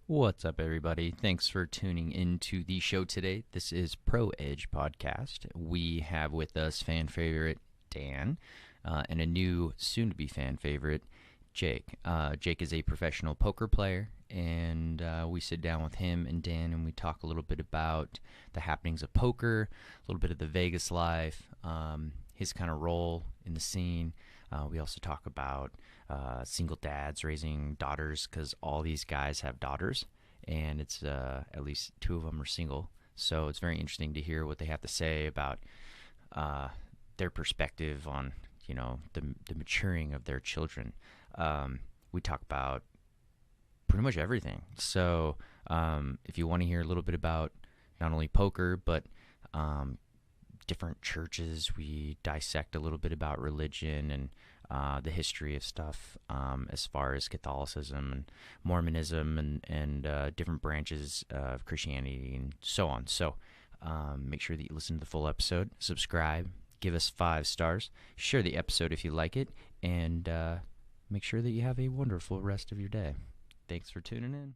What's up, everybody? Thanks for tuning into the show today. This is Pro Edge Podcast. We have with us fan favorite Dan and a new soon-to-be fan favorite, Jake. Jake is a professional poker player, and we sit down with him and Dan, and we talk a little bit about the happenings of poker, a little bit of the Vegas life, his kind of role in the scene. We also talk about single dads raising daughters, because all these guys have daughters, and it's at least two of them are single. So it's very interesting to hear what they have to say about their perspective on, you know, the maturing of their children. We talk about pretty much everything. So if you want to hear a little bit about not only poker, but different churches, we dissect a little bit about religion and the history of stuff, as far as Catholicism and Mormonism and different branches of Christianity and so on. So make sure that you listen to the full episode, subscribe, give us 5 stars, share the episode if you like it, and make sure that you have a wonderful rest of your day. Thanks for tuning in.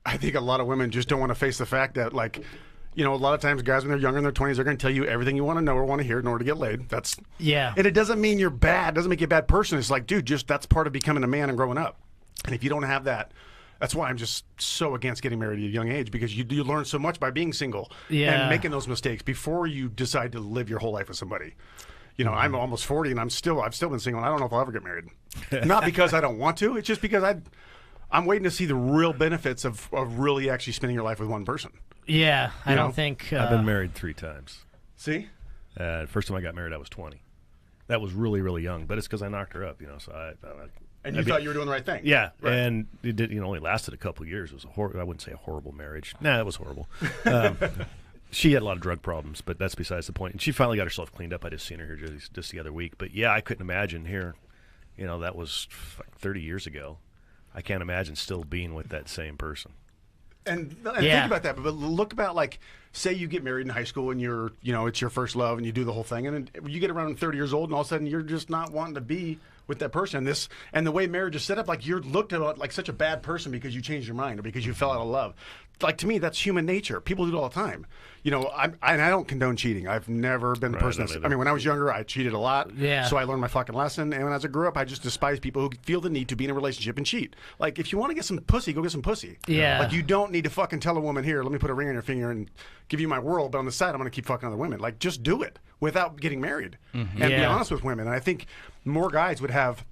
I think a lot of women just don't want to face the fact that, like, you know, a lot of times guys when they're younger in their 20s, they're going to tell you everything you want to know or want to hear in order to get laid. That's and it doesn't mean you're bad. It doesn't make you a bad person. It's like, dude, just that's part of becoming a man and growing up. And if you don't have that, that's why I'm just so against getting married at a young age, because you learn so much by being single and making those mistakes before you decide to live your whole life with somebody. You know, I'm almost 40 and I've still been single, and I don't know if I'll ever get married. Not because I don't want to. It's just because I'm waiting to see the real benefits of really actually spending your life with one person. Yeah, I don't think... I've been married 3 times. See? First time I got married, I was 20. That was really, really young, but it's because I knocked her up, you know. So And you thought you were doing the right thing. Yeah, right. And it did, only lasted a couple of years. It was I wouldn't say a horrible marriage. Nah, it was horrible. She had a lot of drug problems, but that's besides the point. And she finally got herself cleaned up. I just seen her here just the other week. But yeah, I couldn't imagine here. You know, that was like 30 years ago. I can't imagine still being with that same person. And think about that, but look about, like, say you get married in high school and you're, you know, it's your first love and you do the whole thing, and then you get around 30 years old and all of a sudden you're just not wanting to be with that person. And the way marriage is set up, like, you're looked at like such a bad person because you changed your mind or because you fell out of love. Like, to me, that's human nature. People do it all the time. You know, I don't condone cheating. I've never been the person I mean, when I was younger, I cheated a lot. Yeah. So I learned my fucking lesson. And as I grew up, I just despise people who feel the need to be in a relationship and cheat. Like, if you want to get some pussy, go get some pussy. Yeah. Like, you don't need to fucking tell a woman, here, let me put a ring on your finger and give you my world, but on the side, I'm going to keep fucking other women. Like, just do it without getting married. And be honest with women. And I think more guys would have...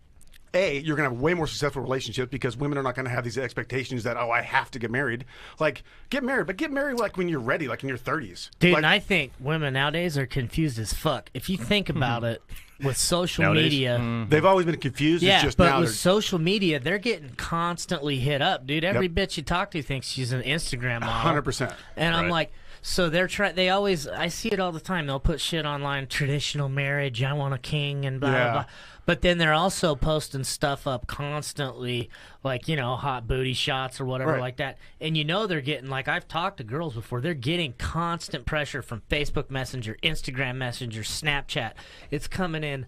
you're going to have way more successful relationships because women are not going to have these expectations that, I have to get married. Like, get married, but get married like when you're ready, like in your 30s. Dude, like, and I think women nowadays are confused as fuck. If you think about it, with social media... They've always been confused. Yeah, it's just but now with social media, they're getting constantly hit up, dude. Every bitch you talk to thinks she's an Instagram model. 100%. And I'm like... So they're they always, I see it all the time. They'll put shit online, traditional marriage, I want a king, and blah, blah, blah. But then they're also posting stuff up constantly, like, you know, hot booty shots or whatever like that. And you know they're getting, like, I've talked to girls before, they're getting constant pressure from Facebook Messenger, Instagram Messenger, Snapchat. It's coming in,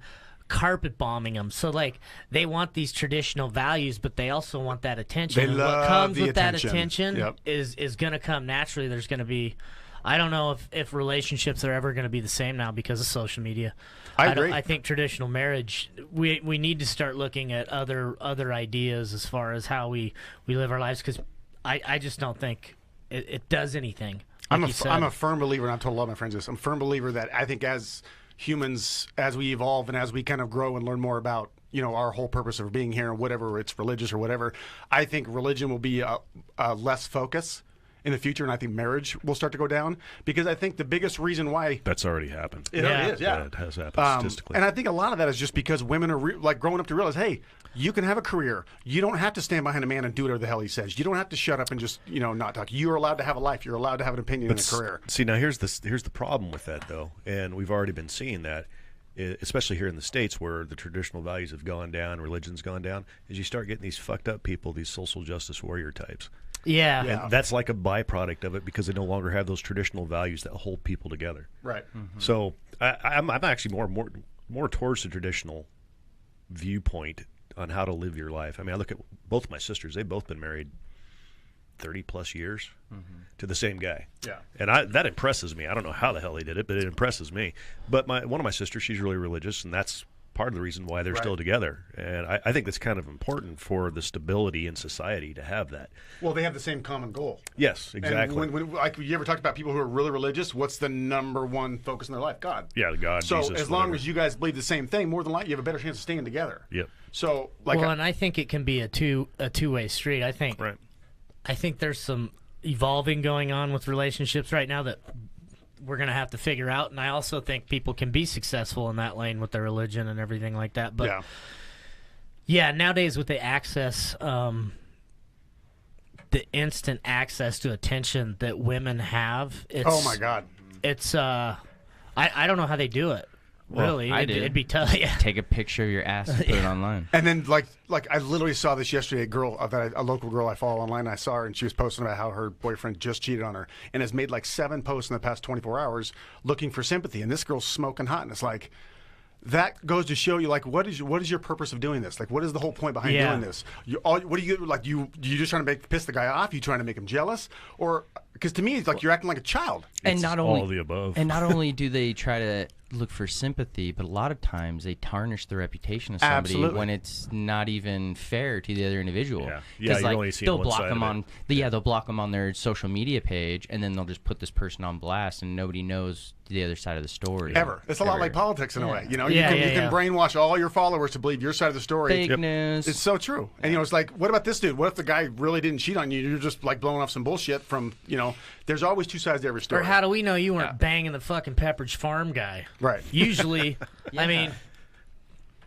carpet bombing them. So, like, they want these traditional values, but they also want that attention. They and love what comes the with attention. that attention Yep. is going to come naturally. There's going to be... I don't know if relationships are ever going to be the same now because of social media. I agree. I think traditional marriage, we need to start looking at other ideas as far as how we live our lives, because I just don't think it does anything. Like I'm a firm believer, and I've told a lot of my friends this, I'm a firm believer that I think as humans, as we evolve and as we kind of grow and learn more about, you know, our whole purpose of being here, and whatever it's religious or whatever, I think religion will be a less focus in the future, and I think marriage will start to go down, because I think the biggest reason why... That's already happened. It already is, yeah. It has happened statistically. And I think a lot of that is just because women are like growing up to realize, hey, you can have a career. You don't have to stand behind a man and do whatever the hell he says. You don't have to shut up and just, you know, not talk. You're allowed to have a life. You're allowed to have an opinion and a career. See, now here's the problem with that, though, and we've already been seeing that. especially here in the States where the traditional values have gone down, religion's gone down, is you start getting these fucked up people, these social justice warrior types. Yeah. And that's like a byproduct of it because they no longer have those traditional values that hold people together. Right. Mm-hmm. So I'm actually more towards the traditional viewpoint on how to live your life. I mean, I look at both my sisters. They've both been married 30 plus years to the same guy. Yeah. And that impresses me. I don't know how the hell they did it, but it impresses me. But one of my sisters, she's really religious, and that's part of the reason why they're still together. And I think that's kind of important for the stability in society to have that. Well, they have the same common goal. Yes, exactly. And when like, you ever talked about people who are really religious, what's the number one focus in their life? God. Yeah, God, so Jesus, as long whatever. as you guys believe the same thing, more than likely you have a better chance of staying together. Yep. So, like, well, and I think it can be a two-way street. I think there's some evolving going on with relationships right now that we're going to have to figure out. And I also think people can be successful in that lane with their religion and everything like that. But yeah, nowadays with the access, the instant access to attention that women have, it's, oh my God, it's I don't know how they do it. Well, really, it'd be tough. Yeah. Take a picture of your ass and put it online. And then, like I literally saw this yesterday. A local girl I follow online. I saw her, and she was posting about how her boyfriend just cheated on her, and has made like 7 posts in the past 24 hours looking for sympathy. And this girl's smoking hot, and it's like, that goes to show you, like, what is your purpose of doing this? Like, what is the whole point behind doing this? What do you like? You just trying to piss the guy off? You trying to make him jealous? Or because to me, it's like you're acting like a child. And not only all of the above. And not only do they try to look for sympathy, but a lot of times they tarnish the reputation of somebody when it's not even fair to the other individual. Yeah, Because you're only seeing they'll one block side them of it. they'll block them on their social media page, and then they'll just put this person on blast, and nobody knows the other side of the story. Ever. It's a lot like politics in a way. You know, Yeah, you can brainwash all your followers to believe your side of the story. Fake news. It's so true. And, you know, it's like, what about this dude? What if the guy really didn't cheat on you? You're just, like, blowing off some bullshit from, you know, there's always two sides to every story. Or how do we know you weren't banging the fucking Pepperidge Farm guy? Right. Usually, I mean,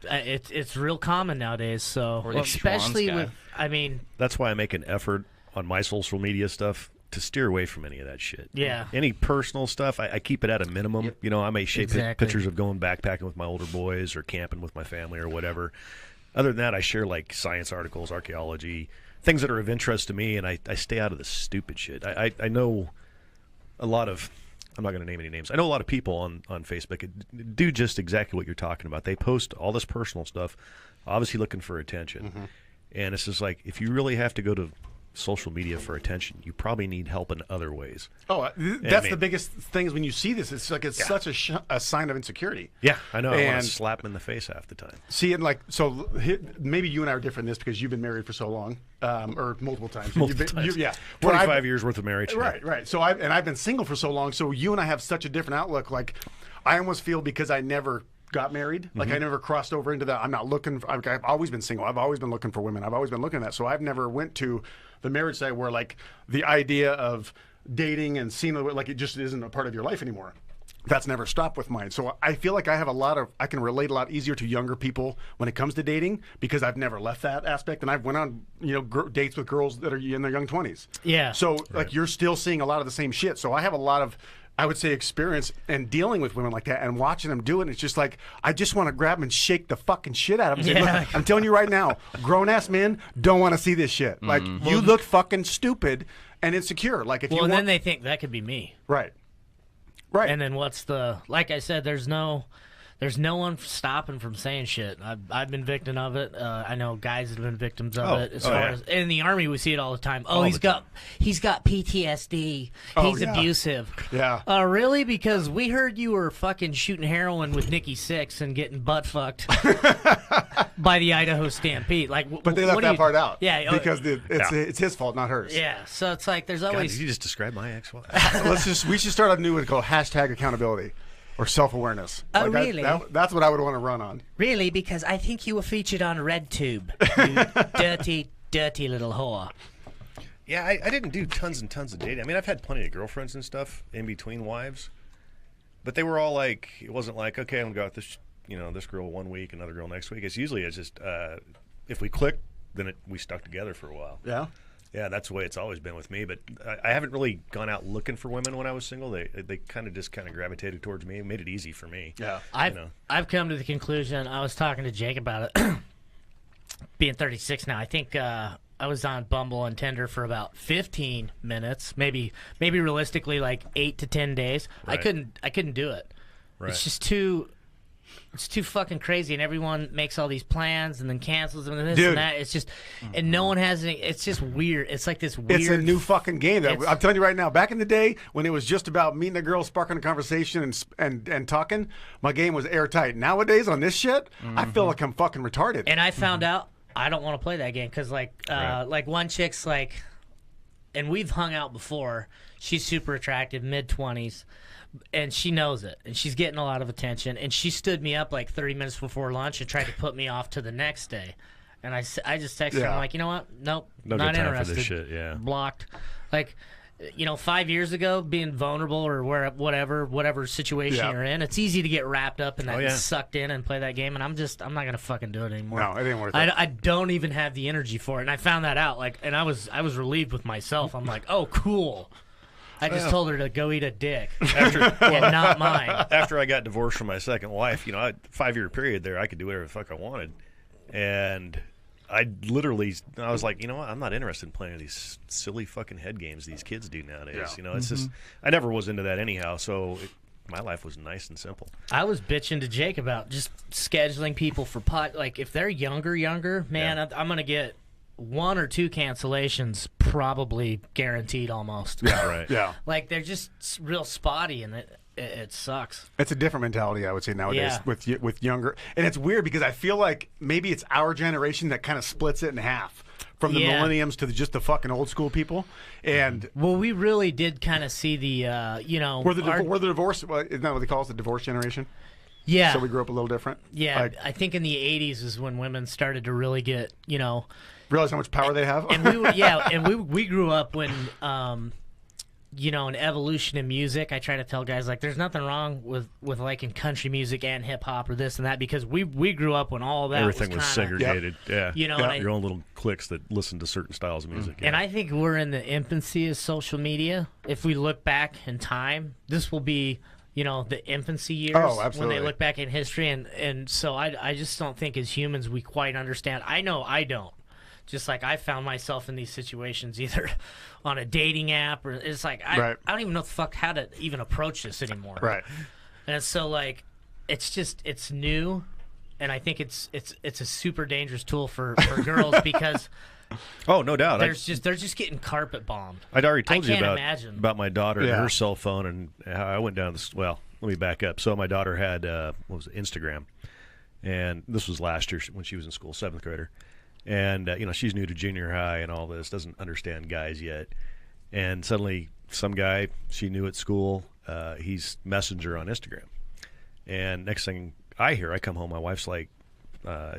it's real common nowadays. So, Or the especially Schwan's guy. with, I mean, That's why I make an effort on my social media stuff to steer away from any of that shit. Yeah. Any personal stuff, I keep it at a minimum. Yep. You know, I may shape Exactly. pictures of going backpacking with my older boys or camping with my family or whatever. Other than that, I share like science articles, archaeology, things that are of interest to me, and I stay out of the stupid shit. I know a lot of, I'm not going to name any names, I know a lot of people on Facebook do just exactly what you're talking about. They post all this personal stuff, obviously looking for attention. Mm-hmm. And it's just like, if you really have to go to social media for attention, you probably need help in other ways. Oh, that's the biggest thing is when you see this. It's like it's such a sign of insecurity. Yeah, I know. I want And- to slap them in the face half the time. See, and like, so maybe you and I are different in this because you've been married for so long, or multiple times. Multiple You've been- times. yeah. Where 25 years worth of marriage. Right. So I've been single for so long. So you and I have such a different outlook. Like, I almost feel because I never got married, like I never crossed over into that. I'm not looking. I've always been single. I've always been looking for women. I've always been looking at that. So I've never went to the marriage side where like the idea of dating and seeing like it just isn't a part of your life anymore. That's never stopped with mine. So I feel like I can relate a lot easier to younger people when it comes to dating because I've never left that aspect, and I've went on dates with girls that are in their young 20s. Yeah. So like you're still seeing a lot of the same shit. So I have a lot of, I would say, experience in dealing with women like that and watching them do it. And it's just like, I just want to grab them and shake the fucking shit out of them. And say, look, I'm telling you right now, grown-ass men don't want to see this shit. Like, you look fucking stupid and insecure. Like, if you well, want... then they think that could be me. Right. Right. And then what's the, like I said, there's no one stopping from saying shit. I've been victim of it. I know guys have been victims of it. As far as in the Army, we see it all the time. Oh, he's got PTSD. He's abusive. Yeah. Really? Because we heard you were fucking shooting heroin with Nikki Sixx and getting butt fucked by the Idaho Stampede. Like, But they left that part out. Yeah. Because it's his fault, not hers. Yeah. So it's like there's God, always. did you just describe my ex-wife? We should start a new one called #accountability or self-awareness. Oh, really? That's what I would want to run on. Really? Because I think you were featured on RedTube. You dirty, dirty little whore. Yeah, I didn't do tons and tons of dating. I mean, I've had plenty of girlfriends and stuff in between wives, but they were all like, it wasn't like, okay, I'm gonna go out this, this girl one week, another girl next week. It's just if we click, then we stuck together for a while. Yeah. Yeah, that's the way it's always been with me. But I haven't really gone out looking for women when I was single. They kind of gravitated towards me. It made it easy for me. Yeah, I've come to the conclusion. I was talking to Jake about it. Being 36 now, I think I was on Bumble and Tinder for about 15 minutes, maybe realistically like 8 to 10 days. Right. I couldn't do it. Right. It's just too fucking crazy, and everyone makes all these plans and then cancels them and this and that. It's just, and no one has any. It's just weird. It's like this weird. It's a new fucking game. I'm telling you right now. Back in the day when it was just about meeting a girl, sparking a conversation, and talking, my game was airtight. Nowadays on this shit, I feel like I'm fucking retarded. And I found out I don't want to play that game because like one chick's like, and we've hung out before. She's super attractive, mid-20s. And she knows it, and she's getting a lot of attention. And she stood me up like 30 minutes before lunch and tried to put me off to the next day. And I just texted her, I'm like, you know what? Nope, no not good time interested. for this shit. Yeah, blocked. Like, 5 years ago, being vulnerable or whatever situation you're in, it's easy to get wrapped up in that, and sucked in and play that game. And I'm not gonna fucking do it anymore. No, it ain't worth it. I don't even have the energy for it. And I found that out. Like, and I was relieved with myself. I'm like, oh, cool. I just told her to go eat a dick, and not mine. After I got divorced from my second wife, 5-year period there, I could do whatever the fuck I wanted, and I was like, you know what? I'm not interested in playing these silly fucking head games these kids do nowadays. Yeah. It's just I never was into that anyhow. So my life was nice and simple. I was bitching to Jake about just scheduling people for pot. Like if they're younger, man, I'm gonna get 1 or 2 cancellations probably guaranteed almost. Yeah, right. Yeah. Like they're just real spotty, and it sucks. It's a different mentality, I would say, nowadays with younger. And it's weird because I feel like maybe it's our generation that kind of splits it in half. From the millenniums to just the fucking old school people. And well, we really did kind of see the, We're the divorce, isn't that what they call us, the divorce generation? Yeah. So we grew up a little different? Yeah, I think in the 80s is when women started to really get, realize how much power they have. And we grew up when, an evolution in music. I try to tell guys like, there's nothing wrong with liking country music and hip hop or this and that because we grew up when all that everything was segregated. Yeah, your own little cliques that listen to certain styles of music. And I think we're in the infancy of social media. If we look back in time, this will be. The infancy years when they look back in history. And so I just don't think as humans we quite understand. I know I don't. Just like I found myself in these situations either on a dating app or it's like I don't even know how to even approach this anymore. Right. And so like it's new, and I think it's a super dangerous tool for girls because oh, no doubt. They're just getting carpet bombed. I'd already told you about my daughter and her cell phone and how I went down this. Well, let me back up. So my daughter had Instagram, and this was last year when she was in school, 7th grader, and she's new to junior high and all this, doesn't understand guys yet, and suddenly some guy she knew at school, he's messenger on Instagram, and next thing I hear, I come home, my wife's like.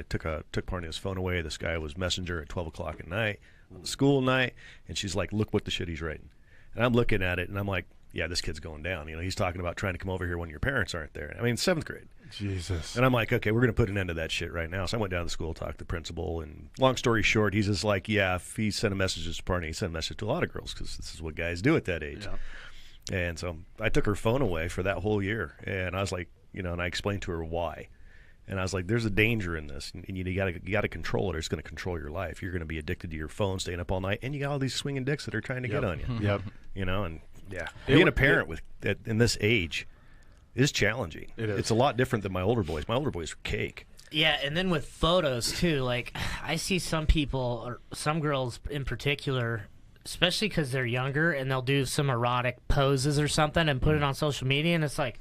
Took part of his phone away. This guy was messenger at 12 o'clock at night on the school night, and she's like, "Look what the shit he's writing." And I'm looking at it, and I'm like, "Yeah, this kid's going down." He's talking about trying to come over here when your parents aren't there. I mean, 7th grade. Jesus. And I'm like, "Okay, we're gonna put an end to that shit right now." So I went down to the school, talked to the principal, and long story short, he's just like, "Yeah, if he sent a message to his party, he sent a message to a lot of girls because this is what guys do at that age." Yeah. And so I took her phone away for that whole year, and I was like, and I explained to her why. And I was like, "There's a danger in this, and you got to control it, or it's going to control your life. You're going to be addicted to your phone, staying up all night, and you got all these swinging dicks that are trying to get on you." Yep. And being a parent in this age is challenging. It is. It's a lot different than my older boys. My older boys were cake. Yeah, and then with photos too. Like I see some people, or some girls in particular, especially because they're younger, and they'll do some erotic poses or something and put it on social media, and it's like.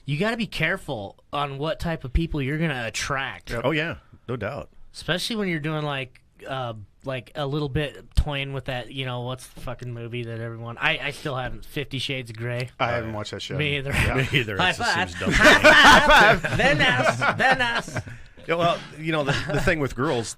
You got to be careful on what type of people you're going to attract. Oh yeah, no doubt. Especially when you're doing like a little bit toying with that. What's the fucking movie that everyone? I still haven't. 50 Shades of Grey. I haven't watched that show. Me either. Yeah. Me either. High It just five. seems dumb. High five. Then us. Yeah, well, the thing with girls,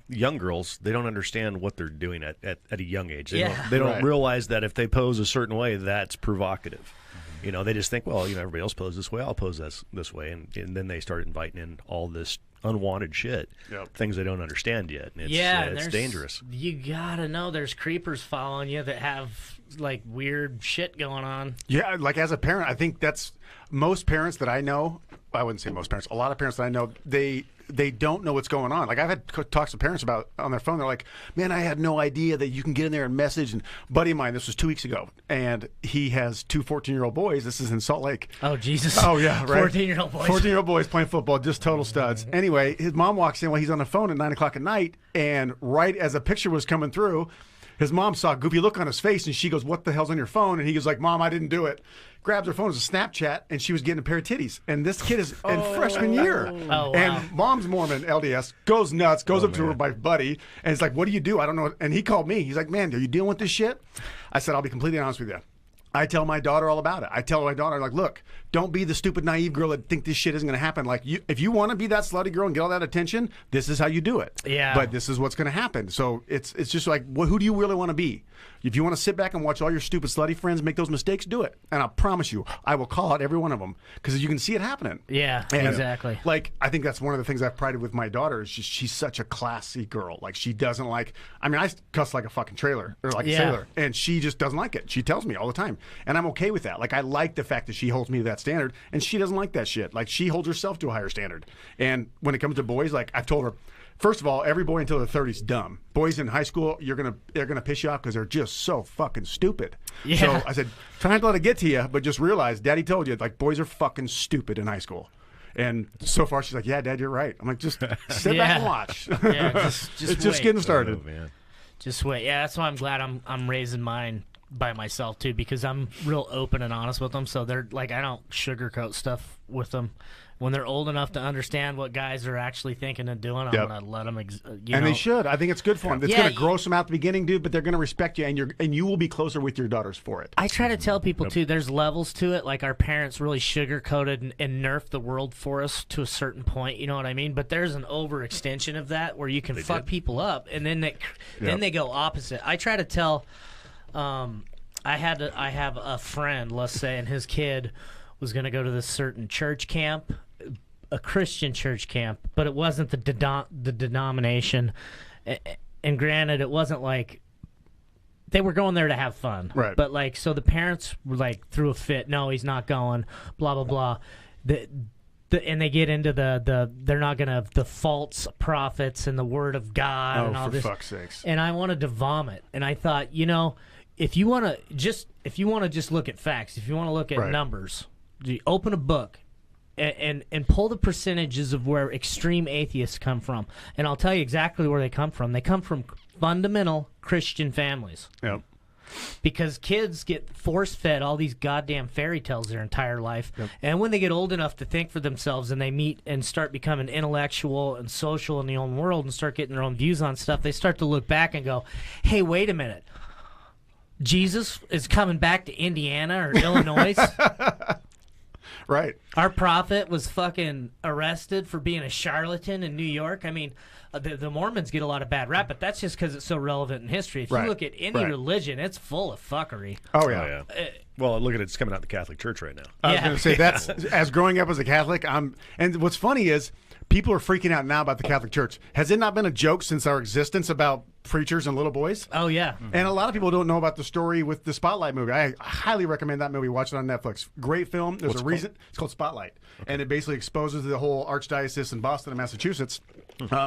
young girls, they don't understand what they're doing at a young age. They don't realize that if they pose a certain way, that's provocative. They just think, well, everybody else poses this way, I'll pose this way, and then they start inviting in all this unwanted shit, things they don't understand yet. And it's dangerous. You gotta know there's creepers following you that have like weird shit going on. Yeah, like as a parent, I think that's most parents that I know. I wouldn't say most parents. A lot of parents that I know, they don't know what's going on. Like I've had talks to parents about on their phone. They're like, "Man, I had no idea that you can get in there and message." And a buddy of mine, this was 2 weeks ago, and he has two 14-year-old boys. This is in Salt Lake. Oh Jesus! Oh yeah, right. 14-year-old boys. 14-year-old boys playing football, just total studs. Anyway, his mom walks in while he's on the phone at 9 o'clock at night, and right as a picture was coming through, his mom saw a goofy look on his face, and she goes, "What the hell's on your phone?" And he goes like, "Mom, I didn't do it." Grabs her phone as a Snapchat, and she was getting a pair of titties. And this kid is in freshman year. Oh, wow. And mom's Mormon, LDS, goes nuts, goes up to her, my buddy, and it's like, "What do you do?" I don't know. And he called me. He's like, "Man, are you dealing with this shit?" I said, "I'll be completely honest with you. I tell my daughter all about it. I tell my daughter, like, look, don't be the stupid, naive girl that think this shit isn't going to happen. Like, if you want to be that slutty girl and get all that attention, this is how you do it. Yeah. But this is what's going to happen. So it's just like, who do you really want to be? If you want to sit back and watch all your stupid, slutty friends make those mistakes, do it. And I promise you, I will call out every one of them because you can see it happening. Yeah, And, exactly. Like, I think that's one of the things I've prided with my daughter is she's such a classy girl. Like, she doesn't like, I mean, I cuss like a fucking trailer or like a sailor, and she just doesn't like it. She tells me all the time. And I'm okay with that. Like, I like the fact that she holds me to that standard, and she doesn't like that shit. Like, she holds herself to a higher standard. And when it comes to boys, like, I've told her, first of all, every boy until they're 30 is dumb. Boys in high school, they're gonna piss you off because they're just so fucking stupid. Yeah. So I said, try not to let it get to you, but just realize, Daddy told you, like, boys are fucking stupid in high school. And so far, she's like, "Yeah, Dad, you're right." I'm like, just sit back and watch. Yeah, just it's just getting started. Oh, man. Just wait. Yeah, that's why I'm glad I'm raising mine by myself too, because I'm real open and honest with them. So they're like, I don't sugarcoat stuff with them. When they're old enough to understand what guys are actually thinking and doing, I'm gonna let them. And they should. I think it's good for them. It's gonna gross them out at the beginning, dude. But they're gonna respect you, and you will be closer with your daughters for it. I try to tell people too. There's levels to it. Like our parents really sugarcoated and nerfed the world for us to a certain point. You know what I mean? But there's an overextension of that where you can fuck people up, and then they go opposite. I try to tell. I have a friend, let's say, and his kid was going to go to this certain church camp, a Christian church camp, but it wasn't the denomination. And granted, it wasn't like they were going there to have fun, right? But like, so the parents were like threw a fit. No, he's not going. Blah blah blah. And they get into they're not gonna the false prophets and the word of God and all this. Oh, for fuck's sakes! And I wanted to vomit. And I thought, if you want to just look at facts, if you want to look at numbers, you open a book and pull the percentages of where extreme atheists come from, and I'll tell you exactly where they come from. They come from fundamental Christian families. Yep. Because kids get force-fed all these goddamn fairy tales their entire life, and when they get old enough to think for themselves and they meet and start becoming intellectual and social in the own world and start getting their own views on stuff, they start to look back and go, "Hey, wait a minute. Jesus is coming back to Indiana or Illinois." Right. Our prophet was fucking arrested for being a charlatan in New York. I mean, the Mormons get a lot of bad rap, but that's just because it's so relevant in history. If you look at any religion, it's full of fuckery. Oh, yeah. Well, look at it. It's coming out the Catholic Church right now. I was going to say, that's as growing up as a Catholic, and what's funny is people are freaking out now about the Catholic Church. Has it not been a joke since our existence about preachers and little boys? Oh, yeah. And a lot of people don't know about the story with the Spotlight movie. I highly recommend that movie. Watch it on Netflix. Great film. There's a reason. It's called Spotlight. Okay. And it basically exposes the whole archdiocese in Boston and Massachusetts.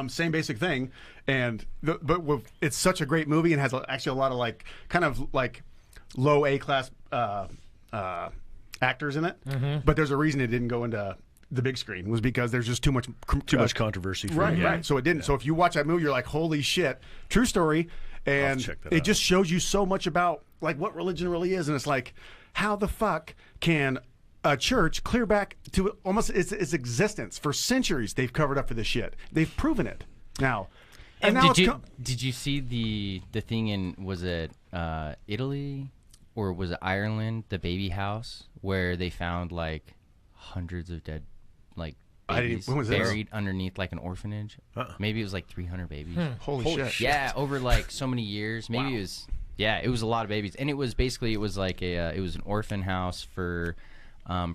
Same basic thing. And it's such a great movie and has actually a lot of kind of low A-class actors in it. Mm-hmm. But there's a reason it didn't go into the big screen, was because there's just too much controversy. Right. So it didn't. So if you watch that movie, you're like, holy shit, true story. And it just shows you so much about what religion really is. And it's like, how the fuck can a church clear back to almost its existence? For centuries, they've covered up for this shit. They've proven it. Now, and now did you see the thing in, was it Italy or was it Ireland, the baby house where they found hundreds of dead babies buried underneath an orphanage? Maybe it was 300 babies. Holy shit. Yeah, over so many years. Maybe it was a lot of babies. And it was basically it was an orphan house for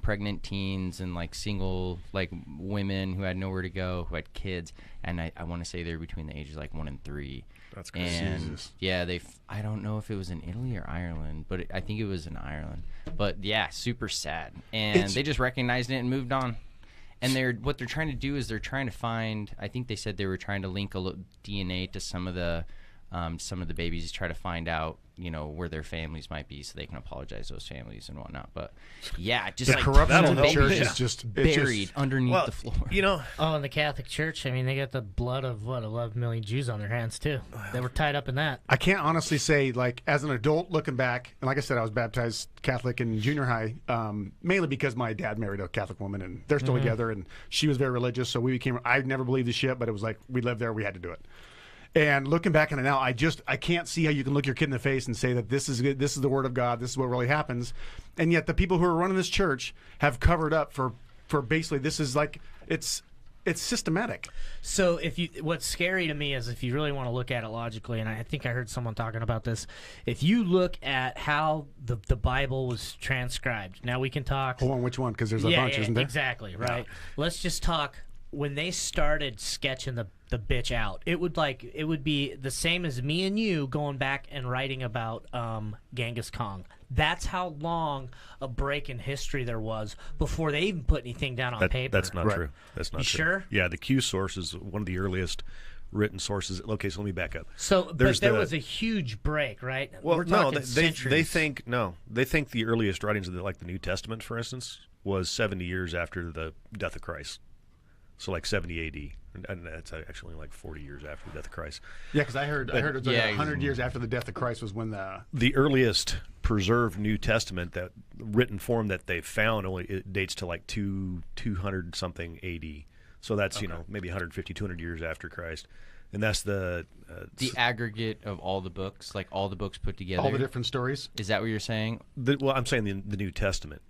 pregnant teens and like single like women who had nowhere to go, who had kids, and I want to say they're between the ages like 1 and 3. That's crazy. And yeah, I don't know if it was in Italy or Ireland, but I think it was in Ireland. But yeah, super sad, and they just recognized it and moved on. And what they're trying to do is they're trying to find. I think they said they were trying to link a DNA to some of the babies, try to find out, where their families might be, so they can apologize to those families and whatnot. But yeah, just the like corruption in the babies church is just buried underneath the floor. in the Catholic Church, I mean, they got the blood of 11 million Jews on their hands too. They were tied up in that. I can't honestly say, like, as an adult looking back, and like I said, I was baptized Catholic in junior high, mainly because my dad married a Catholic woman, and they're still together, and she was very religious, so we became. I never believed the shit, but it was like we lived there, we had to do it. And looking back on it now, I can't see how you can look your kid in the face and say that this is the word of God, this is what really happens, and yet the people who are running this church have covered up for basically this is like it's systematic. So what's scary to me is if you really want to look at it logically, and I think I heard someone talking about this, if you look at how the Bible was transcribed, now we can talk. Hold on, which one? Because there's a bunch, isn't there? Exactly, right. Yeah. Let's just talk. When they started sketching the bitch out, it would be the same as me and you going back and writing about Genghis Khan. That's how long a break in history there was before they even put anything down on paper. That's not true. That's not true. Sure? Yeah, the Q source is one of the earliest written sources. Okay, so let me back up. So, but there was a huge break, right? Well, they think the earliest writings of the New Testament, for instance, was 70 years after the death of Christ. So like 70 A.D. And that's actually like 40 years after the death of Christ. Yeah, because I heard it was like 100 years after the death of Christ was when the earliest preserved New Testament, that written form that they found, it dates to like 200 something A.D. So that's maybe 150, 200 years after Christ. And that's the aggregate of all the books, like all the books put together. All the different stories. Is that what you're saying? I'm saying the New Testament.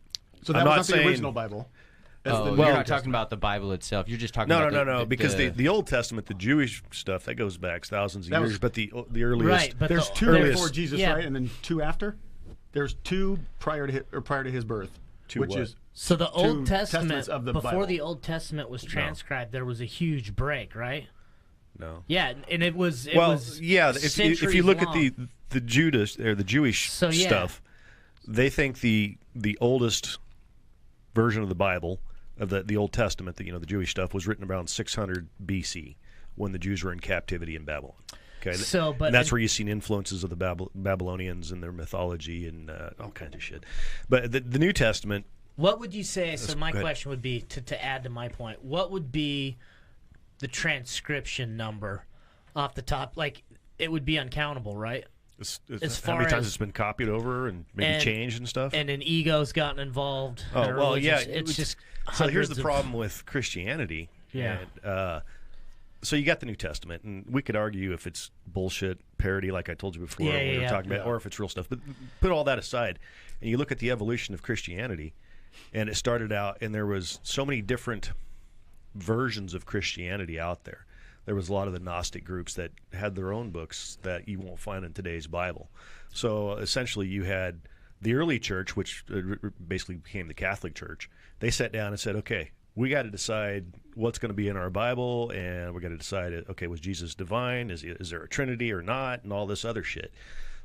So that was not the original Bible. You're not talking about the Bible itself. You're just talking about because the Old Testament, the Jewish stuff, that goes back thousands of years. But the earliest, right? But there's two before Jesus, right, and then 2 after. There's 2 prior to his birth, so the Old Testament of the before Bible. The Old Testament was transcribed. There was a huge break, right? No. Yeah, and it was. If you look at the Judas or the Jewish stuff, they think the oldest version of the Bible, of the Old Testament, the Jewish stuff, was written around 600 BC when the Jews were in captivity in Babylon. Okay, and that's where you've seen influences of the Babylonians and their mythology and all kinds of shit. But the New Testament. What would you say? So my question would be to add to my point. What would be the transcription number off the top? Like, it would be uncountable, right? As how many times it's been copied over and maybe changed and stuff? And an ego's gotten involved. Oh, well, yeah. It's just so here's the problem with Christianity. Yeah. And, so you got the New Testament, and we could argue if it's bullshit parody, like I told you before, we were talking about, or if it's real stuff. But put all that aside, and you look at the evolution of Christianity, and it started out, and there was so many different versions of Christianity out there. There was a lot of the Gnostic groups that had their own books that you won't find in today's Bible. So essentially you had the early church, which basically became the Catholic Church. They sat down and said, okay, we got to decide what's going to be in our Bible, and we're going to decide, okay, was Jesus divine? Is there a Trinity or not? And all this other shit.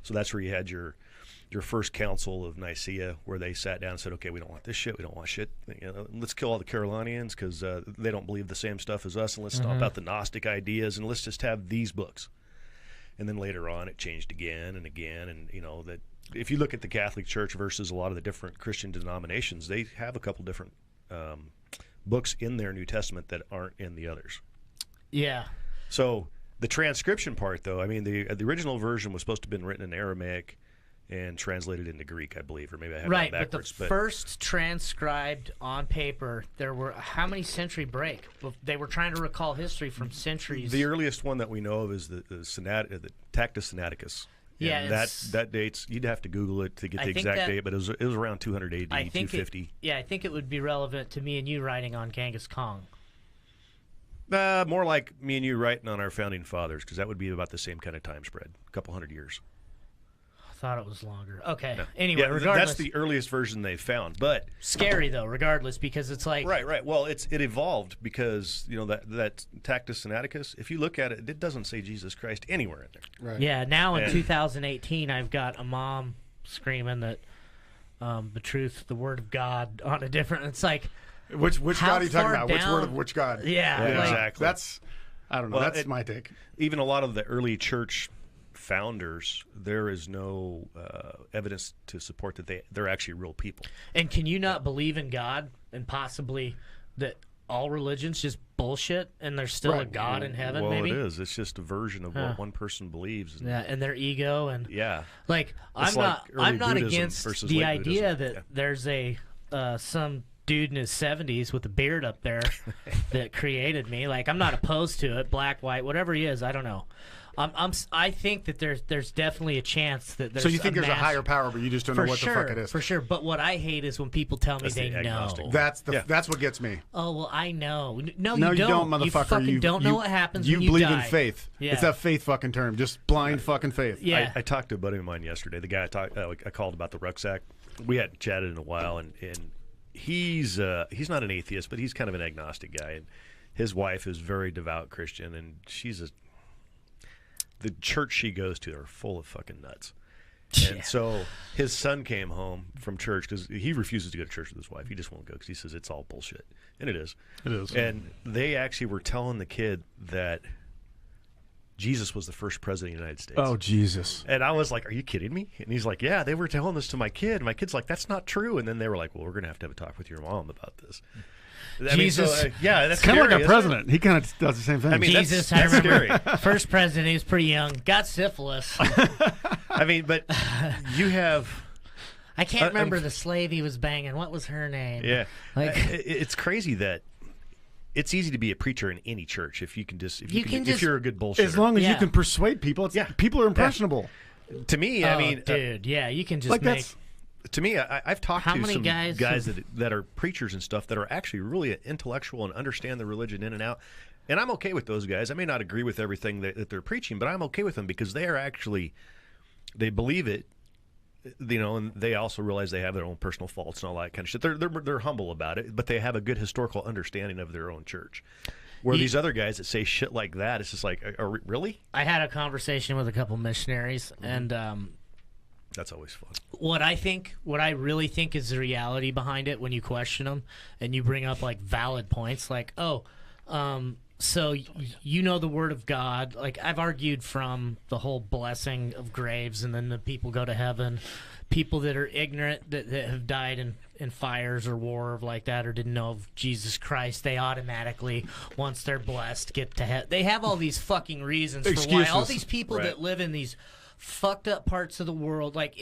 So that's where you had your first council of Nicaea, where they sat down and said, okay, we don't want this shit, we don't want shit. Let's kill all the Carolinians because they don't believe the same stuff as us, and let's stomp out the Gnostic ideas, and let's just have these books. And then later on, it changed again and again, and that if you look at the Catholic Church versus a lot of the different Christian denominations, they have a couple different books in their New Testament that aren't in the others. Yeah. So the transcription part, though, I mean, the original version was supposed to have been written in Aramaic and translated into Greek, I believe, or maybe I have that backwards. But the first transcribed on paper, there were how many century break? They were trying to recall history from centuries. The earliest one that we know of is the Tactus Sinaiticus. Yeah, and that dates. You'd have to Google it to get the exact date, but it was around 200 AD, 250. I think it would be relevant to me and you writing on Genghis Khan. More like me and you writing on our founding fathers, because that would be about the same kind of time spread, a couple hundred years. thought it was longer. Okay. No. Anyway, Yeah, regardless. that's the earliest version they found, but scary though, regardless, because it's like right. Well, it evolved because that Tactus Sinaiticus. If you look at it, it doesn't say Jesus Christ anywhere in there. Right. Yeah. Now in 2018, I've got a mom screaming that the truth, the word of God, on a different. It's like which God are you talking about? Which word of which God? Yeah, like, exactly. That's I don't know. Well, that's my take. Even a lot of the early church founders, there is no evidence to support that they're actually real people. And can you not believe in God and possibly that all religions just bullshit and there's still a God in heaven? Well, maybe it is. It's just a version of what one person believes. And their ego and like it's I'm not Buddhism against the idea Buddhism. that there's a some dude in his 70s with a beard up there that created me. Like, I'm not opposed to it, black, white, whatever he is. I don't know. I think that there's definitely a chance that there's. So you think there's a higher power, but you just don't know what the fuck it is. For sure. But what I hate is when people tell me they know. That's what gets me. Oh well, I know. No, you you don't, motherfucker. You fucking don't know what happens. You when believe die. in faith. Yeah. It's that faith fucking term. Just blind fucking faith. Yeah. I talked to a buddy of mine yesterday. The guy I called about the rucksack. We hadn't chatted in a while, and he's not an atheist, but he's kind of an agnostic guy. And his wife is very devout Christian, and the church she goes to are full of fucking nuts. And so his son came home from church because he refuses to go to church with his wife. He just won't go because he says it's all bullshit. And it is. It is. And they actually were telling the kid that Jesus was the first president of the United States. Oh, Jesus. And I was like, are you kidding me? And he's like, yeah, they were telling this to my kid. And my kid's like, that's not true. And then they were like, well, we're going to have a talk with your mom about this. Jesus. That's kind of scary, like a president. He kind of does the same thing. I mean, Jesus, that's I remember. scary. First president, he was pretty young. Got syphilis. I mean, but you have... I can't remember the slave he was banging. What was her name? Yeah. Like, it's crazy that it's easy to be a preacher in any church if you're a good bullshitter. As long as you can persuade people. People are impressionable. To me, I mean... dude, you can just make... To me, I've talked to some guys that are preachers and stuff that are actually really intellectual and understand the religion in and out. And I'm okay with those guys. I may not agree with everything that they're preaching, but I'm okay with them because they are actually, they believe it, and they also realize they have their own personal faults and all that kind of shit. They're humble about it, but they have a good historical understanding of their own church. Where these other guys that say shit like that, it's just like, really? I had a conversation with a couple missionaries, and that's always fun. What I really think is the reality behind it when you question them and you bring up like valid points, like, so you know the word of God. Like, I've argued from the whole blessing of graves and then the people go to heaven, people that are ignorant that have died in fires or war or like that or didn't know of Jesus Christ, they automatically, once they're blessed, get to heaven. They have all these fucking reasons for why all these people that live in these fucked up parts of the world, like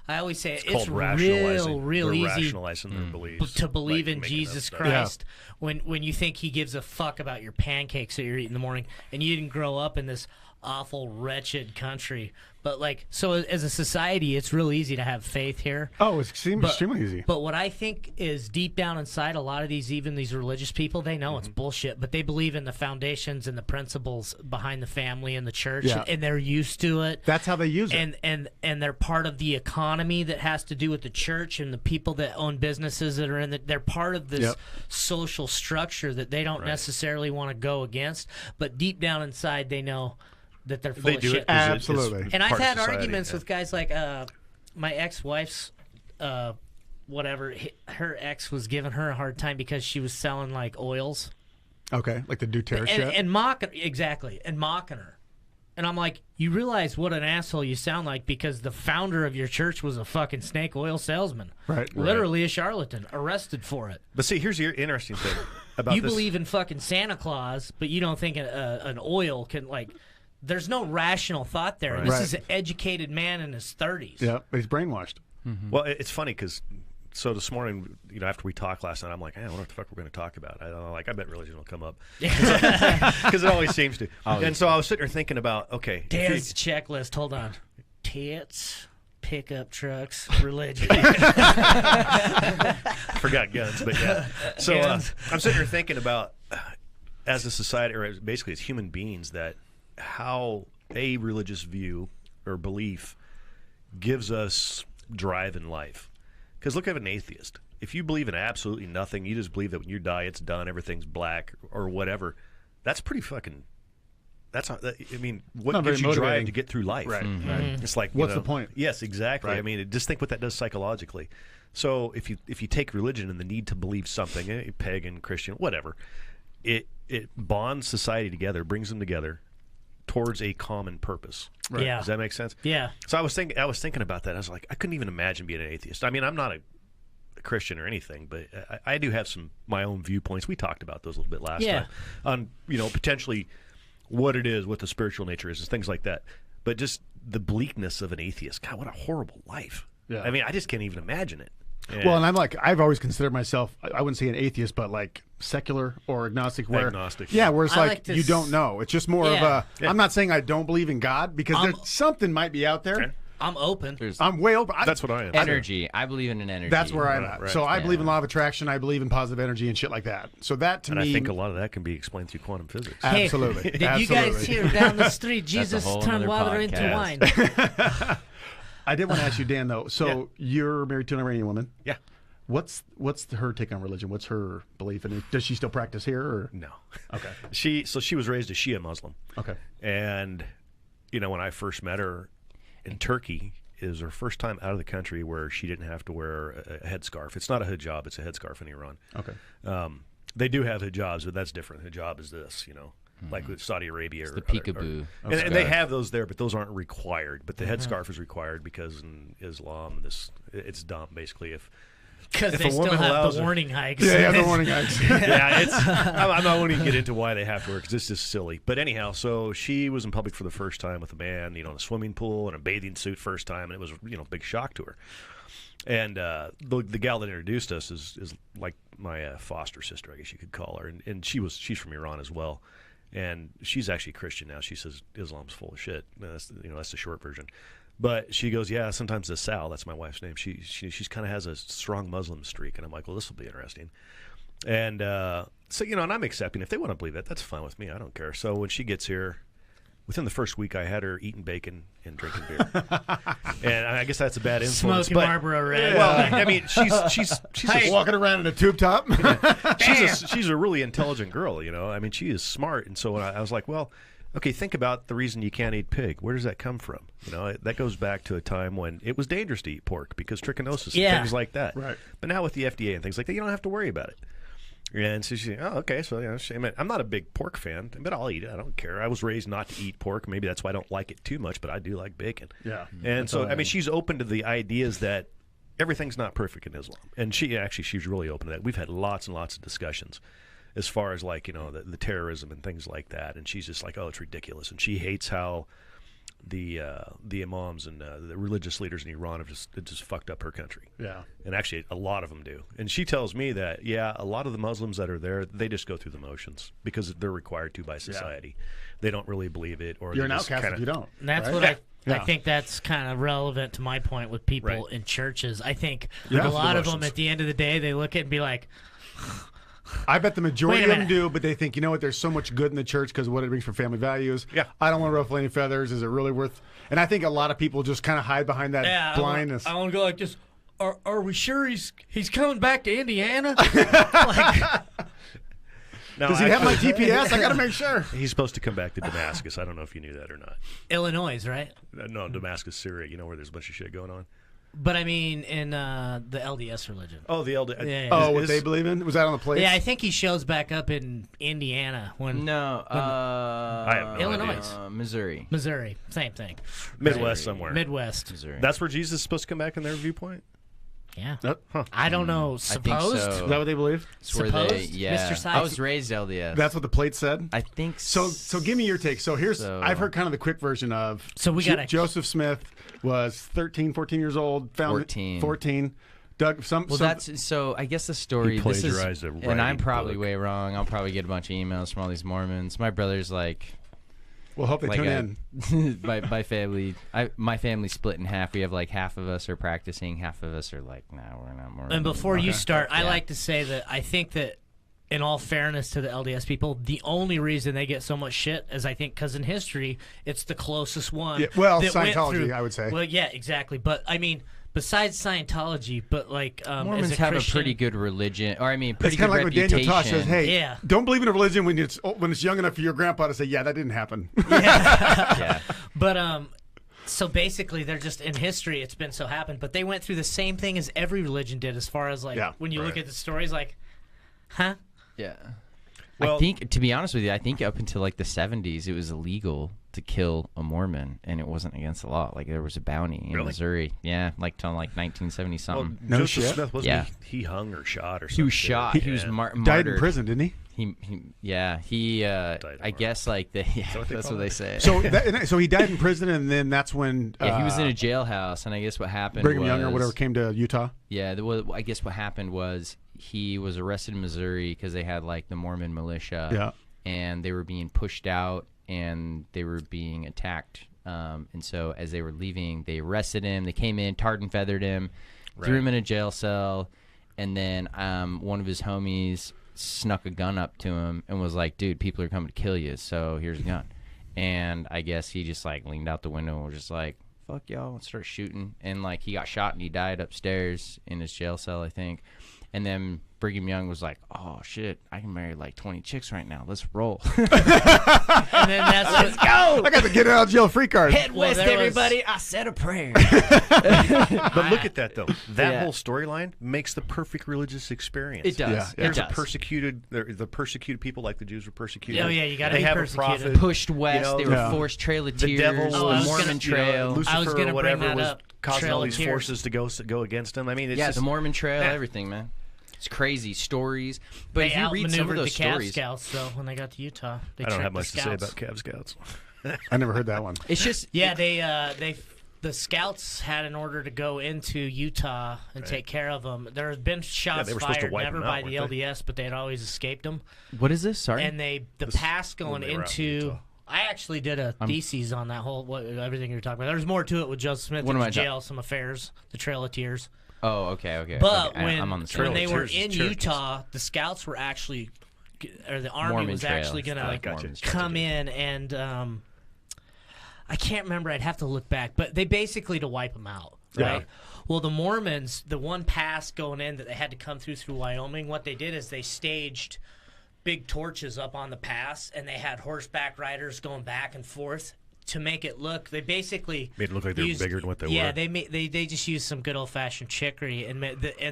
I always say it's real easy rationalizing their beliefs, to believe in Jesus Christ when you think he gives a fuck about your pancakes that you're eating in the morning and you didn't grow up in this awful wretched country. But like, so as a society, it's real easy to have faith here. Oh, it's extremely easy. But what I think is deep down inside, a lot of these religious people, they know it's bullshit, but they believe in the foundations and the principles behind the family and the church, and they're used to it. That's how they use it. And they're part of the economy that has to do with the church and the people that own businesses that are in it. They're part of this social structure that they don't necessarily want to go against, but deep down inside, they know that they're full of shit. Absolutely. And I've had arguments with guys like my ex-wife's whatever. Her ex was giving her a hard time because she was selling like oils. Okay, like the doTERRA shit. And mocking her. And I'm like, you realize what an asshole you sound like because the founder of your church was a fucking snake oil salesman. Right. Literally a charlatan, arrested for it. But see, here's the interesting thing about you this. believe in fucking Santa Claus, but you don't think an oil can like. There's no rational thought there. Right. This is an educated man in his 30s. Yeah, but he's brainwashed. Mm-hmm. Well, it's funny because so this morning, after we talked last night, I'm like, I wonder what the fuck we're going to talk about. I don't know, I bet religion will come up because it always seems to. And so I was sitting there thinking about, okay, Dan's checklist. Hold on, tits, pickup trucks, religion. Forgot guns, but yeah. So I'm sitting here thinking about as a society, or basically as human beings, that how a religious view or belief gives us drive in life. Because look at an atheist. If you believe in absolutely nothing, you just believe that when you die, it's done, everything's black or whatever. That's pretty fucking. That's not, I mean, what gives you drive to get through life? Right. Mm-hmm. It's like, what's the point? Yes, exactly. Right. I mean, just think what that does psychologically. So if you take religion and the need to believe something, pagan, Christian, whatever, it bonds society together, brings them together towards a common purpose. Right. Yeah. Does that make sense? Yeah. So I was thinking about that. I was like, I couldn't even imagine being an atheist. I mean, I'm not a Christian or anything, but I do have my own viewpoints. We talked about those a little bit last time on potentially what it is, what the spiritual nature is, things like that. But just the bleakness of an atheist. God, what a horrible life. Yeah. I mean, I just can't even imagine it. Yeah. Well, and I've always considered myself, I wouldn't say an atheist, but like secular or agnostic. Agnostic. Yeah, where it's like you don't know. It's just more of a, I'm not saying I don't believe in God, because there's something might be out there. Okay. I'm open. I'm way open. That's what I am. Energy. I believe in an energy. That's where I'm at. Right. So I believe in law of attraction. I believe in positive energy and shit like that. So that to and me, I think a lot of that can be explained through quantum physics. Absolutely. Did you guys hear down the street Jesus whole turned nother water into podcast. wine? I did want to ask you, Dan, though. So you're married to an Iranian woman. Yeah. What's her take on religion? What's her belief in it? Does she still practice here? Or? No. Okay. She was raised a Shia Muslim. Okay. And when I first met her in Turkey, it was her first time out of the country where she didn't have to wear a headscarf. It's not a hijab; it's a headscarf in Iran. Okay. They do have hijabs, but that's different. Hijab is this, like with Saudi Arabia. It's or the peekaboo. And they have those there, but those aren't required. But the headscarf is required because in Islam, it's dumb basically Because if they a still woman have allows the her- warning hikes. Yeah, the warning hikes. I'm not going to get into why they have to work because it's just silly. But anyhow, so she was in public for the first time with a man, in a swimming pool and a bathing suit first time, and it was a big shock to her. And the gal that introduced us is like my foster sister, I guess you could call her, and she's from Iran as well, and she's actually Christian now. She says Islam's full of shit. That's the short version. But she goes, yeah, sometimes the Sal, that's my wife's name, she's kind of has a strong Muslim streak. And I'm like, well, this will be interesting. And so, and I'm accepting. If they want to believe that, that's fine with me. I don't care. So when she gets here, within the first week, I had her eating bacon and drinking beer. And I guess that's a bad influence. Smoking Marlboro Red. Well, I mean, she's Walking around in a tube top. she's a really intelligent girl, I mean, she is smart. And so I was like, well, okay, think about the reason you can't eat pig. Where does that come from? That goes back to a time when it was dangerous to eat pork because trichinosis and things like that. Right. But now with the FDA and things like that, you don't have to worry about it. And so she's like, oh, okay. So I'm not a big pork fan, but I'll eat it. I don't care. I was raised not to eat pork. Maybe that's why I don't like it too much, but I do like bacon. Yeah. And so, I mean, she's open to the ideas that everything's not perfect in Islam. And she's really open to that. We've had lots and lots of discussions as far as like, the terrorism and things like that. And she's just like, oh, it's ridiculous. And she hates how the imams and the religious leaders in Iran have just fucked up her country. Yeah. And actually, a lot of them do. And she tells me that, yeah, a lot of the Muslims that are there, they just go through the motions because they're required to by society. Yeah. They don't really believe it. Or you're an outcast if you don't. And that's right? what I think that's kind of relevant to my point with people in churches. I think Yeah. a lot of them at the end of the day, they look at it and be like, I bet the majority Wait a of them minute. do, but they think, there's so much good in the church because of what it brings for family values. Yeah. I don't want to ruffle any feathers. Is it really worth? And I think a lot of people just kind of hide behind that blindness. I want to go like this. Are we sure he's coming back to Indiana? Now, Does he have my GPS? I got to make sure. He's supposed to come back to Damascus. I don't know if you knew that or not. Illinois, right? No, Damascus, Syria. Where there's a bunch of shit going on. But I mean, in the LDS religion. Oh, the LDS. Yeah. Oh, what they believe in? Was that on the plate? Yeah, I think he shows back up in Indiana when I have no Illinois. idea. Missouri. Same thing. Midwest somewhere. Midwest. Missouri. That's where Jesus is supposed to come back in their viewpoint? Yeah. Huh. I don't know. I think Supposed? so. Is that what they believe? It's where they, Supposed? yeah. Mr. Sykes? I was raised LDS. That's what the plate said? I think So give me your take. So here's, I've heard kind of the quick version of. So we got Joseph Smith was 13, 14 years old. Found 14. Doug, that's so. I guess the story. He This is, plagiarized a and I'm writing probably book. way wrong. I'll probably get a bunch of emails from all these Mormons. My brother's like, we'll hope they tune in. my family. My family split in half. We have like half of us are practicing, half of us are like, nah, we're not Mormon. And before you start, I Yeah. like to say that I think that in all fairness to the LDS people, the only reason they get so much shit is I think because in history it's the closest one. Yeah, well, that went Scientology, through, I would say. Well, yeah, exactly. But I mean, besides Scientology, but like Mormons as a have Christian, a pretty good religion, or I mean, pretty It's kind good of like when Daniel reputation. Tosh says, "Hey, Yeah. don't believe in a religion when it's young enough for your grandpa to say, yeah, that didn't happen." Yeah. But so basically, they're just in history. It's been so happened, but they went through the same thing as every religion did, as far as like when you look at the stories, like, huh? Yeah. Well, I think, to be honest with you, I think up until like the 70s, it was illegal to kill a Mormon, and it wasn't against the law. Like there was a bounty in Missouri. Yeah, like till like 1970 something. No Joseph shit. Smith, wasn't he hung or shot or something? He was shot. He was martyred. Died in prison, didn't he? I guess like that's what they say. So he died in prison, and then that's when he was in a jailhouse, and I guess what happened Brigham was Young or whatever came to Utah. Yeah, I guess what happened was he was arrested in Missouri because they had like the Mormon militia. Yeah. And they were being pushed out, and they were being attacked. And so as they were leaving, they arrested him. They came in, tarred and feathered him, threw him in a jail cell, and then one of his homies snuck a gun up to him and was like, "Dude, people are coming to kill you, so here's a gun." And I guess he just like leaned out the window and was just like, "Fuck y'all," and started shooting. And like he got shot and he died upstairs in his jail cell, I think. And then Brigham Young was like, "Oh shit, I can marry like 20 chicks right now. Let's roll." And then that's let's go. I got the get out of jail free card. Head west, everybody. I said a prayer. But look at that though. That whole storyline makes the perfect religious experience. It does. Yeah. There's the persecuted people, like the Jews were persecuted. Oh yeah, you got to They be have persecuted. a prophet. Pushed west. They were forced Trail of Tears. The devil, the Mormon Trail. Lucifer, I was gonna or whatever bring that was up. causing Trail all of these Tears. forces to go against him. I mean, it's just, the Mormon Trail, everything, man. It's crazy stories. But They if you read some of outmaneuvered those the Cav stories, Scouts though when they got to Utah. They I don't tricked have the much to say Scouts. about Cav Scouts. I never heard that one. it's just The Scouts had an order to go into Utah and take care of them. There had been shots they were supposed to fired, wipe never them by out, the weren't they? LDS, but they had always escaped them. what is this? Sorry. And the pass going they were out in into. Utah. I actually did a thesis on that whole everything you're talking about. There's more to it with Joseph Smith. What in am I jail, some affairs, the Trail of Tears. Oh, okay. But okay. I'm on the when Trail they of were Tears. in Utah, the Scouts were actually, or the Army Mormon was Trail. actually going to Mormons. come in and I can't remember. I'd have to look back, but they basically to wipe them out, right? Yeah. Well, the Mormons, the one pass going in that they had to come through Wyoming, what they did is they staged big torches up on the pass, and they had horseback riders going back and forth to make it look. They basically Made it look like they were bigger than what they were. Yeah, they just used some good old fashioned chicory, and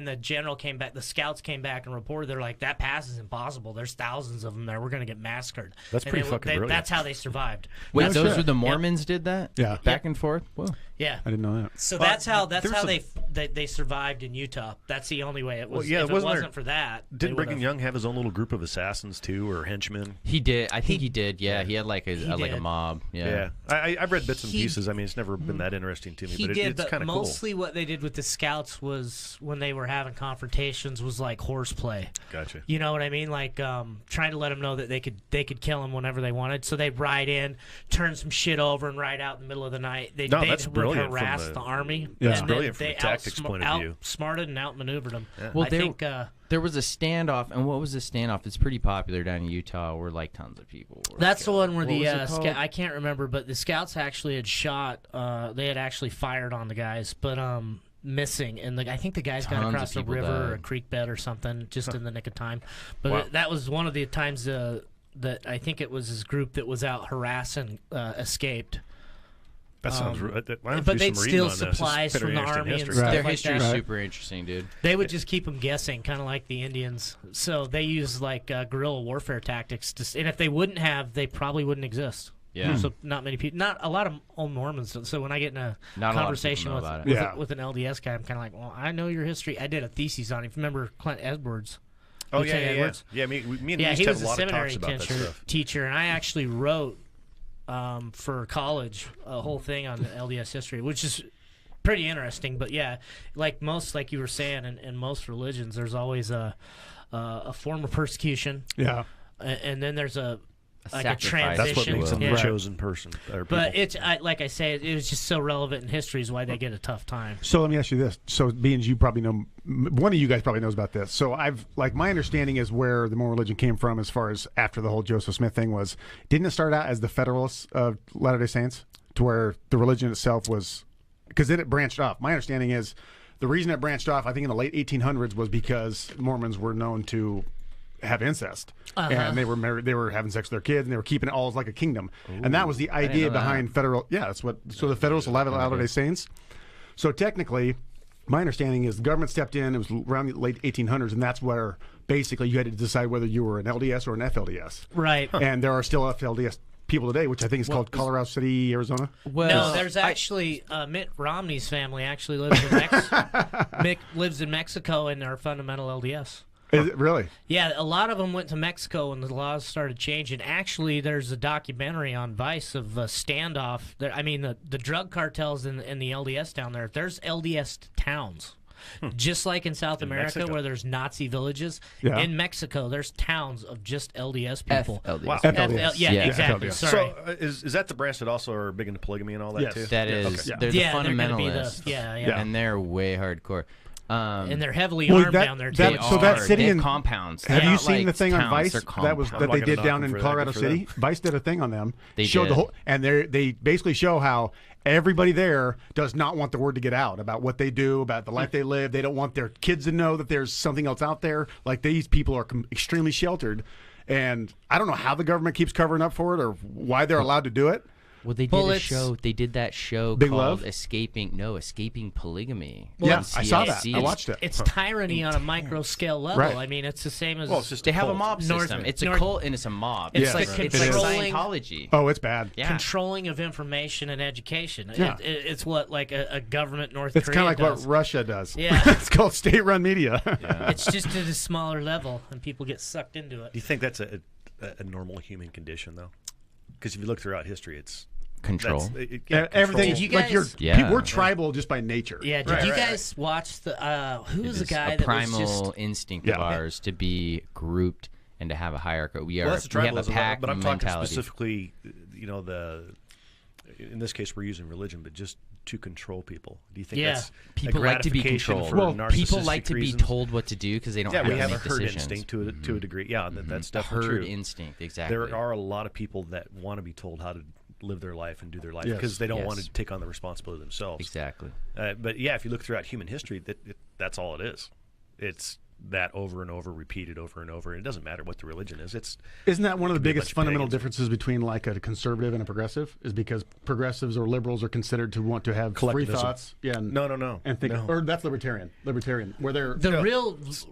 the general came back. The Scouts came back and reported. They're like, that pass is impossible. There's thousands of them there. We're gonna get massacred. That's And pretty fucking brilliant. That's how they survived. Wait, No those shit. were the Mormons did that? Yeah. Back and forth? Whoa. Yeah. I didn't know that. So that's how there's they survived in Utah. That's the only way it was. Well, yeah, if it wasn't wasn't for that, they Didn't Brigham would've- Young have his own little group of assassins too, or henchmen? He did. I think he did. Yeah, he had like a did. mob. Yeah, I've read bits and He- pieces. I mean, it's never been that interesting to me, He but did, it's but kind of cool. mostly what they did with the Scouts was when they were having confrontations was like horseplay. Gotcha. You know what I mean? Like trying to let them know that they could kill him whenever they wanted. So they ride in, turn some shit over, and ride out in the middle of the night. They That's would brilliant from harass the- the army. Yeah. and It's then brilliant from they the tactics point of view. Outsmarted and outmaneuvered them. Well, I there- think There was a standoff, and what was the standoff? It's pretty popular down in Utah, where like tons of people were that's the one where What the was it called? I can't remember, but the Scouts actually had shot. They had actually fired on the guys, but missing, and I think the guys got Tons of across a people river or a died. creek bed or something just in the nick of time. But Wow. that was one of the times that I think it was his group that was out harassing escaped. That sounds. I'll have to but do they'd some reading steal on this. This is supplies pretty from the interesting army and history. stuff Their like history that. is Right. super interesting, dude. They would just keep them guessing, kind of like the Indians. So they used like guerrilla warfare tactics, and if they wouldn't have, they probably wouldn't exist. Yeah. So not many people, not a lot of old Mormons. So when I get in a Not a lot of conversation people know with, about it. with, Yeah. with an LDS guy, I'm kind of like, well, I know your history. I did a thesis on it. Remember Clint Edwards? Oh Lieutenant yeah. Edwards? Me and Yeah, he he used to was have a a lot of seminary talks about that stuff. teacher, and I actually wrote for college a whole thing on the LDS history, which is pretty interesting. But yeah, like you were saying, in most religions, there's always a form of persecution, Yeah. and then there's a like sacrifice. a transition. That's what makes them Yeah. the chosen person. Or But people. like I say, it was just so relevant in history is why they get a tough time. So let me ask you this. So being you probably know, one of you guys probably knows about this. So my understanding is where the Mormon religion came from as far as after the whole Joseph Smith thing was, didn't it start out as the Federalists of Latter-day Saints to where the religion itself was, because then it branched off. My understanding is the reason it branched off, I think in the late 1800s, was because Mormons were known to have incest, and they were married, they were having sex with their kids, and they were keeping it all as like a kingdom. And that was the idea behind federal. Yeah, that's what. So the Federalists of Latter-day Saints. So technically, my understanding is the government stepped in. It was around the late 1800s, and that's where basically you had to decide whether you were an LDS or an FLDS. Right. And there are still FLDS people today, which I think is called Colorado City, Arizona. Well, no, there's actually Mitt Romney's family actually lives in lives in Mexico, and are fundamental LDS. Is it really? Yeah, a lot of them went to Mexico when the laws started changing. Actually, there's a documentary on Vice of a standoff. I mean, the drug cartels in the LDS down there. There's LDS towns. Just like in South America, Mexico. where there's Nazi villages, in Mexico, there's towns of just LDS people. FLDS. Wow. FLDS. Yeah, exactly. FLDS. Sorry. So is that the branch that also are big into polygamy and all that Yes. too? That is, Okay. they're the Yeah, they're gonna be fundamentalists. and And they're way hardcore. and they're heavily Well, armed that- down there too. that- so that city they have in- compounds. Have They're you not seen like the thing on towns, Vice they're that was compounds. that they I'm did not down gonna in knock them for Colorado that, good for City? Vice did a thing on them. They showed did. the whole, and they basically show how everybody there does not want the word to get out about what they do, about the life they live. They don't want their kids to know that there's something else out there. Like these people are extremely sheltered, and I don't know how the government keeps covering up for it or why they're allowed to do it. Well, they did Bullets. a show. They did that show Big called Love? Escaping Polygamy. Yeah, on I saw that. CNBC. I watched it. It's tyranny on a micro scale level. Right. I mean, it's the same as Well, it's just They have a cult. mob system. It's a cult and it's a mob. It's It's like like, it's like controlling- Scientology. Oh, it's bad. Yeah. controlling of information and education. Yeah. It's what like a government North It's Korea kind of like does. what Russia does. Yeah. It's called state-run media. It's just at a smaller level, and people get sucked into it. Do you think that's a normal human condition though? Because if you look throughout history, it's Control. Everything. Did you like guys- we're tribal just by nature. Yeah, did you guys watch the? Who was the It is guy a that primal was just? instinct Yeah. of ours to be grouped and to have a hierarchy. We Well, that's the we have a tribalism, pack but I'm talking mentality. specifically, in this case, we're using religion, but just to control people. Do you think Yeah. that's People a like to be gratification controlled. for Well, people narcissistic like to reasons? be told what to do because they don't Yeah, have we to have a make herd decisions. instinct to a degree. Yeah, that's definitely Herd true. instinct, exactly. There are a lot of people that want to be told how to live their life and do their life Yes. because they don't Yes. want to take on the responsibility themselves. Exactly. But yeah, if you look throughout human history, that's all it is. It's that over and over, repeated over and over. And it doesn't matter what the religion is. Isn't that one of the Could be a biggest bunch of fundamental pagans. differences between like a conservative and a progressive? Is because progressives or liberals are considered to want to have free Collectivism. thoughts. Yeah. And, No. And think, No. or that's libertarian, where they're The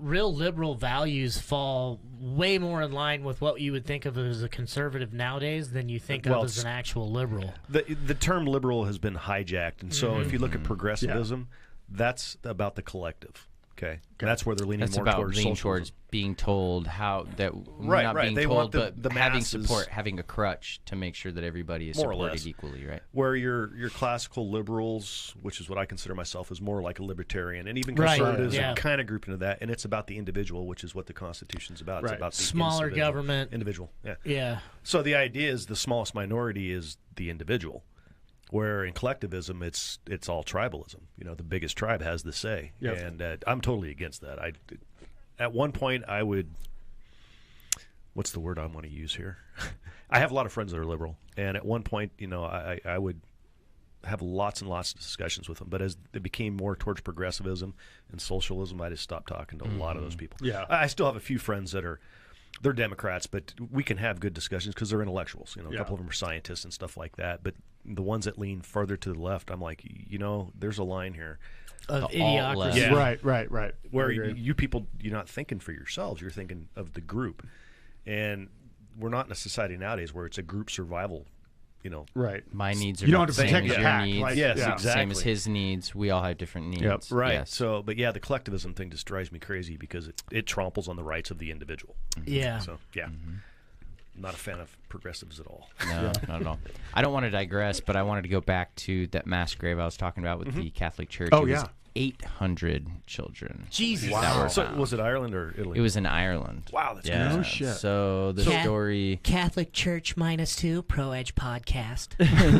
real liberal values fall way more in line with what you would think of as a conservative nowadays than you think Well, of as an actual liberal. The term liberal has been hijacked, and so if you look at progressivism, that's about the collective. Okay, that's where they're leaning That's more about towards leaning socialism. towards being told how that Right, not right. being They told, want the but having masses- support, having a crutch to make sure that everybody is More or supported less. equally, right? Where your classical liberals, which is what I consider myself, is more like a libertarian, and even Right, conservatives yeah. are kind of grouped into that. And it's about the individual, which is what the Constitution's about. It's Right. about the Smaller individual. government. individual. Yeah. Yeah. So the idea is the smallest minority is the individual, where in collectivism it's all tribalism. The biggest tribe has the say, Yep. and I'm totally against that. At one point I would. What's the word I want to use here? I have a lot of friends that are liberal, and at one point, I would have lots and lots of discussions with them. But as they became more towards progressivism and socialism, I just stopped talking to a lot of those people. Yeah. I still have a few friends that they're Democrats, but we can have good discussions because they're intellectuals. A couple of them are scientists and stuff like that. But the ones that lean further to the left, I'm like, there's a line here Of The alt left. idiocracy. Yeah. right. where I agree. you people, you're not thinking for yourselves. You're thinking of the group. And we're not in a society nowadays where it's a group survival, Right. My needs are You don't not have the to same protect as the your pack, needs. like- Yes, Yeah. exactly. Same as his needs. We all have different needs. Yep. Right. Yes. So, but yeah, the collectivism thing just drives me crazy because it tramples on the rights of the individual. Yeah. So, yeah. Not a fan of progressives at all. No, not at all. I don't want to digress, but I wanted to go back to that mass grave I was talking about with the Catholic Church. Oh, It was yeah. 800 children. Jesus. That were So found. was it Ireland or Italy? It was in Ireland. Wow, that's Yeah. crazy. No shit. So the story. Catholic Church -2 Pro Edge podcast.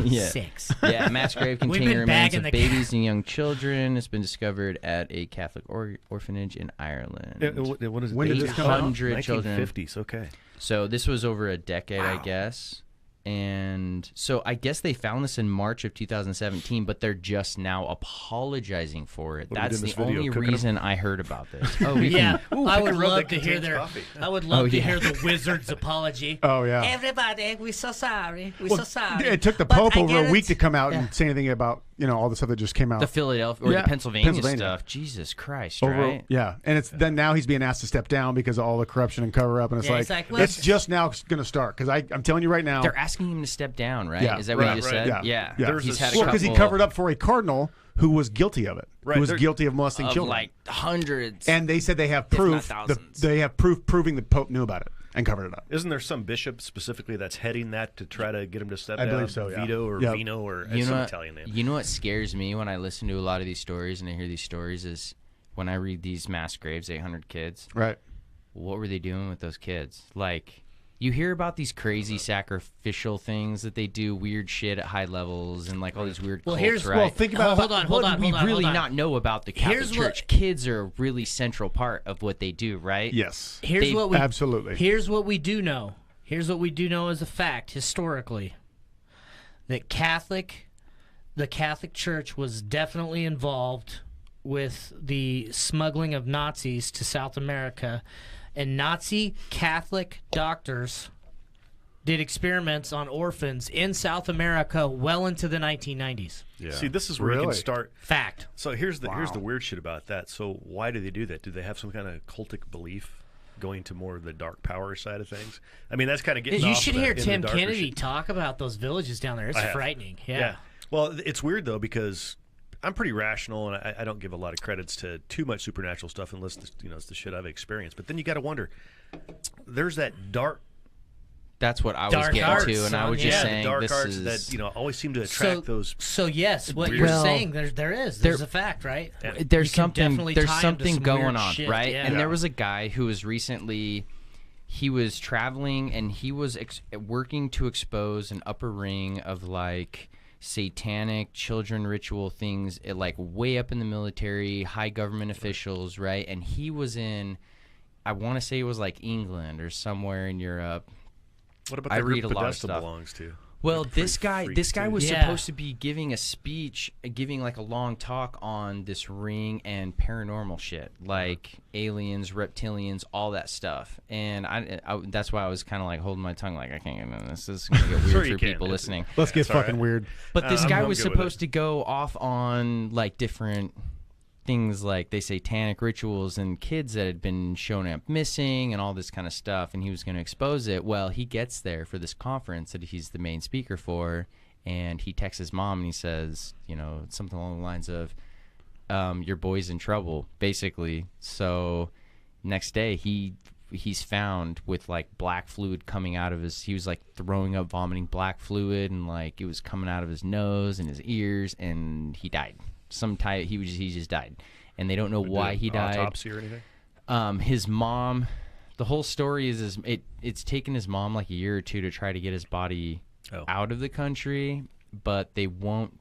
Yeah. 6. Yeah, mass grave We've containing been remains bagging of the babies and young children has been discovered at a Catholic orphanage in Ireland. What is it? When did this come out? 800 children. 1950s. Okay. So this was over a decade, I guess. And so I guess they found this in March of 2017, but they're just now apologizing for it. What are we That's doing the this video, only cooking 'em? reason I heard about this. Oh, we Yeah, can. I would rub love that to hear contains their. coffee. I would love to yeah. hear the wizard's apology. Oh, yeah. Everybody, we're so sorry. We're Well, so sorry. it took the But Pope I over a week to guarantee- come out and say anything about all the stuff that just came out. The Philadelphia or Yeah, the Pennsylvania Pennsylvania. stuff. Jesus Christ, Over, right? yeah, and it's then now he's being asked to step down because of all the corruption and cover up, and it's Yeah, like, he's like, it's let's- just now going to start because I'm telling you right now, They're asking him to step down, right? Yeah, Is that what right, you just right, said? yeah. He's had a well, because he couple covered up for a cardinal who was guilty of it, Right, who was they're- guilty of molesting of children, like hundreds. and they said they have if not proof. thousands. They have proof proving the Pope knew about it and covered it up. Isn't there some bishop specifically that's heading that to try to get him to step I down? believe so, yeah. Vito or Yeah. Vino or you some know, Italian name. you know what scares me when I listen to a lot of these stories and I hear these stories is when I read these mass graves, 800 kids. Right. What were they doing with those kids? Like, you hear about these crazy sacrificial things that they do, weird shit at high levels, and like all these weird cults, here's- right? Well, think about Hold on, what hold do we on. really not know about the Catholic Here's Church? what- Kids are a really central part of what they do, right? Yes. Here's what we absolutely. Here's what we do know. Here's what we do know as a fact historically. That the Catholic Church was definitely involved with the smuggling of Nazis to South America, and Nazi Catholic doctors did experiments on orphans in South America well into the 1990s. Yeah. See, this is where you can Really? start. Fact. So here's the weird shit about that. So why do they do that? Do they have some kind of cultic belief going to more of the dark power side of things? I mean, that's kind of getting You off should the- hear in the Tim darker Kennedy shit. talk about those villages down there. It's I have. frightening. Yeah. Well, it's weird though because I'm pretty rational and I don't give a lot of credits to too much supernatural stuff unless it's the shit I've experienced. But then you got to wonder, there's that dark. That's what I was Dark getting arts, to, and I son, was yeah. just the saying dark this arts is that always seem to attract those. So yes, what weird- you're Well, saying, there's a fact, right? there's You can definitely something tie 'em to some going weird on, shit, right? yeah. And there was a guy who was recently he was traveling and he was working to expose an upper ring of like satanic children ritual things, like way up in the military, high government officials, right? And he was in, I want to say it was like England or somewhere in Europe. What about I the group read a lot of Podesta stuff. belongs to? Well, They're this pretty guy freaks, was too. Yeah. supposed to be giving a speech, giving like a long talk on this ring and paranormal shit, like aliens, reptilians, all that stuff. And I that's why I was kind of like holding my tongue, like I can't get into this. This is gonna get weird Sure for you can. people It's- listening. Let's get That's all fucking right. weird. But this I'm guy good was with supposed it. to go off on like different things, like they satanic rituals and kids that had been shown up missing and all this kind of stuff, and he was going to expose it. Well, he gets there for this conference that he's the main speaker for, and he texts his mom and he says, something along the lines of, your boy's in trouble, basically. So next day he's found with like black fluid coming out of he was like throwing up, vomiting black fluid, and like it was coming out of his nose and his ears, and he died. He just died, and they don't know why he died. Autopsy or anything? His mom, the whole story is it's taken his mom like a year or two to try to get his body out of the country, but they won't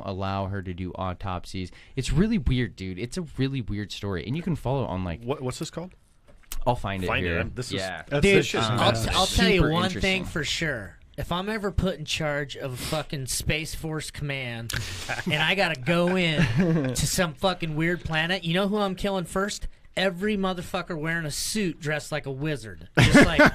allow her to do autopsies. It's really weird, dude. It's a really weird story, and you can follow it on like What's this called? I'll find it here. This yeah. is Dude, this shit's I'll nuts. tell you Super one interesting. thing for sure. If I'm ever put in charge of a fucking Space Force command and I gotta go in to some fucking weird planet, you know who I'm killing first? Every motherfucker wearing a suit dressed like a wizard. Just like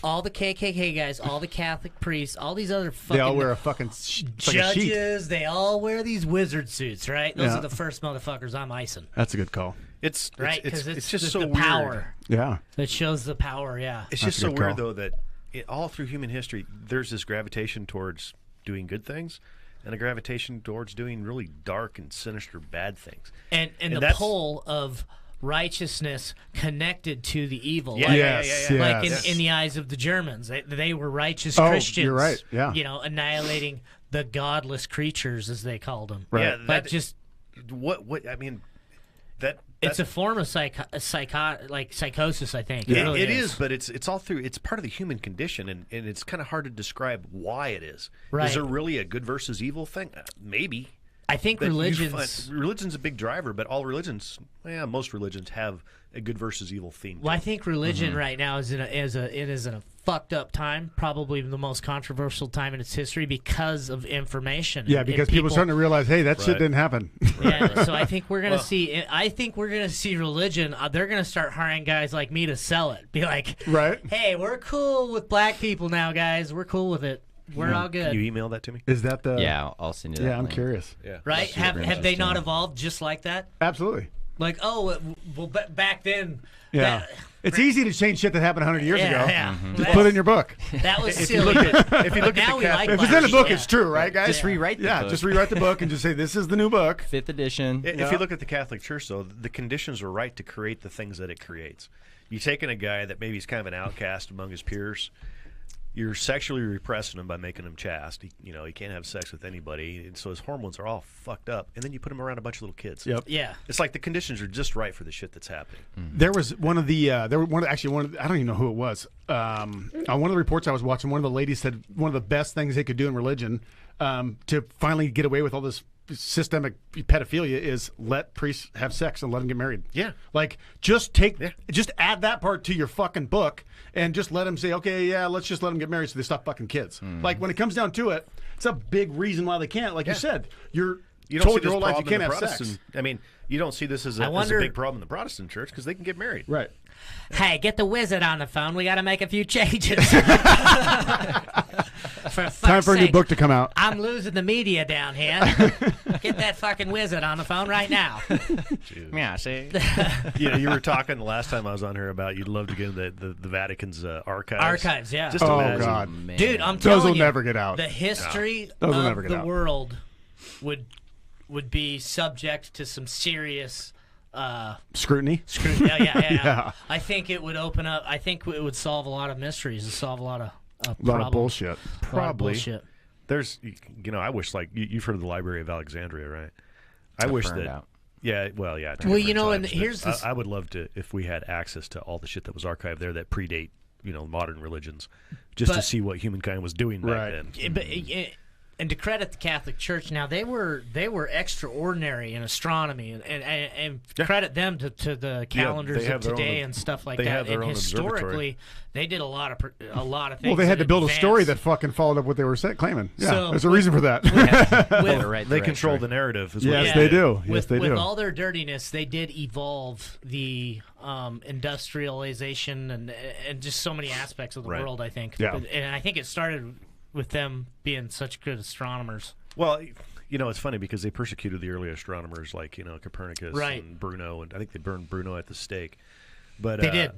all the KKK guys, all the Catholic priests, all these other fucking They all wear a fucking it's like a sheet. judges, they all wear these wizard suits, right? Those Yeah. are the first motherfuckers I'm icing. That's a good call. It's Right? it's Because just the, so the weird. power. Yeah. It shows the power, yeah. It's That's just a so good weird call. though that all through human history there's this gravitation towards doing good things and a gravitation towards doing really dark and sinister bad things. And the that's- pole of righteousness connected to the evil. Yeah, like, Yes, like yes. in the eyes of the Germans. They were righteous Oh, Christians. you're right, yeah. Annihilating the godless creatures, as they called them. Right. Yeah, Like that, just what? I mean, it's a form of psychosis, I think. It really is, but it's all through. It's part of the human condition, and it's kind of hard to describe why it is. Right. Is there really a good versus evil thing? Maybe. I think religion's a big driver, but all religions, most religions have a good versus evil theme. Well, I think religion right now is in a fucked up time, probably the most controversial time in its history because of information. Yeah, because people are starting to realize, hey, that shit didn't happen. Yeah, so I think we're gonna see. I think we're gonna see religion. They're gonna start hiring guys like me to sell it. Be like, right? Hey, we're cool with black people now, guys. We're cool with it. We're all good. Can you email that to me? Is that the? Yeah, I'll send you that. Yeah, I'm link. curious. Yeah. Right? Have they not evolved just like that? Absolutely. Like, well, back then. Yeah. It's easy to change shit that happened 100 years ago. Yeah. Just put it in your book. That was If silly. you look at Now the we like If it's in a Bible, book, yeah. it's true, right, guys? Just rewrite the book. just rewrite the book and just say, this is the new book. 5th edition. If you look at the Catholic Church, though, the conditions are right to create the things that it creates. You're taking a guy that maybe is kind of an outcast among his peers. You're sexually repressing him by making him chaste. He can't have sex with anybody, and so his hormones are all fucked up. And then you put him around a bunch of little kids. Yep. Yeah. It's like the conditions are just right for the shit that's happening. There was one of the I don't even know who it was. On one of the reports I was watching, one of the ladies said one of the best things they could do in religion to finally get away with all this systemic pedophilia is let priests have sex and let them get married. Yeah. Like just add that part to your fucking book and just let them say, okay, yeah, let's just let them get married so they stop fucking kids. Like when it comes down to it, it's a big reason why they can't. Like you said, you don't told see your whole this life you problem can't in have the sex. Protestant. I mean, you don't see this as a big problem in the Protestant church because they can get married. Right. Hey, get the wizard on the phone. We got to make a few changes. Time for a new book to come out. I'm losing the media down here. Get that fucking wizard on the phone right now. Yeah, see? You were talking the last time I was on here about you'd love to get into the Vatican's archives. Archives, yeah. Just Oh, imagine. God. Man. Dude, I'm telling you. Those will never get out. The history Those will never of get the out. world would be subject to some serious Scrutiny? scrutiny. Yeah. Yeah. I think it would open up. I think it would solve a lot of mysteries and solve a lot of A lot of problems. bullshit. A lot of Probably. bullshit. There's, I wish, like, you've heard of the Library of Alexandria, right? I wish burned that. out. Yeah, well, yeah. Well, different and times, but here's this. I would love to, if we had access to all the shit that was archived there that predate, modern religions, just to But- see what humankind was doing back Right. then. And to credit the Catholic Church, now they were extraordinary in astronomy, and credit them to the calendars they have of their own- today and stuff like they that. have their And own historically, observatory. they did a lot of things. Well, they had in to build a story that advance. fucking followed up what they were claiming. Yeah, So, there's a reason for that. They control the narrative. Is what Yes, they they do. do. Yes, they with do. all their dirtiness, they did evolve the industrialization and just so many aspects of the Right. world. I think, Yeah. and I think it started with them being such good astronomers. Well, it's funny because they persecuted the early astronomers like, Copernicus Right. and Bruno, and I think they burned Bruno at the stake. But They did.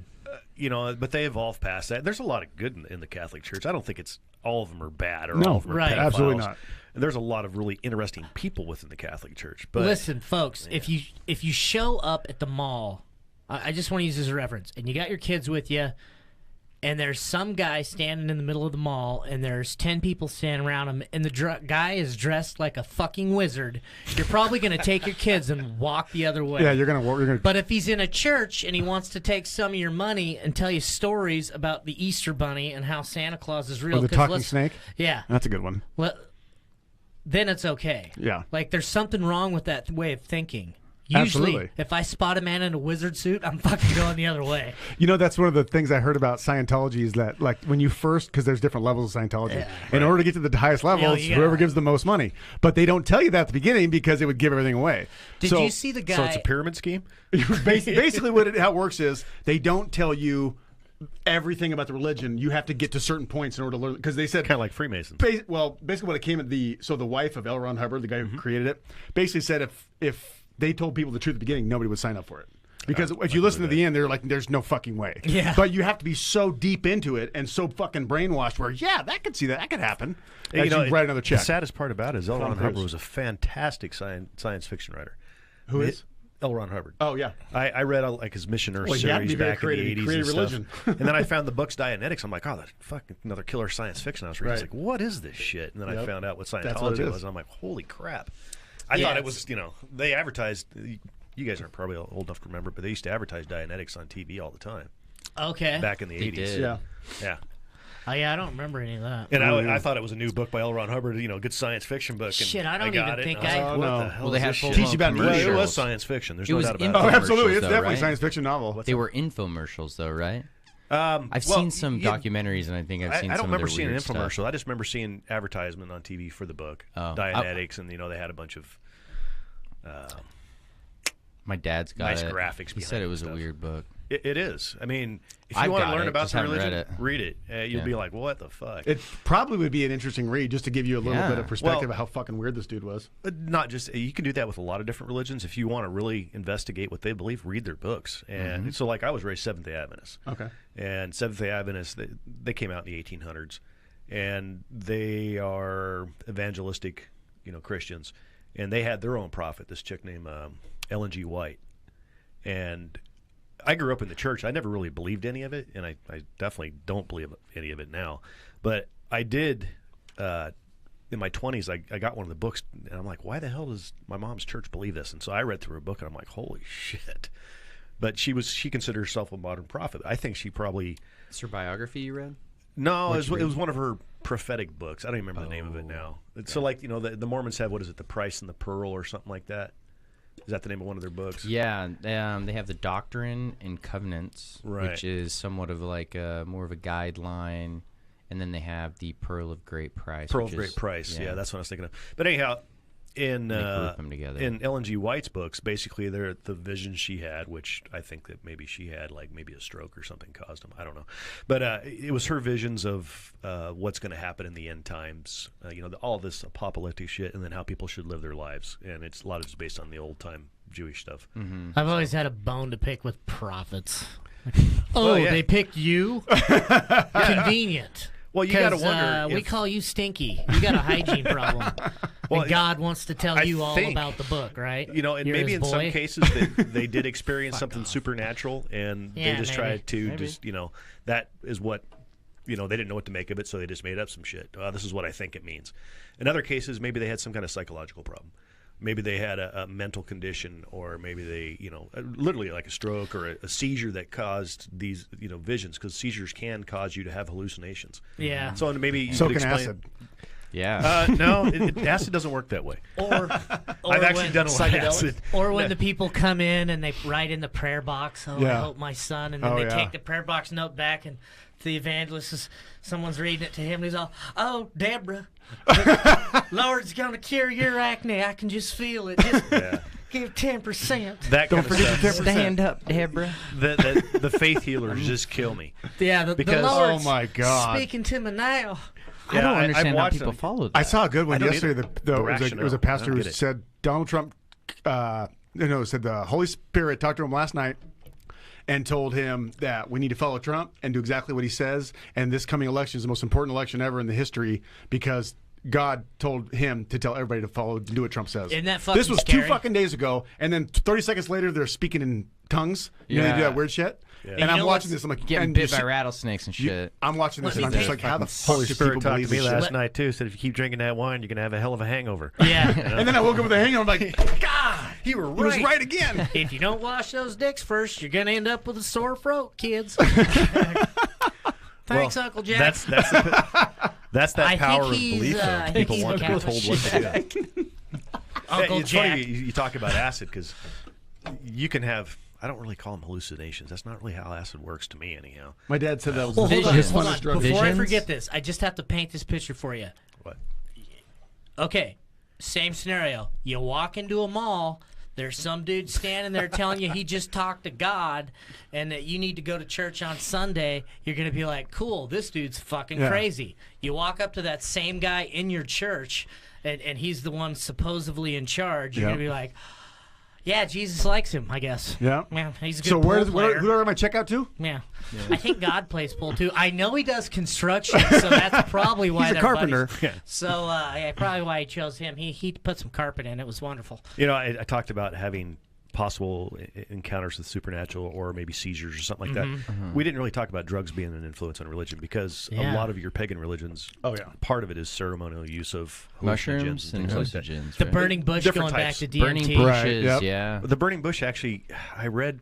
But they evolved past that. There's a lot of good in the Catholic Church. I don't think it's all of them are bad or No, all of them are right. pedophiles. Absolutely not. And there's a lot of really interesting people within the Catholic Church. But Listen, folks, if you show up at the mall, I just want to use this as a reference, and you got your kids with you, and there's some guy standing in the middle of the mall, and there's 10 people standing around him, and the guy is dressed like a fucking wizard, you're probably going to take your kids and walk the other way. Yeah, you're gonna. But if he's in a church and he wants to take some of your money and tell you stories about the Easter Bunny and how Santa Claus is real, Or the 'cause talking let's- snake. Yeah. That's a good one. Well, then it's okay. Yeah. Like there's something wrong with that way of thinking. Usually, Absolutely. if I spot a man in a wizard suit, I'm fucking going the other way. That's one of the things I heard about Scientology is that, like, when you first, because there's different levels of Scientology. In order to get to the highest levels, you whoever gotta- gives the most money. But they don't tell you that at the beginning because it would give everything away. Did So- you see the guy? so it's a pyramid scheme? Basically, how it works is they don't tell you everything about the religion. You have to get to certain points in order to learn. Because they said Kind of like Freemasons. basically what it came at the wife of L. Ron Hubbard, the guy who created it, basically said if they told people the truth at the beginning, nobody would sign up for it. Because if you listen to the end, they're like, there's no fucking way. Yeah. But you have to be so deep into it and so fucking brainwashed where, yeah, that could see that. That could happen. Hey, As you write another check. The saddest part about it is L. Ron Cruise. Hubbard was a fantastic science fiction writer. Who is? L. Ron Hubbard. Oh, yeah. I read like his Mission Earth Well, he had to series be very back in the creative. He 80s created and religion. stuff. And then I found the book's Dianetics. I'm like, oh, that's fucking another killer science fiction I was reading. I was Right. like, what is this shit? And then I Yep. found out what That's what it Scientology is. was. And I'm like, holy crap. I thought it was, they advertised. You guys aren't probably old enough to remember, but they used to advertise Dianetics on TV all the time. Okay. Back in the 80s. Did. Yeah. Oh, yeah, I don't remember any of that. And I thought it was a new book by L. Ron Hubbard, good science fiction book. And shit, I don't even think I. I. What the hell Well, they is had this full shit? Teach you about commercials. Well, it was science fiction. There's no doubt about Oh, it. absolutely. It's though, definitely a right? science fiction novel. They were infomercials, though, right? I've seen some documentaries, and I think I've seen. I don't some remember of their seeing an weird infomercial. stuff. I just remember seeing advertisement on TV for the book, Oh. Dianetics, and they had a bunch of My dad's got nice it. graphics. He behind said it was stuff. a weird book. It is. I mean, if I've you want got to learn it, about just the haven't read religion, it. read it. You'll Yeah. be like, what the fuck? It probably would be an interesting read just to give you a little Yeah. bit of perspective Well- of how fucking weird this dude was. Not just you can do that with a lot of different religions. If you want to really investigate what they believe, read their books. And so, like, I was raised Seventh Day Adventist. Okay. And Seventh Day Adventists, they came out in the 1800s, and they are evangelistic, Christians, and they had their own prophet. This chick named Ellen G. White, and I grew up in the church. I never really believed any of it, and I definitely don't believe any of it now. But I did in my 20s. I got one of the books, and I'm like, why the hell does my mom's church believe this? And so I read through her book, and I'm like, holy shit. But she considered herself a modern prophet. I think she probably It's her biography you read? no, it was one of her prophetic books. I don't even remember the name of it now. So like the Mormons have what is it, The Price and the Pearl or something like that. Is that the name of one of their books? Yeah, they have the Doctrine and Covenants, Right. which is somewhat of like more of a guideline, and then they have the Pearl of Great Price. Pearl which of Great is- Price. Yeah, that's what I was thinking of. But anyhow, in They group them together. in Ellen G. White's books, basically they're the visions she had, which I think that maybe she had like maybe a stroke or something caused them. I don't know, but it was her visions of what's going to happen in the end times. All this apocalyptic shit, and then how people should live their lives, and a lot of it's based on the old time Jewish stuff. I've always had a bone to pick with prophets. Well, yeah. They picked you? Convenient. Well, you got to 'Cause, wonder. we call you stinky. You got a hygiene problem. Well, and God wants to tell I you all think, about the book, right? and You're maybe his in some boy. cases they did experience something supernatural, and Yeah, they just maybe. tried to Maybe. just that is what they didn't know what to make of it, so they just made up some shit. This is what I think it means. In other cases, maybe they had some kind of psychological problem. Maybe they had a mental condition, or maybe they, literally like a stroke or a seizure that caused these, visions, because seizures can cause you to have hallucinations. Yeah. So maybe you So could can explain. acid. Yeah. No, acid doesn't work that way. Or I've actually when- done a lot of acid. Or when the people come in and they write in the prayer box, I Yeah. hope my son, and then Oh, they yeah. take the prayer box note back, and the evangelist someone's reading it to him, and he's all, "Oh, Deborah, the Lord's gonna cure your acne. I can just feel it. Just give 10%." That kind of stuff. Stand up, Deborah. The faith healers just kill me. Yeah, the Because- Lord's Oh, my God. speaking to me now. I don't I've understand how watched people them. follow that. I saw a good one I don't yesterday. either. It was rationale. a pastor I don't who get it. said Donald Trump, said the Holy Spirit talked to him last night and told him that we need to follow Trump and do exactly what he says. And this coming election is the most important election ever in the history because God told him to tell everybody to follow, to do what Trump says. Isn't that fucking This was scary? 2 fucking days ago, and then 30 seconds later, they're speaking in tongues. They do Yeah. that weird shit. Yeah. And You I'm know watching what's this. I'm like, Getting and bit you by see- rattlesnakes and shit. I'm watching this, Let and I'm me just take- like, how the fuck Holy do Spirit people talked believe to me this last shit? night too. Said if you keep drinking that wine, you're gonna have a hell of a hangover. Yeah. And then I woke up with a hangover. I'm like, God, You were he was right again. If you don't wash those dicks first, you're gonna end up with a sore throat, kids. Thanks, Well, Uncle Jack. That's that I power think of he's, belief. Though. he's People a want to be Catholic. told what to do. Uncle It's Jack. funny you talk about acid because you can have. I don't really call them hallucinations. That's not really how acid works to me, anyhow. My dad said that was Well, the hold on, biggest hold funnest on. drug. Before I Visions? forget this, I just have to paint this picture for you. What? Okay, same scenario. You walk into a mall. There's some dude standing there telling you he just talked to God and that you need to go to church on Sunday. You're going to be like, cool, this dude's fucking Yeah. crazy. You walk up to that same guy in your church, and he's the one supposedly in charge. You're Yeah. going to be like, yeah, Jesus likes him, I guess. Yeah. Yeah, he's a good So pool who player. do I write my check out to? Yeah. I think God plays pool too. I know he does construction, so that's probably why He's a they're carpenter. buddies. Yeah. So yeah, probably why he chose him. He put some carpet in. It was wonderful. You know, I talked about having possible encounters with supernatural or maybe seizures or something like that. We didn't really talk about drugs being an influence on religion because a lot of your pagan religions, part of it is ceremonial use of mushrooms and hallucinogens. The burning bush Different going types. back to DMT. Burning bushes, yeah. The burning bush, actually, I read,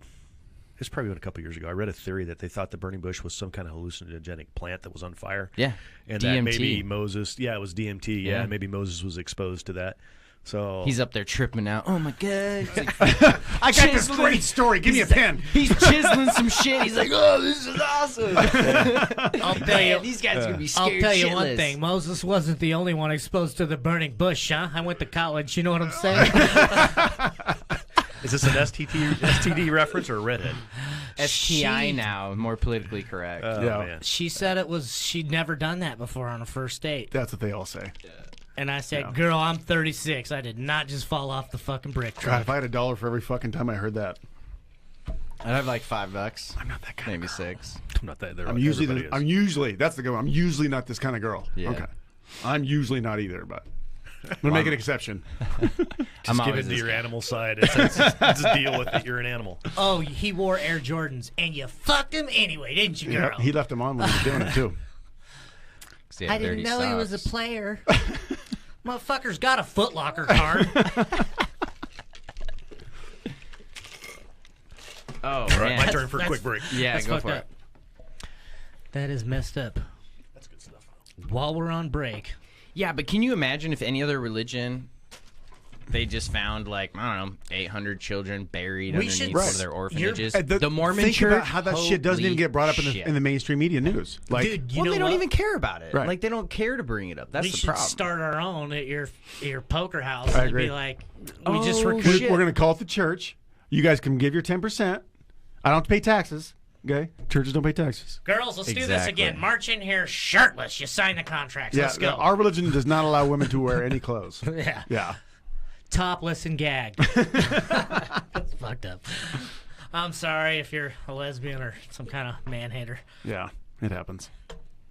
it's probably been a couple years ago, I read a theory that they thought the burning bush was some kind of hallucinogenic plant that was on fire. Yeah. And DMT. that maybe Moses, it was DMT, Yeah. maybe Moses was exposed to that. So He's up there tripping out. Oh my god! He's like, I got this great story. Give me a pen. he's chiseling some shit. He's like, "Oh, this is awesome!" I'll tell you, these guys are gonna be scared. I'll tell you one shitless. thing. Moses wasn't the only one exposed to the burning bush, huh? I went to college. You know what I'm saying? is this an STD reference or a redhead? STI now, more politically correct. Man. She said she'd never done that before on a first date. That's what they all say. And I said, girl, I'm 36. I did not just fall off the fucking brick God, truck. if I had $1 for every fucking time I heard that. I'd have like $5. I'm not that kind Maybe of girl. $6. I'm not that. I'm usually that's the go. I'm usually not this kind of girl. Yeah. Okay. I'm usually not either, but I'm gonna make an exception. Just I'm give always into this your guy. animal side. Just deal with it. You're an animal. Oh, he wore Air Jordans, and you fucked him anyway, didn't you, girl? Yeah, he left them on when he was doing it too. I didn't know he was a player. Motherfucker's got a Foot Locker card. Oh, All right, man. my turn for a quick break. Yeah, That's go fucked for up. That is messed up. That's good stuff. While we're on break. Yeah, but can you imagine if any other religion, they just found like, I don't know, 800 children buried We underneath should- one Right. of their orphanages? The The Mormon think Church. about how that shit doesn't even get brought up in the mainstream media news. Like, Dude, you Well, know they don't what? even care about it. Right. Like they don't care to bring it up. That's We the should problem. start our own at your poker house I and agree. be like, we just Oh, recruit. shit. we're gonna call it the church. You guys can give your 10%. I don't have to pay taxes. Okay, churches don't pay taxes. Girls, let's do this Exactly. again. March in here shirtless. You sign the contracts. Yeah, Let's go. our religion does not allow women to wear any clothes. Yeah. Yeah. Topless and gagged. That's fucked up. I'm sorry if you're a lesbian or some kind of man-hater. Yeah, it happens.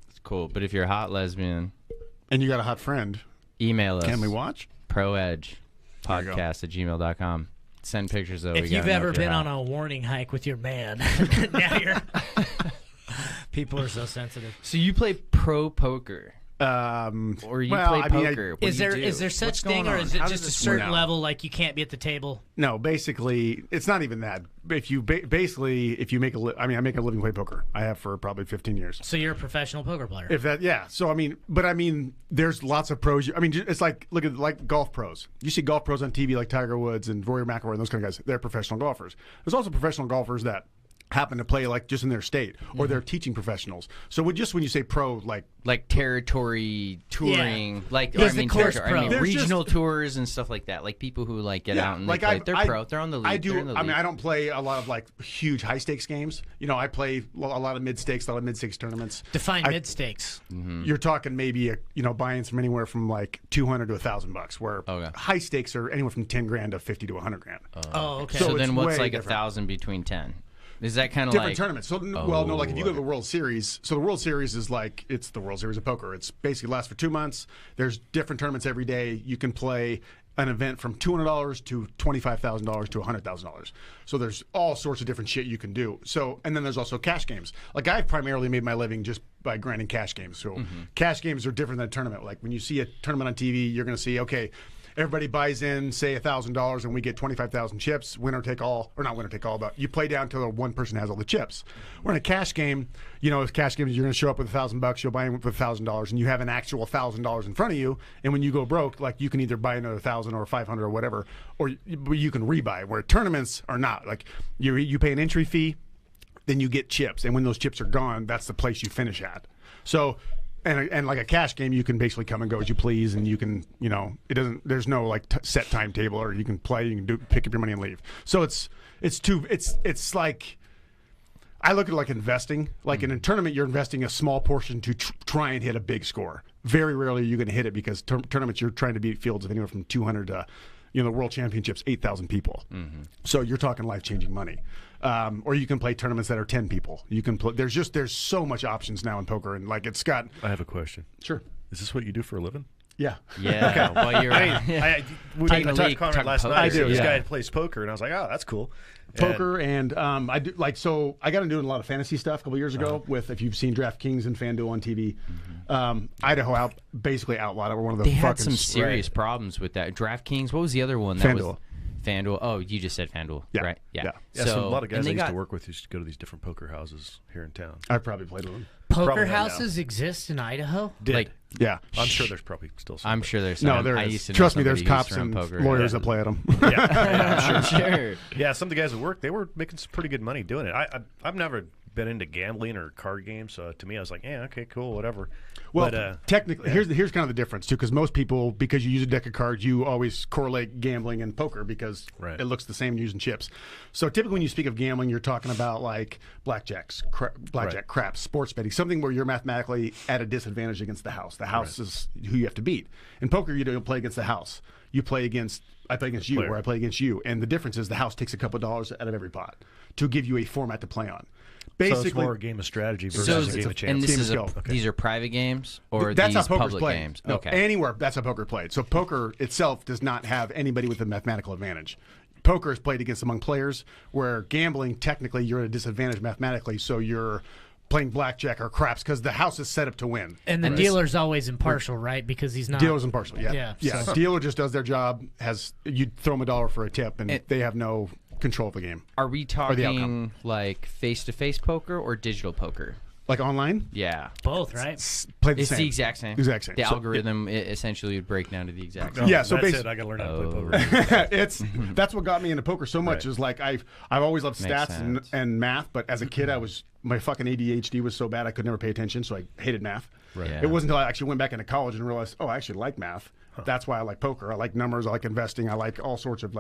It's cool. But if you're a hot lesbian, And you got a hot friend. email us. Can we watch? proedgepodcast@gmail.com. Send pictures though. If you've ever been on a warning hike with your man, now you're. People are so sensitive. So you play pro poker, or you play poker? What Is do you there do? is there such What's thing, going or on? is it How just does a this certain work? level, like you can't be at the table? No, basically, it's not even that. If you basically, if you make I make a living play poker. I have for probably 15 years. So you're a professional poker player. If that, yeah. So I mean, there's lots of pros. I mean, it's like look at like golf pros. You see golf pros on TV like Tiger Woods and Rory McIlroy and those kind of guys. They're professional golfers. There's also professional golfers that happen to play like just in their state, or they're teaching professionals. So when you say pro, like territory touring, Yeah. like There's I the mean, course territory, I mean pro. There's regional tours and stuff like that. Like people who like get out and they play. They're pro. They're on the league. I They're in do. the I mean, league. I don't play a lot of like huge high stakes games. I play a lot of mid stakes, a lot of mid stakes tournaments. Define mid stakes. You're talking maybe buy-ins from anywhere from like $200 to $1,000, where Okay. high stakes are anywhere from 10 grand to 50 to 100 grand. Oh, okay. So it's then what's way like different. 1,000 between 10? Is that kind of Different like tournaments. So, like if you go to the World Series, so the World Series is like, it's the World Series of poker. It's basically lasts for 2 months. There's different tournaments every day. You can play an event from $200 to $25,000 to $100,000. So there's all sorts of different shit you can do. So, and then there's also cash games. Like I've primarily made my living just by grinding cash games. So cash games are different than a tournament. Like when you see a tournament on TV, you're going to see, okay, everybody buys in, say, $1,000, and we get 25,000 chips. Winner take all, or not winner take all, but you play down till one person has all the chips. We're in a cash game. With cash games, you're going to show up with $1,000. You'll buy in with $1,000, and you have an actual $1,000 in front of you. And when you go broke, like you can either buy another 1,000 or 500 or whatever, or you can rebuy. Where tournaments are not. Like you pay an entry fee, then you get chips, and when those chips are gone, that's the place you finish at. So. And like a cash game, you can basically come and go as you please, and you can, there's no like set timetable, or you can play, you can pick up your money and leave. So it's like, I look at it like investing. Like in a tournament, you're investing a small portion to try and hit a big score. Very rarely are you going to hit it, because tournaments, you're trying to beat fields of anywhere from 200 to, the World Championships, 8,000 people. So you're talking life-changing money. Or you can play tournaments that are 10 people. You can play. There's so much options now in poker, and like it's got. I have a question. Sure. Is this what you do for a living? Yeah. Yeah. Okay. Well, you're We Talking talked to to Lee, Connor talking last poker. night. I do, This yeah. guy plays poker, and I was like, oh, that's cool. Poker and I do so I got into doing a lot of fantasy stuff a couple years ago with, if you've seen DraftKings and FanDuel on TV. Idaho basically outlawed it. We're one of the They fucking had some serious problems with that. DraftKings. What was the other one? That was FanDuel. FanDuel. Oh, you just said FanDuel, Yeah. right? Yeah. Yeah, so a lot of and guys they I used got- to work with used to go to these different poker houses here in town. I've probably played with them. Poker Probably not houses exist in Idaho? Did. Yeah. I'm sure there's probably still some. I'm sure there's No, some. there I is. used to know Trust me, there's somebody who used cops to run and poker. lawyers that play at them. Yeah, Sure. yeah, some of the guys at work, they were making some pretty good money doing it. I've never been into gambling or card games, so to me, I was like, yeah, okay, cool, whatever. Well, But, technically, here's kind of the difference too, because most people, because you use a deck of cards, you always correlate gambling and poker because Right. it looks the same using chips. So typically, when you speak of gambling, you're talking about like blackjack, craps, sports betting, something where you're mathematically at a disadvantage against the house. The house is who you have to beat. In poker, you don't play against the house. You play against. I play against you, Player. or I play against you, and the difference is the house takes a couple dollars out of every pot to give you a format to play on. so it's more a game of strategy versus So, a game of chance. and this Game is of skill. these are private games or That's these how poker's public played. games? No, Okay. anywhere that's how poker played. So poker itself does not have anybody with a mathematical advantage. Poker is played against among players, where gambling technically you're at a disadvantage mathematically. So you're playing blackjack or craps because the house is set up to win. And the dealer's always impartial, right? Because he's not. Dealer's impartial. Yeah, Yeah, so- Dealer just does their job. You throw them $1 for a tip, and they have no control of the game. Are we the talking outcome. like face-to-face poker or digital poker? Like online, Yeah. Both, right? play the It's same. the exact same. Exact same. The So- algorithm essentially would break down to the exact same. Yeah, so that's basi- it. I got to learn how to play Oh. poker. That's what got me into poker so much. Right. Is like I've always loved Makes stats and, sense. and math, but as a kid my fucking ADHD was so bad I could never pay attention, so I hated math. Right. Yeah. It wasn't until I actually went back into college and realized, oh, I actually like math. That's why I like poker. I like numbers. I like investing. I like all sorts of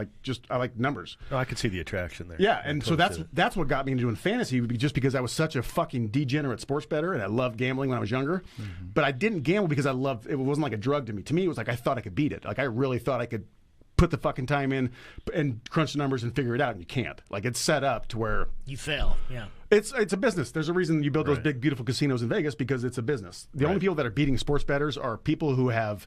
I like numbers. No, I could see the attraction there. Yeah, I and so totally see it. that's what got me into doing fantasy, just because I was such a fucking degenerate sports bettor and I loved gambling when I was younger. But I didn't gamble because I loved it. Wasn't like a drug to me. To me, it was like I thought I could beat it. Like I really thought I could put the fucking time in and crunch the numbers and figure it out, and you can't. Like it's set up to where You fail. Yeah. it's a business. There's a reason you build those big, beautiful casinos in Vegas, because it's a business. The only people that are beating sports bettors are people who have,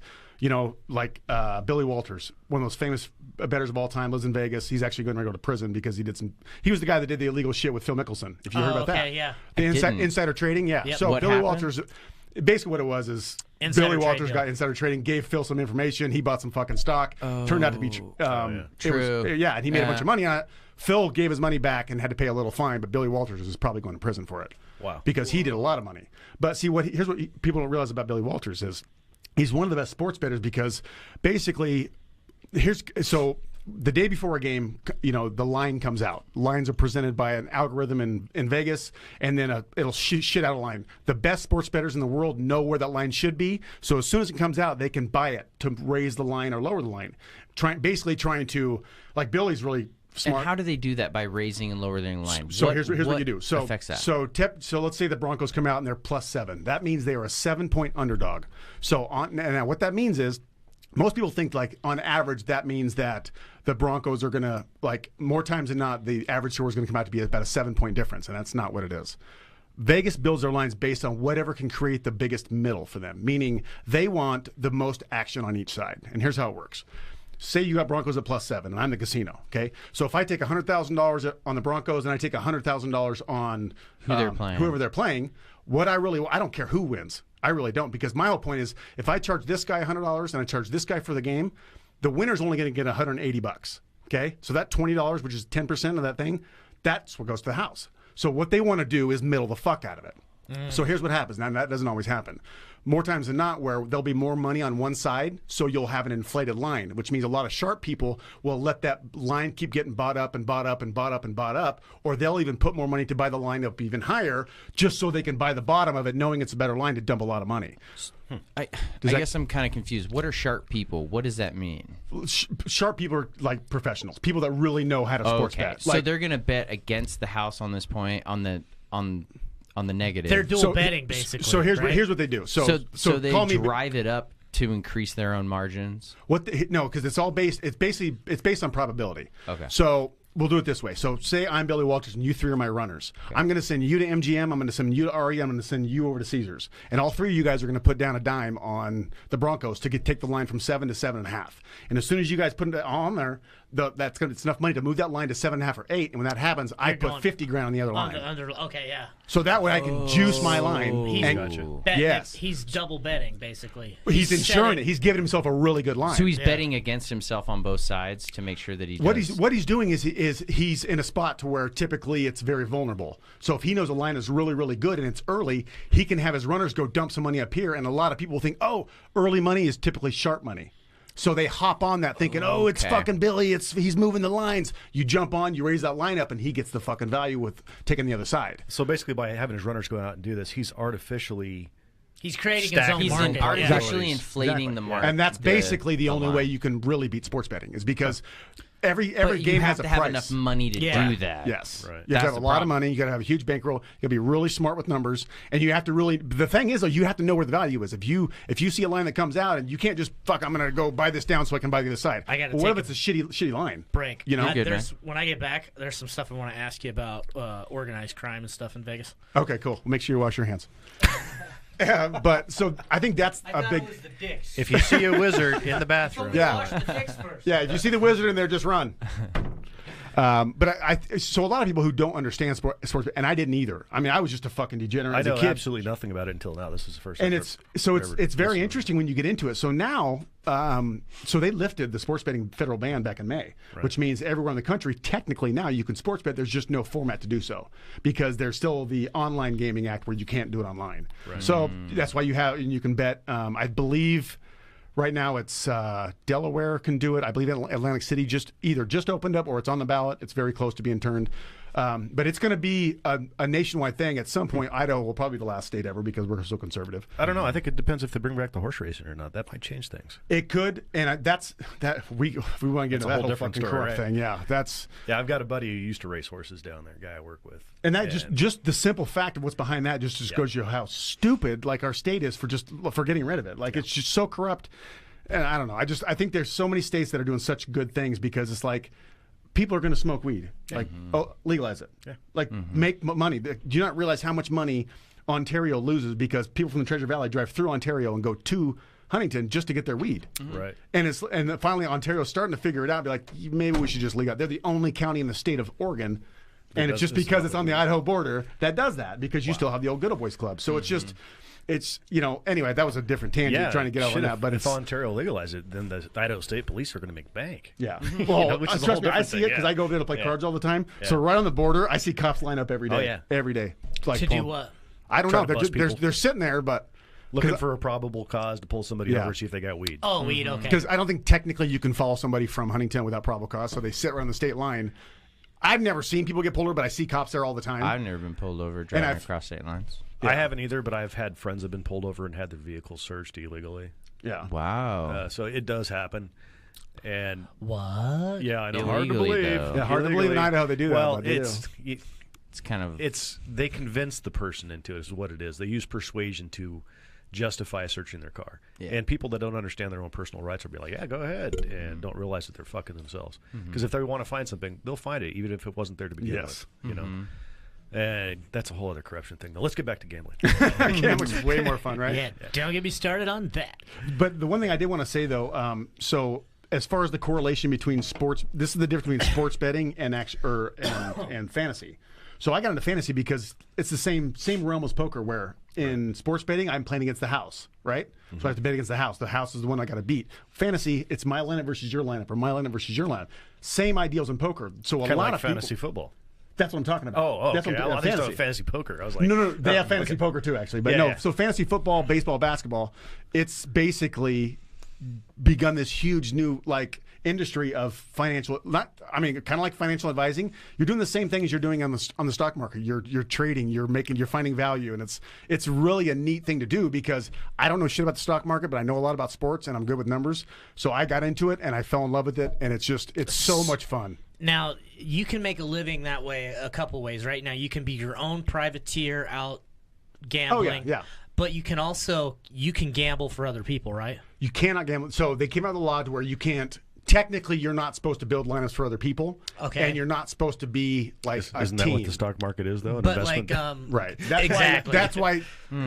like Billy Walters, one of those famous bettors of all time, lives in Vegas. He's actually going to go to prison because he was the guy that did the illegal shit with Phil Mickelson. If you heard about that, okay, yeah. the didn't. insider trading, yeah. Yep. So What Billy happened? Walters. Basically, what it was is Insider Billy trade Walters deal. got insider trading, gave Phil some information. He bought some fucking stock. Turned out to be it was- True. yeah, and he made a Yeah. bunch of money on it. Phil gave his money back and had to pay a little fine, but Billy Walters is probably going to prison for it. Wow. Because he did a lot of money. But see, here's what people don't realize about Billy Walters is he's one of the best sports bettors, because basically the day before a game, the line comes out. Lines are presented by an algorithm in Vegas, and then it'll shit out a line. The best sports bettors in the world know where that line should be, so as soon as it comes out, they can buy it to raise the line or lower the line. Basically trying to, like Billy's really smart. And how do they do that? By raising and lowering the line? So here's what you do. So affects that? So let's say the Broncos come out and they're +7. That means they are a 7-point underdog. So now what that means is, most people think like on average that means that the Broncos are gonna, like, more times than not, the average score is gonna come out to be about a 7-point difference, and that's not what it is. Vegas builds their lines based on whatever can create the biggest middle for them, meaning they want the most action on each side. And here's how it works. Say you got Broncos at +7, and I'm the casino. Okay, so if I take $100,000 on the Broncos and I take $100,000 on whoever they're playing, I don't care who wins. I really don't, because my whole point is, if I charge this guy $100 and I charge this guy for the game, the winner's only going to get $180. Okay, so that $20, which is 10% of that thing, that's what goes to the house. So what they want to do is middle the fuck out of it. So here's what happens. Now, that doesn't always happen. More times than not, where there'll be more money on one side, so you'll have an inflated line, which means a lot of sharp people will let that line keep getting bought up and bought up and bought up and bought up, or they'll even put more money to buy the line up even higher, just so they can buy the bottom of it, knowing it's a better line to dump a lot of money. I guess I'm kind of confused. What are sharp people? What does that mean? Sharp people are like professionals, people that really know how to sports bet. So they're going to bet against the house on this point, on the negative. They're dual betting, basically. So here's right? what they do. So they call me, drive it up to increase their own margins. no, because it's based on probability. Okay. So we'll do it this way. So say I'm Billy Walters and you three are my runners. Okay. I'm going to send you to MGM. I'm going to send you to RE. I'm going to send you over to Caesars. And all three of you guys are going to put down a dime on the Broncos to take the line from 7 to 7.5. And as soon as you guys put it on there, it's enough money to move that line to 7.5 or 8. And when that happens, I put 50 grand on the other line. Okay, yeah. So that way I can juice my line. Yes. He's double betting, basically. He's insuring it. He's giving himself a really good line. So he's betting against himself on both sides to make sure that he does. What he's doing is he's in a spot to where typically it's very vulnerable. So if he knows a line is really, really good and it's early, he can have his runners go dump some money up here. And a lot of people think, oh, early money is typically sharp money. So they hop on that thinking, oh, it's fucking Billy. He's moving the lines. You jump on, you raise that line up, and he gets the fucking value with taking the other side. So basically by having his runners go out and do this, he's artificially... He's creating his own market. He's artificially inflating the market. And that's basically the only way you can really beat sports betting is because... Every game has a price. You have to have enough money to do that. Yes. Right. You have a lot of money. You got to have a huge bankroll. You got to be really smart with numbers, and you have to really. The thing is, though, you have to know where the value is. If you see a line that comes out, and you can't just I'm going to go buy this down so I can buy the other side. I got to. What if it's a shitty line? Break. You know. When I get back, there's some stuff I want to ask you about organized crime and stuff in Vegas. Okay, cool. Make sure you wash your hands. But so I think that's a big. If you see a wizard in the bathroom, if you see the wizard in there, just run. But so a lot of people who don't understand sports, and I didn't either. I mean, I was just a fucking degenerate. I as a know kid. Absolutely nothing about it until now. This is the first. And it's very interesting when you get into it. So now, so they lifted the sports betting federal ban back in May, which means everywhere in the country, technically now you can sports bet. There's just no format to do so because there's still the online gaming act where you can't do it online. Right. So that's why you can bet. I believe. Right now, it's Delaware can do it. I believe Atlantic City just opened up or it's on the ballot. It's very close to being turned. But it's going to be a nationwide thing. At some point, Idaho will probably be the last state ever because we're so conservative. I don't know. I think it depends if they bring back the horse racing or not. That might change things. It could, and we want to get into that whole fucking corrupt thing. Yeah, I've got a buddy who used to race horses down there. A guy I work with, and that just the simple fact of what's behind that just goes to you how stupid like our state is for getting rid of it. Like it's just so corrupt. And I don't know. I think there's so many states that are doing such good things because it's like. People are going to smoke weed. Like, legalize it. Yeah. Like, make money. Do you not realize how much money Ontario loses because people from the Treasure Valley drive through Ontario and go to Huntington just to get their weed? Right. And finally, Ontario's starting to figure it out. Be like, maybe we should just legalize. They're the only county in the state of Oregon, and it's just because it's on the Idaho border that does that because you still have the old Good Old Boys Club. So it's just. It's, anyway, that was a different tangent trying to get over that. But if Ontario legalized it, then the Idaho State Police are going to make bank. Yeah. Well, trust me, I see it because I go over there to play cards all the time. Yeah. So right on the border, I see cops line up every day. Oh, yeah. Every day. Like to do what? I don't know. They're sitting there, but. Looking for a probable cause to pull somebody over, see if they got weed. Oh, weed, okay. Because I don't think technically you can follow somebody from Huntington without probable cause, so they sit right on the state line. I've never seen people get pulled over, but I see cops there all the time. I've never been pulled over driving across state lines. Yeah. I haven't either, but I've had friends that have been pulled over and had their vehicles searched illegally. Yeah. Wow. So it does happen. And what? Yeah, I know. Illegally, hard to believe. though. Yeah, hard to believe in Idaho they do that. Well, it's kind of they convince the person into it is what it is. They use persuasion to justify searching their car. Yeah. And people that don't understand their own personal rights will be like, yeah, go ahead, and don't realize that they're fucking themselves. Because if they want to find something, they'll find it, even if it wasn't there to begin with. You know. And that's a whole other corruption thing. Now let's get back to gambling. Gambling's way more fun, right? Yeah, don't get me started on that. But the one thing I did want to say though, so as far as the correlation between sports, this is the difference between sports betting and and fantasy. So I got into fantasy because it's the same realm as poker, where in sports betting I'm playing against the house, right? So I have to bet against the house. The house is the one I got to beat. Fantasy, it's my lineup versus your lineup, or my lineup versus your lineup. Same ideals in poker. So a Kinda lot like of fantasy football. That's what I'm talking about. Oh, that's okay. What I thought fantasy poker. I was like, no, they have fantasy poker too, actually. But so fantasy football, baseball, basketball, it's basically begun this huge new industry of financial. Kind of like financial advising. You're doing the same thing as you're doing on the stock market. You're trading. You're finding value, and it's really a neat thing to do because I don't know shit about the stock market, but I know a lot about sports, and I'm good with numbers. So I got into it, and I fell in love with it, and it's so much fun. Now, you can make a living that way a couple ways. Right now, you can be your own privateer out gambling. Oh, yeah. But you can gamble for other people, right? You cannot gamble. So they came out of the law to where you can't technically you're not supposed to build lineups for other people. Okay. And you're not supposed to be like a Isn't team. that what the stock market is, though? An But investment? Right. That's exactly. Why, that's why,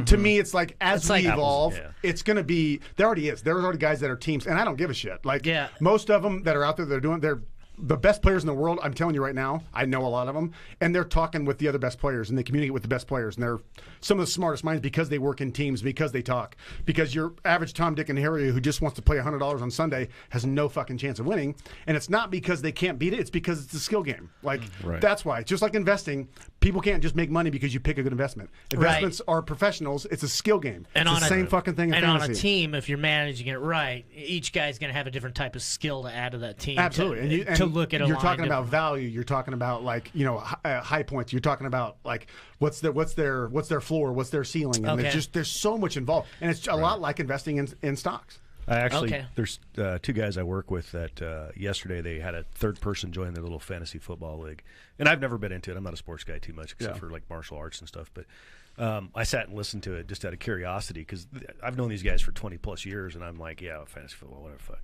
to me, it's like as we evolve, yeah. it's going to be. There already is. There's already guys that are teams, and I don't give a shit. Like most of them that are out there, they're the best players in the world. I'm telling you right now, I know a lot of them, and they're talking with the other best players, and they communicate with the best players, and they're some of the smartest minds because they work in teams, because they talk. Because your average Tom, Dick, and Harry who just wants to play $100 on Sunday has no fucking chance of winning, and it's not because they can't beat it. It's because it's a skill game. Like that's why. Just like investing, people can't just make money because you pick a good investment. Investments are professionals. It's a skill game. And it's the same fucking thing in and fantasy. on a team, if you're managing it right, each guy's going to have a different type of skill to add to that team. Absolutely. To look at a you're line talking about value. You're talking about like high points. You're talking about like what's their floor, what's their ceiling, and there's so much involved, and it's a lot like investing in stocks. I actually there's two guys I work with that yesterday they had a third person join their little fantasy football league, and I've never been into it. I'm not a sports guy too much except for like martial arts and stuff, but I sat and listened to it just out of curiosity because I've known these guys for 20 plus years, and I'm like, yeah, fantasy football, whatever, fuck.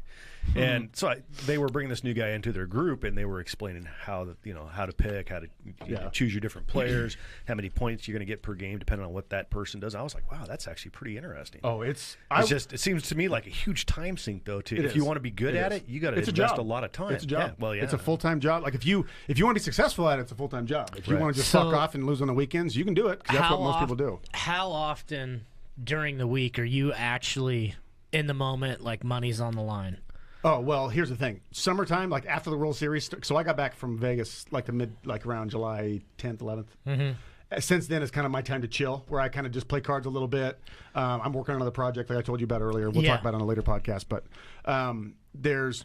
And so they were bringing this new guy into their group, and they were explaining how to pick, how to choose your different players, how many points you're going to get per game, depending on what that person does. I was like, wow, that's actually pretty interesting. Oh, it seems to me like a huge time sink though. If you want to be good at it, you got to invest a lot of time. It's a job. Yeah, it's a full-time job. Like if you want to be successful at it, it's a full-time job. If you want to just fuck off and lose on the weekends, you can do it. 'Cause that's what most people do. How often during the week are you actually in the moment, like money's on the line? Oh, well, here's the thing. Summertime, like after the World Series, so I got back from Vegas like around July 10th, 11th. Mm-hmm. Since then, it's kind of my time to chill, where I kind of just play cards a little bit. I'm working on another project like I told you about earlier. We'll talk about it on a later podcast. But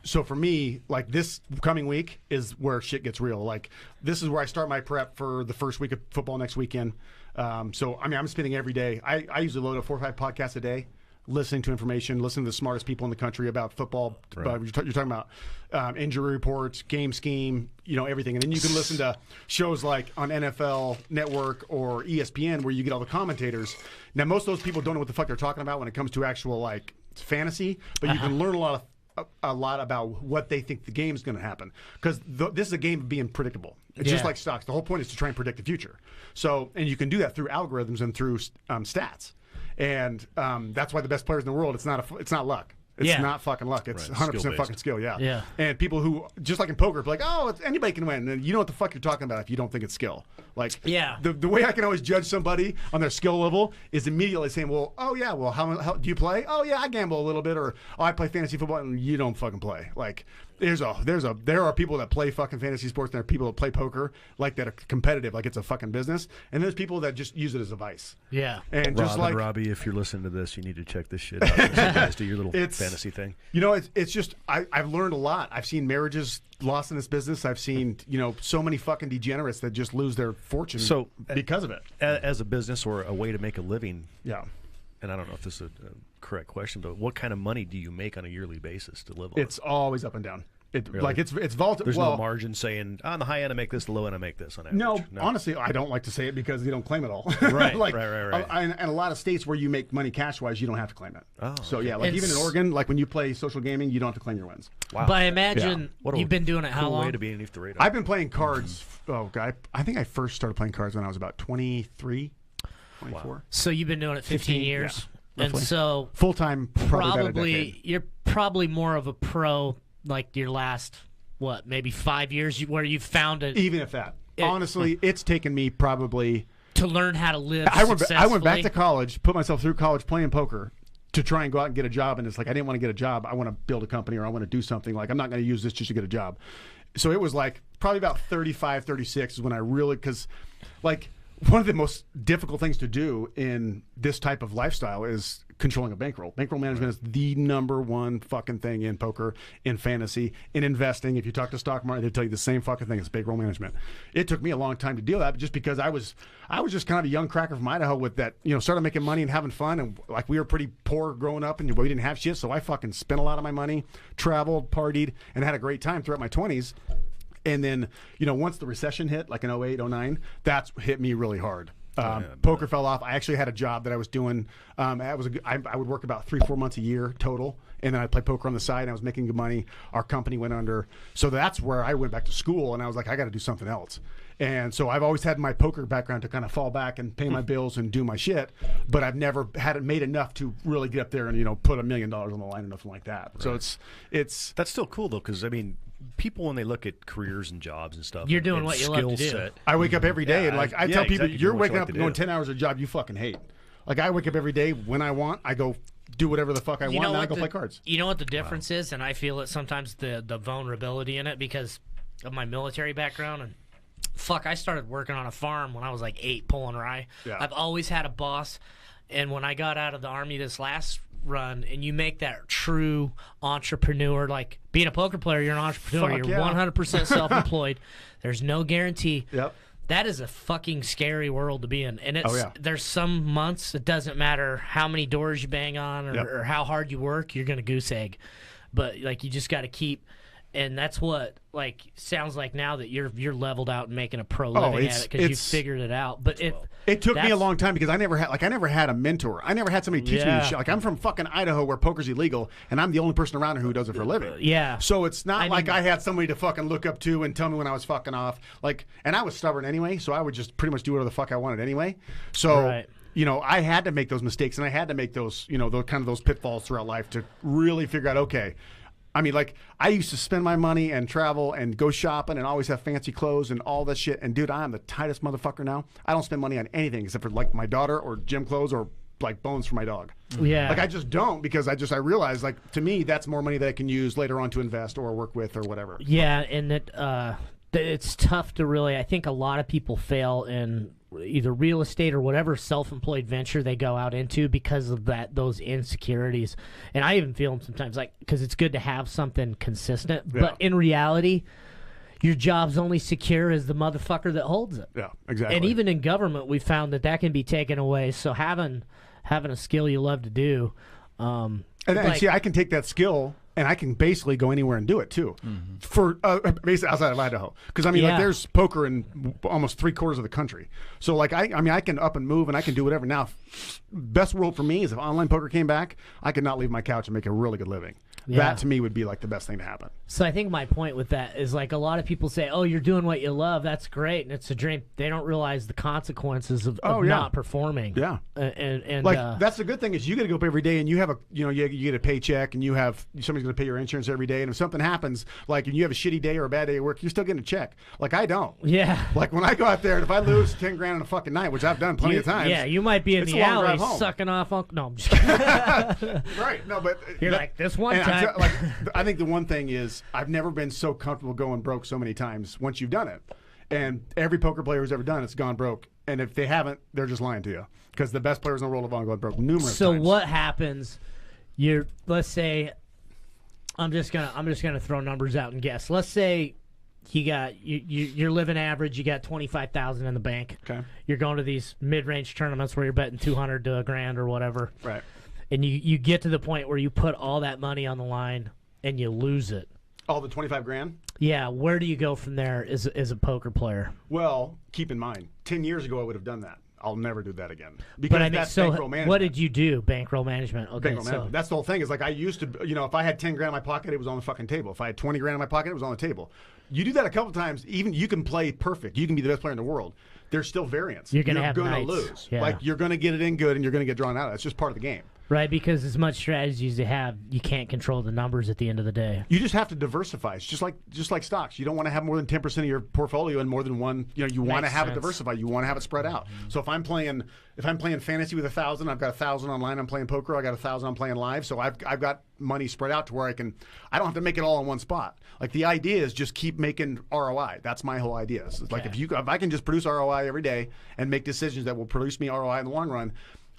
so for me, like this coming week is where shit gets real. Like this is where I start my prep for the first week of football next weekend. So, I mean, I'm spending every day. I usually load up 4 or 5 podcasts a day, listening to information, listening to the smartest people in the country about football. You're talking about injury reports, game scheme, everything. And then you can listen to shows like on NFL Network or ESPN where you get all the commentators. Now, most of those people don't know what the fuck they're talking about when it comes to actual like fantasy, but you can learn a lot about what they think the game is going to happen, because this is a game of being predictable. It's just like stocks. The whole point is to try and predict the future. So, and you can do that through algorithms and through stats. And that's why the best players in the world, it's not luck. It's not fucking luck. It's 100% fucking skill. Yeah. And people who, just like in poker, be like, oh, anybody can win. And you know what the fuck you're talking about if you don't think it's skill. Like, the way I can always judge somebody on their skill level is immediately saying, well, how do you play? Oh yeah, I gamble a little bit, or I play fantasy football, and you don't fucking play. Like, there are people that play fucking fantasy sports, and there are people that play poker like that are competitive, like it's a fucking business, and there's people that just use it as a vice. Yeah. And just like Robbie, if you're listening to this, you need to check this shit out. You guys do your little fantasy thing. It's just I've learned a lot. I've seen marriages lost in this business. I've seen so many fucking degenerates that just lose their fortune because of it. As a business or a way to make a living. Yeah. And I don't know if this is a correct question, but what kind of money do you make on a yearly basis to live on? It's always up and down. Really? Like it's volatile. There's no margin saying on the high end I make this, the low end I make this on average. No, honestly, I don't like to say it because they don't claim it all. Right, right. And a lot of states where you make money cash wise, you don't have to claim it. Oh, so yeah, like even in Oregon, like when you play social gaming, you don't have to claim your wins. Wow. But I imagine you've been doing it how long? Way to be underneath the radar. I've been playing cards. Oh God, I think I first started playing cards when I was about 23, 24. Wow. So you've been doing it 15 years. Yeah, and so full time, probably you're probably more of a pro like your last maybe 5 years where you found it. Even if that, honestly, it's taken me probably to learn how to live. I went back to college, put myself through college playing poker to try and go out and get a job, and it's like I didn't want to get a job. I want to build a company, or I want to do something. Like I'm not going to use this just to get a job. So it was like probably about 35, 36 is when I really, because like one of the most difficult things to do in this type of lifestyle is controlling a bankroll. Bankroll management is the number one fucking thing in poker, in fantasy, in investing. If you talk to stock market, they tell you the same fucking thing. It's bankroll management. It took me a long time to deal with that, just because I was just kind of a young cracker from Idaho with that, started making money and having fun, and like we were pretty poor growing up, and we didn't have shit, so I fucking spent a lot of my money, traveled, partied, and had a great time throughout my 20s. And then, once the recession hit, like in 08, 09, that's hit me really hard. Poker fell off. I actually had a job that I was doing. I would work about 3-4 months a year total, and then I played poker on the side, and I was making good money. Our company went under. So that's where I went back to school, and I was like, I got to do something else. And so I've always had my poker background to kind of fall back and pay my bills and do my shit, but I've never had it made enough to really get up there and, you know, put $1 million on the line or nothing like that. Right. So it's that's still cool though, because I mean, people when they look at careers and jobs and stuff, you're doing what you love to do. Set, I wake up every day and like I tell people, exactly, you're waking up and going 10 hours a job you fucking hate. Like I wake up every day when I want, I go do whatever the fuck I want, and I go play cards. You know what the difference is, and I feel it sometimes, the vulnerability in it because of my military background. And fuck, I started working on a farm when I was like 8 pulling rye. Yeah. I've always had a boss, and when I got out of the Army this last run, and you make that true entrepreneur, like being a poker player, you're an entrepreneur. Fuck, you're 100% self-employed. There's no guarantee. Yep. That is a fucking scary world to be in. And there's some months, it doesn't matter how many doors you bang on or how hard you work, you're going to goose egg. But like you just got to keep, and that's what like sounds like now that you're leveled out and making a pro living at it because you figured it out. But it took me a long time because I never had a mentor. I never had somebody teach me this shit. Like I'm from fucking Idaho where poker's illegal, and I'm the only person around here who does it for a living. Yeah. So it's not like I had somebody to fucking look up to and tell me when I was fucking off. Like, and I was stubborn anyway, so I would just pretty much do whatever the fuck I wanted anyway. So. You know, I had to make those mistakes, and I had to make those, you know, those pitfalls throughout life to really figure out, okay, I mean, like, I used to spend my money and travel and go shopping and always have fancy clothes and all that shit. And, dude, I am the tightest motherfucker now. I don't spend money on anything except for, like, my daughter or gym clothes or, like, bones for my dog. Yeah. Like, I just don't because I realize, like, to me, that's more money that I can use later on to invest or work with or whatever. Yeah, and it's tough to really, I think a lot of people fail in either real estate or whatever self-employed venture they go out into because of those insecurities. And I even feel them sometimes, like, because it's good to have something consistent, but in reality your job's only secure as the motherfucker that holds it. Yeah, exactly. And even in government we found that can be taken away, so having a skill you love to do, and see, I can take that skill and I can basically go anywhere and do it too, for basically outside of Idaho. Because I mean, like, there's poker in almost 3/4 of the country. So like, I mean, I can up and move and I can do whatever. Now, best world for me is if online poker came back, I could not leave my couch and make a really good living. Yeah. That to me would be like the best thing to happen. So I think my point with that is, like, a lot of people say, "Oh, you're doing what you love. That's great, and it's a dream." They don't realize the consequences of not performing. Yeah, and like that's the good thing is you get to go up every day and you have you get a paycheck and you have somebody's going to pay your insurance every day. And if something happens, like, and you have a shitty day or a bad day at work, you're still getting a check. Like I don't. Yeah. Like when I go out there and if I lose 10 grand in a fucking night, which I've done plenty of times. Yeah, you might be in the alley sucking off. No, I'm just kidding. Right. No, but you're like this one time. I think the one thing is I've never been so comfortable going broke so many times once you've done it. And every poker player who's ever done it's gone broke. And if they haven't, they're just lying to you. Because the best players in the world have all gone broke numerous times. So what happens? Let's say I'm just gonna throw numbers out and guess. Let's say you're living average. You got $25,000 in the bank. Okay. You're going to these mid-range tournaments where you're betting $200 to $1,000 or whatever. Right. And you get to the point where you put all that money on the line and you lose it. All the 25 grand? Yeah. Where do you go from there as a poker player? Well, keep in mind, 10 years ago I would have done that. I'll never do that again. Because that's bankroll management. What did you do? Bankroll management. Okay. Bankroll management. That's the whole thing. Is like I used to, if I had 10 grand in my pocket, it was on the fucking table. If I had 20 grand in my pocket, it was on the table. You do that a couple times, even you can play perfect. You can be the best player in the world. There's still variance. You're going to lose. Yeah. Like you're going to get it in good and you're going to get drawn out. That's just part of the game. Right, because as much strategy as you have, you can't control the numbers at the end of the day. You just have to diversify. It's just like stocks. You don't want to have more than 10% of your portfolio in more than one. You want to have it diversified. You want to have it spread out. So if I'm playing fantasy with 1,000, I've got 1,000 online. I'm playing poker. I got 1,000. I'm playing live. So I've got money spread out to where I don't have to make it all in one spot. Like the idea is just keep making ROI. That's my whole idea. So it's like if I can just produce ROI every day and make decisions that will produce me ROI in the long run.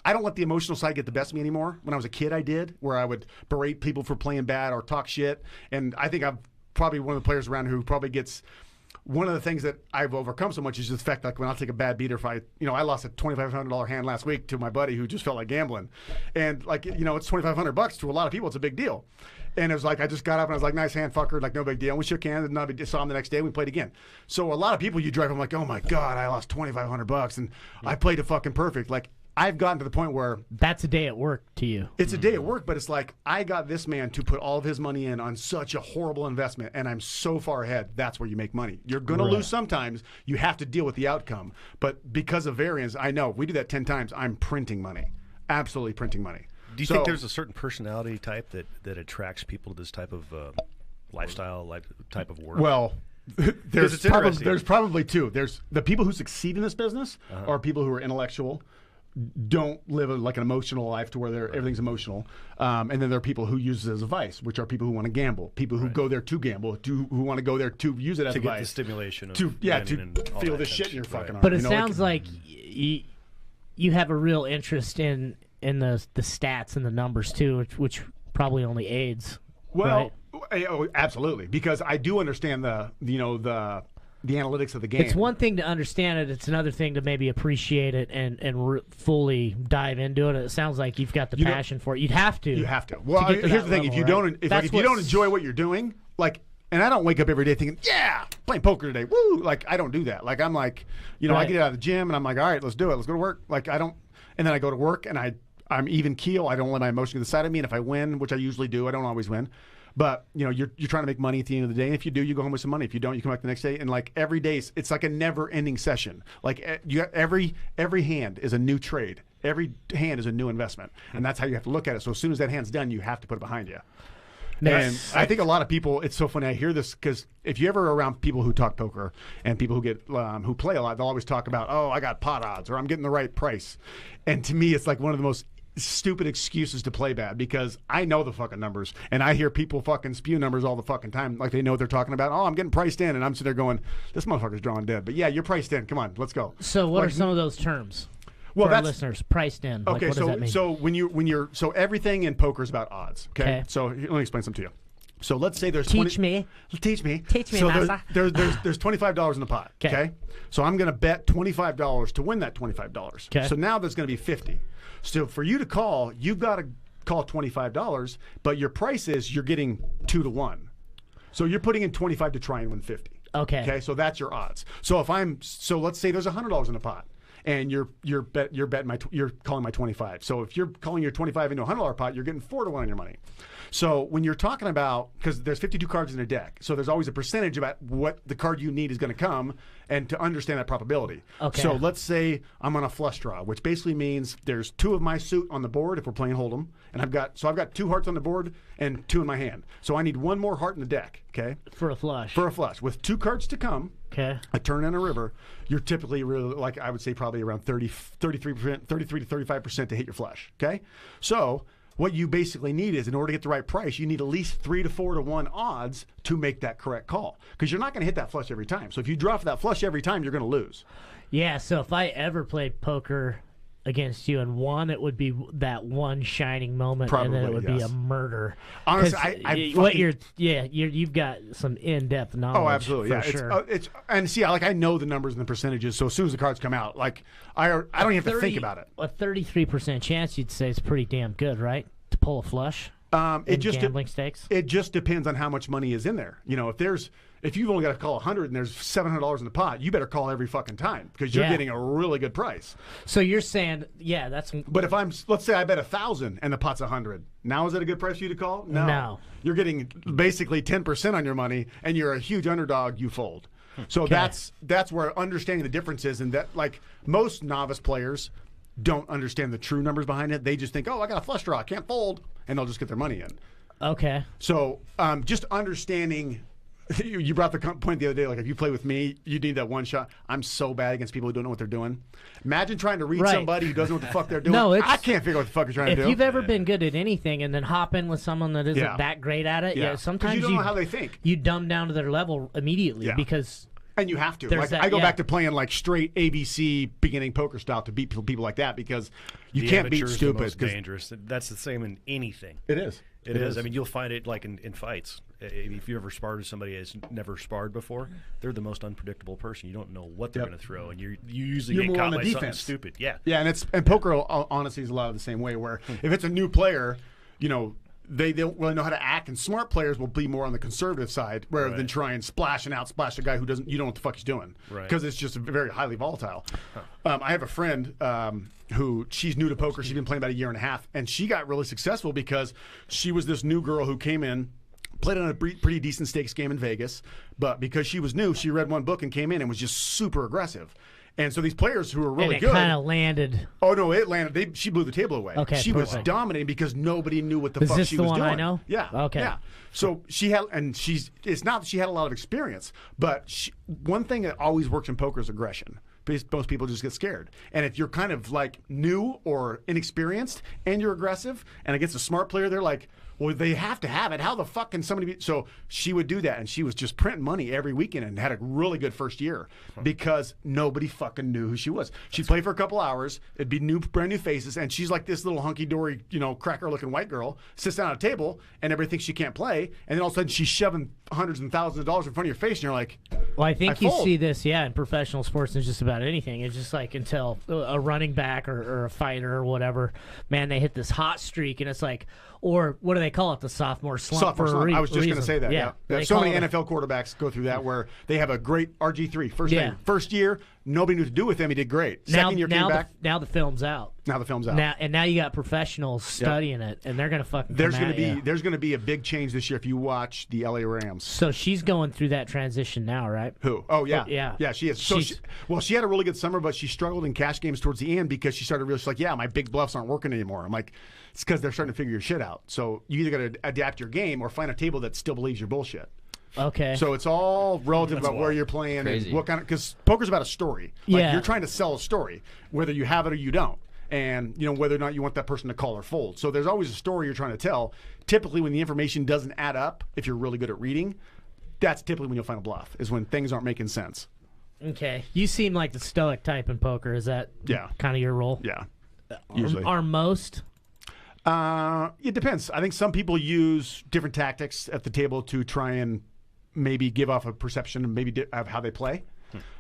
I don't let the emotional side get the best of me anymore. When I was a kid, I did, where I would berate people for playing bad or talk shit. And I think I'm probably one of the players around who probably gets one of the things that I've overcome so much is the fact like when I'll take a bad beat or if I lost a $2,500 hand last week to my buddy who just felt like gambling. And like, it's $2,500 to a lot of people. It's a big deal. And it was like, I just got up and I was like, nice hand, fucker. Like, no big deal. And we shook hands and not big deal. Saw him the next day. We played again. So a lot of people you drive, I'm like, oh my God, I lost $2,500 and I played it fucking perfect. Like, I've gotten to the point where that's a day at work to you. It's a day at work, but it's like I got this man to put all of his money in on such a horrible investment, and I'm so far ahead. That's where you make money. You're going to lose sometimes. You have to deal with the outcome. But because of variance, I know if we do that 10 times, I'm printing money. Absolutely printing money. Do you think there's a certain personality type that attracts people to this type of lifestyle, type of work? Well, there's probably two. There's the people who succeed in this business are people who are intellectual, don't live like an emotional life to where everything's emotional, and then there are people who use it as a vice, which are people who want to gamble, people who go there to gamble, who want to go there to use it as a vice, get the stimulation of to feel the shit in your fucking arm. But it sounds like you have a real interest in the stats and the numbers too, which probably only aids. Well, absolutely, because I do understand the analytics of the game. It's one thing to understand it; it's another thing to maybe appreciate it and fully dive into it. It sounds like you've got the passion for it. You'd have to. You have to. Well, here's the thing: if you don't enjoy what you're doing, like, and I don't wake up every day thinking, "Yeah, playing poker today, woo!" Like, I don't do that. Like, I'm like, I get out of the gym and I'm like, "All right, let's do it. Let's go to work." Like, I don't, and then I go to work and I'm even keel. I don't let my emotion get the side of me. And if I win, which I usually do, I don't always win. But you're trying to make money at the end of the day. And if you do, you go home with some money. If you don't, you come back the next day. And like every day, it's like a never-ending session. Like every hand is a new trade. Every hand is a new investment, and that's how you have to look at it. So as soon as that hand's done, you have to put it behind you. And I think a lot of people, it's so funny. I hear this because if you ever around people who talk poker and people who get who play a lot, they'll always talk about, oh, I got pot odds or I'm getting the right price. And to me, it's like one of the most stupid excuses to play bad because I know the fucking numbers and I hear people fucking spew numbers all the fucking time like they know what they're talking about. Oh, I'm getting priced in, and I'm sitting there going, this motherfucker's drawing dead. But yeah, you're priced in. Come on, let's go. So what are some of those terms? Well, for our listeners, priced in. Okay, what does that mean? So everything in poker is about odds. Okay. So let me explain something to you. So let's say there's Teach me, so Massa. there's $25 in the pot. Okay. So I'm going to bet $25 to win that $25. Okay. So now there's going to be 50. So for you to call, you've got to call $25, but your price is you're getting 2 to 1. So you're putting in 25 to try and win 50. Okay. Okay. So that's your odds. So let's say there's $100 in the pot. And you're calling my 25. So if you're calling your 25 into a $100 pot, you're getting 4 to 1 on your money. So when you're talking about, because there's 52 cards in a deck, so there's always a percentage about what the card you need is going to come, and to understand that probability. Okay. So let's say I'm on a flush draw, which basically means there's 2 of my suit on the board if we're playing Hold'em, and I've got 2 hearts on the board and 2 in my hand. So I need 1 more heart in the deck. Okay. For a flush. For a flush with 2 cards to come. Okay. A turn and a river. You're typically really, like I would say, probably around 33 to 35% to hit your flush. Okay. So what you basically need is, in order to get the right price, you need at least 3 to 4 to 1 odds to make that correct call, because you're not going to hit that flush every time. So if you draw for that flush every time, you're going to lose. Yeah. So if I ever played poker against you and won, it would be that one shining moment, probably, and then it would be a murder. Honestly, you've got some in-depth knowledge. Oh, absolutely, yeah. Sure. I know the numbers and the percentages. So as soon as the cards come out, like I don't even have to think about it. A 33% chance, you'd say, is pretty damn good, right? To pull a flush. Gambling stakes. It just depends on how much money is in there. If you've only got to call 100 and there's $700 in the pot, you better call every fucking time because you're getting a really good price. So you're saying, that's. But if let's say I bet 1,000 and the pot's 100, now is that a good price for you to call? No. You're getting basically 10% on your money, and you're a huge underdog. You fold. So that's where understanding the difference is, and that, like, most novice players don't understand the true numbers behind it. They just think, oh, I got a flush draw, I can't fold, and they'll just get their money in. Okay. So just understanding. You brought the point the other day, like, if you play with me, you need that one shot. I'm so bad against people who don't know what they're doing. Imagine trying to read somebody who doesn't know what the fuck they're doing. I can't figure out what the fuck you're trying to do. If you've ever been good at anything and then hop in with someone that isn't that great at it, sometimes you don't know how they think. You dumb down to their level immediately because... And you have to. Like, I go back to playing like straight ABC beginning poker style to beat people like that, because you can't beat stupid. The most dangerous. That's the same in anything. It is. It is. I mean, you'll find it like in fights. If you ever sparred with somebody that's never sparred before, they're the most unpredictable person. You don't know what they're going to throw, and you usually get caught by something stupid. Yeah. Yeah, and poker honestly is a lot of the same way. Where if it's a new player, they don't really know how to act, and smart players will be more on the conservative side rather than try and splash a guy who doesn't, you don't know what the fuck he's doing, because it's just very highly volatile. I have a friend who, she's new to poker. She's been playing about a year and a half, and she got really successful because she was this new girl who came in, played on a pretty decent stakes game in Vegas, but because she was new, she read one book and came in and was just super aggressive. And so these players who were really good, kind of landed. Oh no, it landed. She blew the table away. Okay, she was dominating because nobody knew what the fuck she was doing. Is this the one I know? Yeah. Okay. Yeah. So she had, and it's not that she had a lot of experience, but one thing that always works in poker is aggression. Because most people just get scared. And if you're kind of like new or inexperienced and you're aggressive, and against a smart player, they're like, well, they have to have it. How the fuck can somebody be? So she would do that, and she was just printing money every weekend and had a really good first year because nobody fucking knew who she was. She'd play for a couple hours. It'd be brand new faces, and she's like this little hunky-dory, cracker-looking white girl, sits down at a table, and everybody thinks she can't play, and then all of a sudden she's shoving hundreds and thousands of dollars in front of your face, and you're like, well, I think you see this, in professional sports and just about anything. It's just like until a running back or a fighter or whatever, man, they hit this hot streak, and it's like, or what do they call it? The sophomore slump. Sophomore slump. I was just going to say that. Yeah. So many NFL quarterbacks go through that where they have a great RG3 first year. Nobody knew what to do with him. He did great. Second year came back. Now the film's out. Now the film's out. Now you got professionals studying it, and they're going to fucking. There's going to be a big change this year if you watch the LA Rams. So she's going through that transition now, right? Who? Oh yeah, yeah. She is. So she had a really good summer, but she struggled in cash games towards the end because she started realizing, like, my big bluffs aren't working anymore. I'm like, it's because they're starting to figure your shit out. So you either got to adapt your game or find a table that still believes your bullshit. Okay. So it's all relative about where you're playing. Crazy. And what kind of, because poker's about a story. Like you're trying to sell a story, whether you have it or you don't. And whether or not you want that person to call or fold. So there's always a story you're trying to tell. Typically, when the information doesn't add up, if you're really good at reading, that's typically when you'll find a bluff. Is when things aren't making sense. Okay. You seem like the stoic type in poker. Is that kind of your role? Yeah. Usually. Are most? It depends. I think some people use different tactics at the table to try and maybe give off a perception of how they play.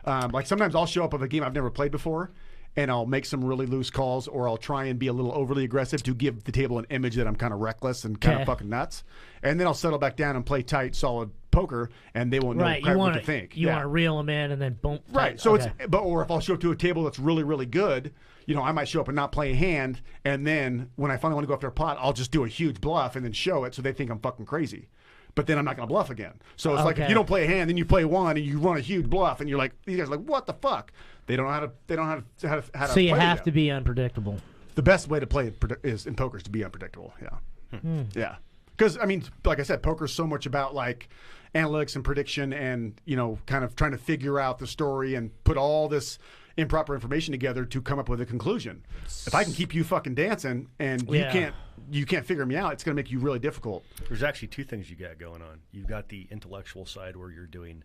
Like sometimes I'll show up with a game I've never played before, and I'll make some really loose calls, or I'll try and be a little overly aggressive to give the table an image that I'm kind of reckless and kind of fucking nuts. And then I'll settle back down and play tight, solid poker, and they won't know what to think. You want to reel them in and then boom. Right. So or if I'll show up to a table that's really, really good, I might show up and not play a hand, and then when I finally want to go after a pot, I'll just do a huge bluff and then show it so they think I'm fucking crazy. But then I'm not going to bluff again. So it's like if you don't play a hand, then you play one, and you run a huge bluff, and you're like, these guys are like, what the fuck? They don't know how to. They don't know how to. So you have to be unpredictable. The best way to play is in poker is to be unpredictable. Yeah, yeah. Because like I said, poker is so much about like analytics and prediction, and kind of trying to figure out the story and put all this improper information together to come up with a conclusion. If I can keep you fucking dancing and you can't figure me out, it's going to make you really difficult. There's actually two things you got going on. You've got the intellectual side where you're doing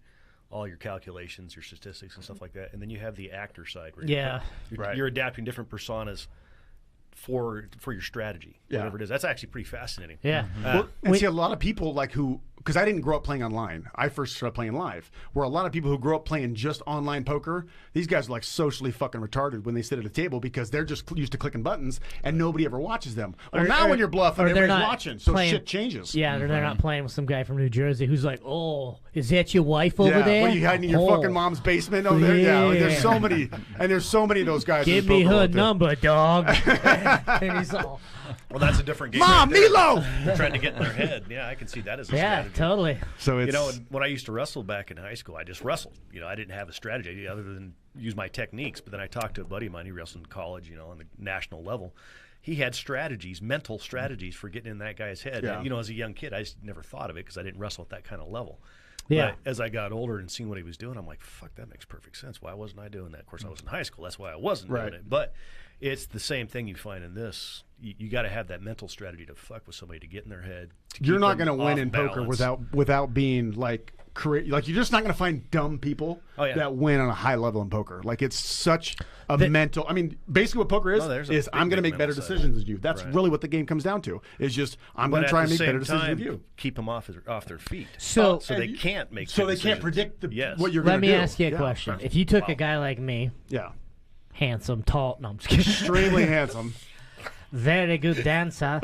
all your calculations, your statistics and stuff like that, and then you have the actor side where you're adapting different personas for your strategy, whatever it is. That's actually pretty fascinating. Yeah. And see, a lot of people because I didn't grow up playing online. I first started playing live. Where a lot of people who grow up playing just online poker, these guys are like socially fucking retarded when they sit at a table because they're just used to clicking buttons and nobody ever watches them. Well, now when you're bluffing, everybody's watching, so shit changes. Yeah, they're not playing with some guy from New Jersey who's like, oh, is that your wife over there? What are you hiding in your fucking mom's basement over there? Yeah, like, there's so many of those guys. Give me her number, dog. And he's all. Well, that's a different game. Mom, Milo! They're trying to get in their head. Yeah, I can see that as a strategy. Totally. So it's when I used to wrestle back in high school, I just wrestled. I didn't have a strategy other than use my techniques. But then I talked to a buddy of mine who wrestled in college, on the national level. He had strategies, mental strategies for getting in that guy's head. Yeah. And, as a young kid, I just never thought of it because I didn't wrestle at that kind of level. Yeah. But as I got older and seen what he was doing, I'm like, fuck, that makes perfect sense. Why wasn't I doing that? Of course, I was in high school. That's why I wasn't doing it. But it's the same thing you find in this. You got to have that mental strategy to fuck with somebody, to get in their head. You're not going to win in poker without being like you're just not going to find dumb people that win on a high level in poker. Like it's such a mental. Basically what poker is I'm going to make better decisions than you. That's really what the game comes down to. Is just I'm going to try and make better decisions than you. Keep them off their feet. So they can't make. So they can't predict what you're going to do. Let me ask you a question. If you took a guy like me, handsome, tall, no, I'm just kidding. Extremely handsome. very good dancer.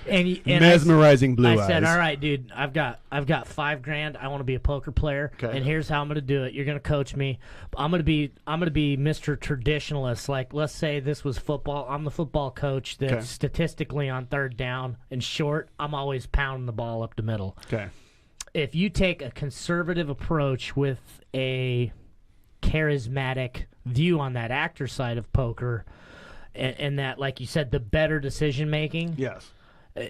and mesmerizing blue eyes. I said, all right, dude, I've got $5,000. I want to be a poker player, and here's how I'm going to do it. You're going to coach me. I'm going to be Mr. Traditionalist. Like, let's say this was football. I'm the football coach that statistically on third down and short, I'm always pounding the ball up the middle. Okay. If you take a conservative approach with a charismatic view on that actor side of poker, and that, like you said, the better decision making. Yes.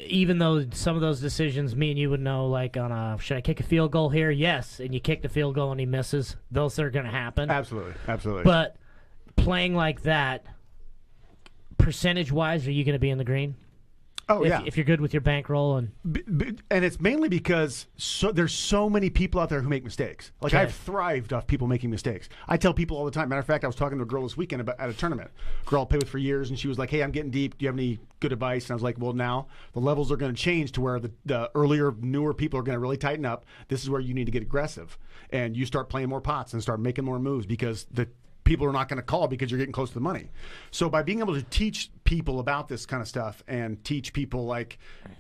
Even though some of those decisions, me and you would know, like on a, should I kick a field goal here? Yes. And you kick the field goal and he misses. Those are going to happen. Absolutely. Absolutely. But playing like that, percentage-wise, are you going to be in the green? Oh, yeah. If you're good with your bankroll. And it's mainly because there's so many people out there who make mistakes. Like, I've thrived off people making mistakes. I tell people all the time. Matter of fact, I was talking to a girl this weekend at a tournament. Girl I played with for years, and she was like, hey, I'm getting deep. Do you have any good advice? And I was like, well, now the levels are going to change to where the earlier, newer people are going to really tighten up. This is where you need to get aggressive. And you start playing more pots and start making more moves because the people are not going to call because you're getting close to the money. So by being able to teach people about this kind of stuff and teach people, like,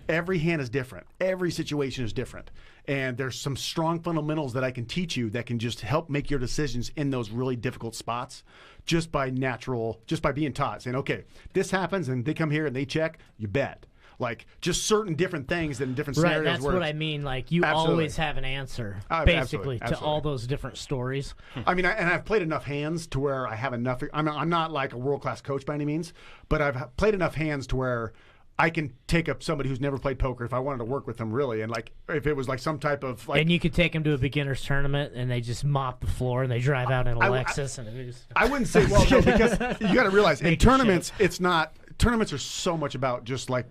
every hand is different. Every situation is different. And there's some strong fundamentals that I can teach you that can just help make your decisions in those really difficult spots just by being taught. Saying, okay, this happens and they come here and they check, you bet. Like, just certain different things in different scenarios. Right, that's what I mean. Like, you always have an answer, basically, to all those different stories. I mean, I've played enough hands to where I have enough. I'm not like a world-class coach by any means, but I've played enough hands to where I can take up somebody who's never played poker if I wanted to work with them, really. And, like, if it was like some type of, like... And you could take them to a beginner's tournament, and they just mop the floor, and they drive out in a Lexus. I wouldn't say, well, no, because you got to realize, in tournaments, it's not... Tournaments are so much about just, like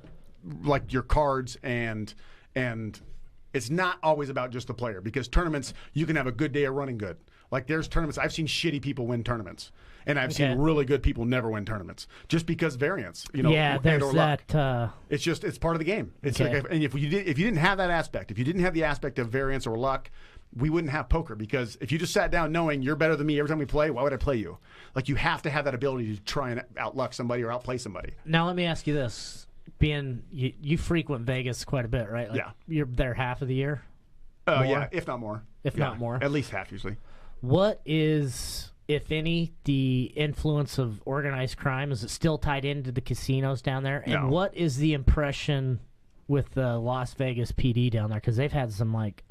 your cards, and it's not always about just the player, because tournaments, you can have a good day of running good. Like, there's tournaments, I've seen shitty people win tournaments, and I've seen really good people never win tournaments just because variance, yeah, there's that. It's part of the game. It's like, and if you didn't have that aspect, if you didn't have the aspect of variance or luck, we wouldn't have poker, because if you just sat down knowing you're better than me every time we play, why would I play you? Like, you have to have that ability to try and outluck somebody or outplay somebody. Now let me ask you this. Being you frequent Vegas quite a bit, right? Like, you're there half of the year. Oh yeah, if not more. Not more. At least half usually. What is, if any, the influence of organized crime? Is it still tied into the casinos down there? And No. what is the impression with the Las Vegas PD down there? Because they've had some, like,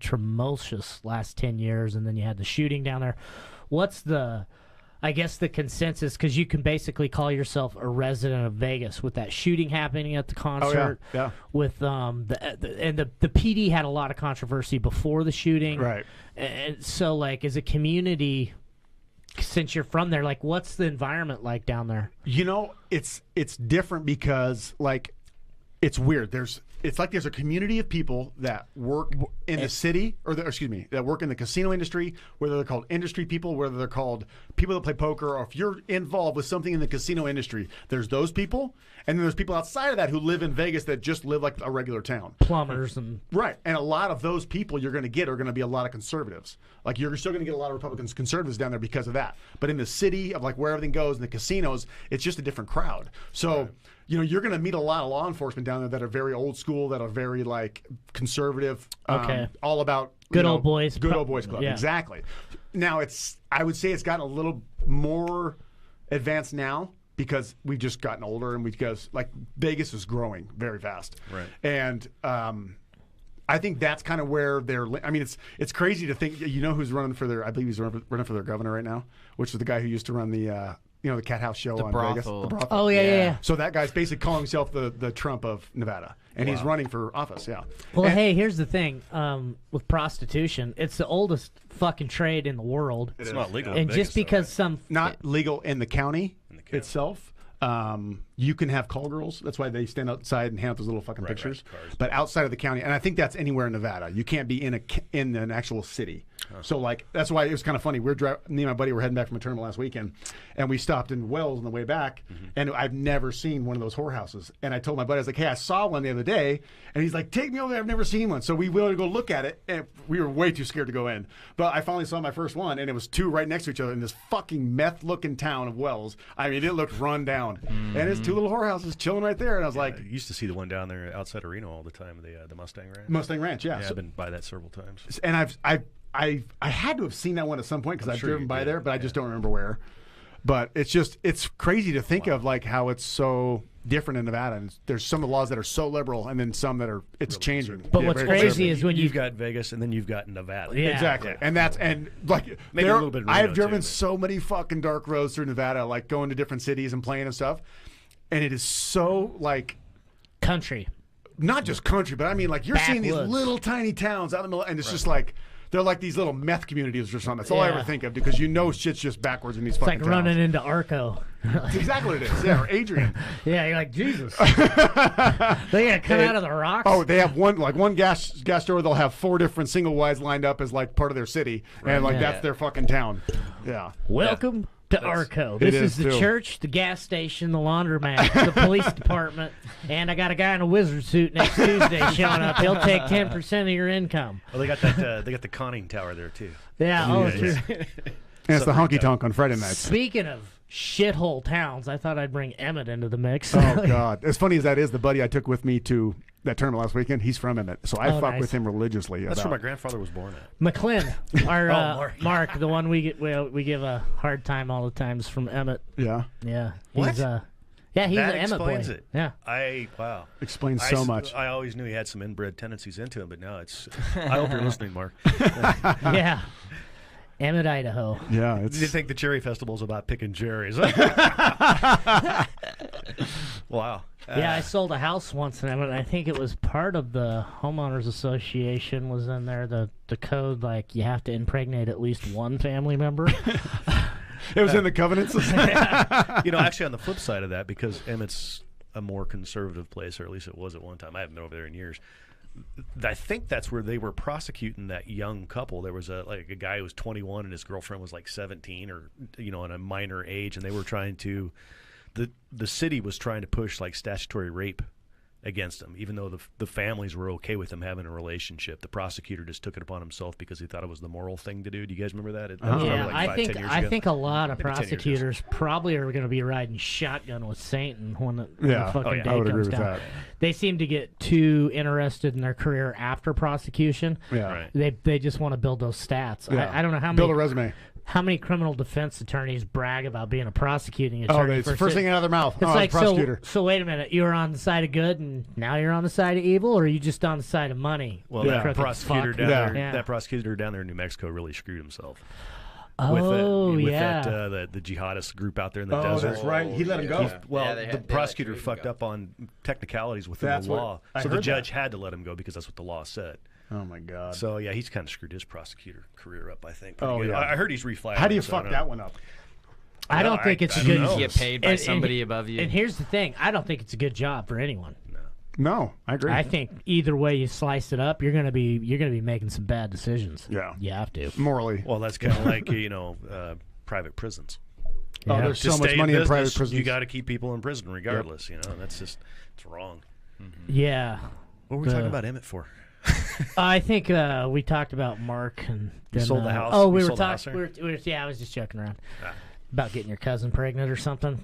tumultuous last 10 years, and then you had the shooting down there. What's the... I guess the consensus, because you can basically call yourself a resident of Vegas with that shooting happening at the concert. Oh, yeah. With the PD had a lot of controversy before the shooting. Right. And so, like, as a community, since you're from there, like, what's the environment like down there? You know, it's different because, like, it's weird. It's like there's a community of people that work in the city, that work in the casino industry, whether they're called industry people, whether they're called people that play poker, or if you're involved with something in the casino industry, there's those people. And then there's people outside of that who live in Vegas that just live like a regular town. Plumbers and... Right. And a lot of those people you're going to get are going to be a lot of conservatives. Like, you're still going to get a lot of Republicans, conservatives down there because of that. But in the city of, like, where everything goes, in the casinos, it's just a different crowd. So... You know, you're going to meet a lot of law enforcement down there that are very old school, that are very, like, conservative, all about good old boys club. Yeah. Exactly. Now, I would say it's gotten a little more advanced now because we've just gotten older, and because, like, Vegas is growing very fast. Right. And I think that's kind of where I mean, it's crazy to think. You know who's running for I believe he's running for their governor right now, which is the guy who used to run the the Cat House show on brothel. Vegas. The brothel. Oh, yeah. So that guy's basically calling himself the Trump of Nevada, and he's running for office. Yeah. Well, hey, here's the thing. With prostitution, it's the oldest fucking trade in the world. It's not legal. And in Vegas, just because not legal in the county itself. You can have call girls. That's why they stand outside and hand out those little fucking pictures. Cars. But outside of the county, and I think that's anywhere in Nevada. You can't be in an actual city. So like that's why it was kind of funny. Me and my buddy were heading back from a tournament last weekend, and we stopped in Wells on the way back, and I've never seen one of those whorehouses. And I told my buddy, I was like, hey, I saw one the other day, and he's like, take me over there. I've never seen one. So we went to go look at it, and we were way too scared to go in. But I finally saw my first one, and it was two right next to each other in this fucking meth-looking town of Wells. I mean, it looked run down, and it's two little whorehouses chilling right there. And I was like, I used to see the one down there outside of Reno all the time, the Mustang Ranch. Mustang Ranch, yeah. Yeah, I've been by that several times. And I had to have seen that one at some point because I've driven by there, but I just don't remember where. But it's crazy to think of like how it's so different in Nevada. And there's some of the laws that are so liberal, and then some that are really changing. But what's crazy is when you've got Vegas, and then you've got Nevada. Yeah, exactly. Yeah. And like maybe a little bit. I have driven so many fucking dark roads through Nevada, like going to different cities and playing and stuff, and it is so like country. Not just country, but I mean like you're seeing these little tiny towns out in the middle, and it's just like. They're like these little meth communities or something. That's all I ever think of because shit's just backwards in these fucking towns. It's like running into Arco. That's exactly what it is. Yeah, or Adrian. Yeah, you're like, Jesus. They gotta come out of the rocks. Oh, they have one gas store. They'll have 4 different single wides lined up as like part of their city, and like that's their fucking town. Yeah. Welcome to Arco. This is the church, the gas station, the laundromat, the police department, and I got a guy in a wizard suit next Tuesday showing up. He'll take 10% of your income. Well, they got that. They got the conning tower there too. Yeah. Oh, true. And it's the honky tonk on Friday nights. Speaking of shithole towns, I thought I'd bring Emmett into the mix. Oh God! As funny as that is, the buddy I took with me to that tournament last weekend, he's from Emmett, so I fuck with him religiously. That's where my grandfather was born at. McClin, our Mark, the one we give a hard time all the time, is from Emmett. Yeah. Yeah. What? He's an Emmett boy. It. Yeah. Wow. Explains so much. I always knew he had some inbred tendencies into him, but now it's. I hope you're listening, Mark. Yeah. Emmett, Idaho. Yeah. Did you think the cherry festival is about picking cherries? Wow. Yeah, I sold a house once in Emmett. I think it was part of the homeowners association was in there. The code, like you have to impregnate at least one family member. It was in the covenants. Actually, on the flip side of that, because Emmett's a more conservative place, or at least it was at one time. I haven't been over there in years. I think that's where they were prosecuting that young couple. There was a guy who was 21 and his girlfriend was like 17 or in a minor age, and they were trying to the city was trying to push like statutory rape against them, even though the families were okay with them having a relationship. The prosecutor just took it upon himself because he thought it was the moral thing to do. Do you guys remember that? That was like 10 years think a lot of Maybe prosecutors probably are going to be riding shotgun with Satan when the fucking day I would agree comes with down. that. They seem to get too interested in their career after prosecution. Yeah. Right. They just want to build those stats. Yeah. I don't know how build many a resume. How many criminal defense attorneys brag about being a prosecuting attorney? Oh, it's the first thing out of their mouth. It's like, prosecutor. So wait a minute. You were on the side of good, and now you're on the side of evil, or are you just on the side of money? Well, that prosecutor down there in New Mexico really screwed himself. Oh, with yeah. The jihadist group out there in the desert. That's right. He let him go. The prosecutor fucked up on technicalities within the law. So the judge had to let him go because that's what the law said. Oh, my God. So, yeah, he's kind of screwed his prosecutor career up, I think. Yeah. I heard he's reflagged. How do you fuck that one up? I don't think it's a good job. Get paid by somebody above you. And here's the thing. I don't think it's a good job for anyone. No, I agree. I think either way you slice it up, you're gonna be making some bad decisions. Yeah. You have to. Morally. Well, that's kind of like, private prisons. Yeah. Oh, there's so much money in private prisons. You got to keep people in prison regardless, That's just, it's wrong. Mm-hmm. Yeah. What were we talking about Emmett for? I think we talked about Mark and then, sold the house. Oh, we were talking. I was just joking around about getting your cousin pregnant or something.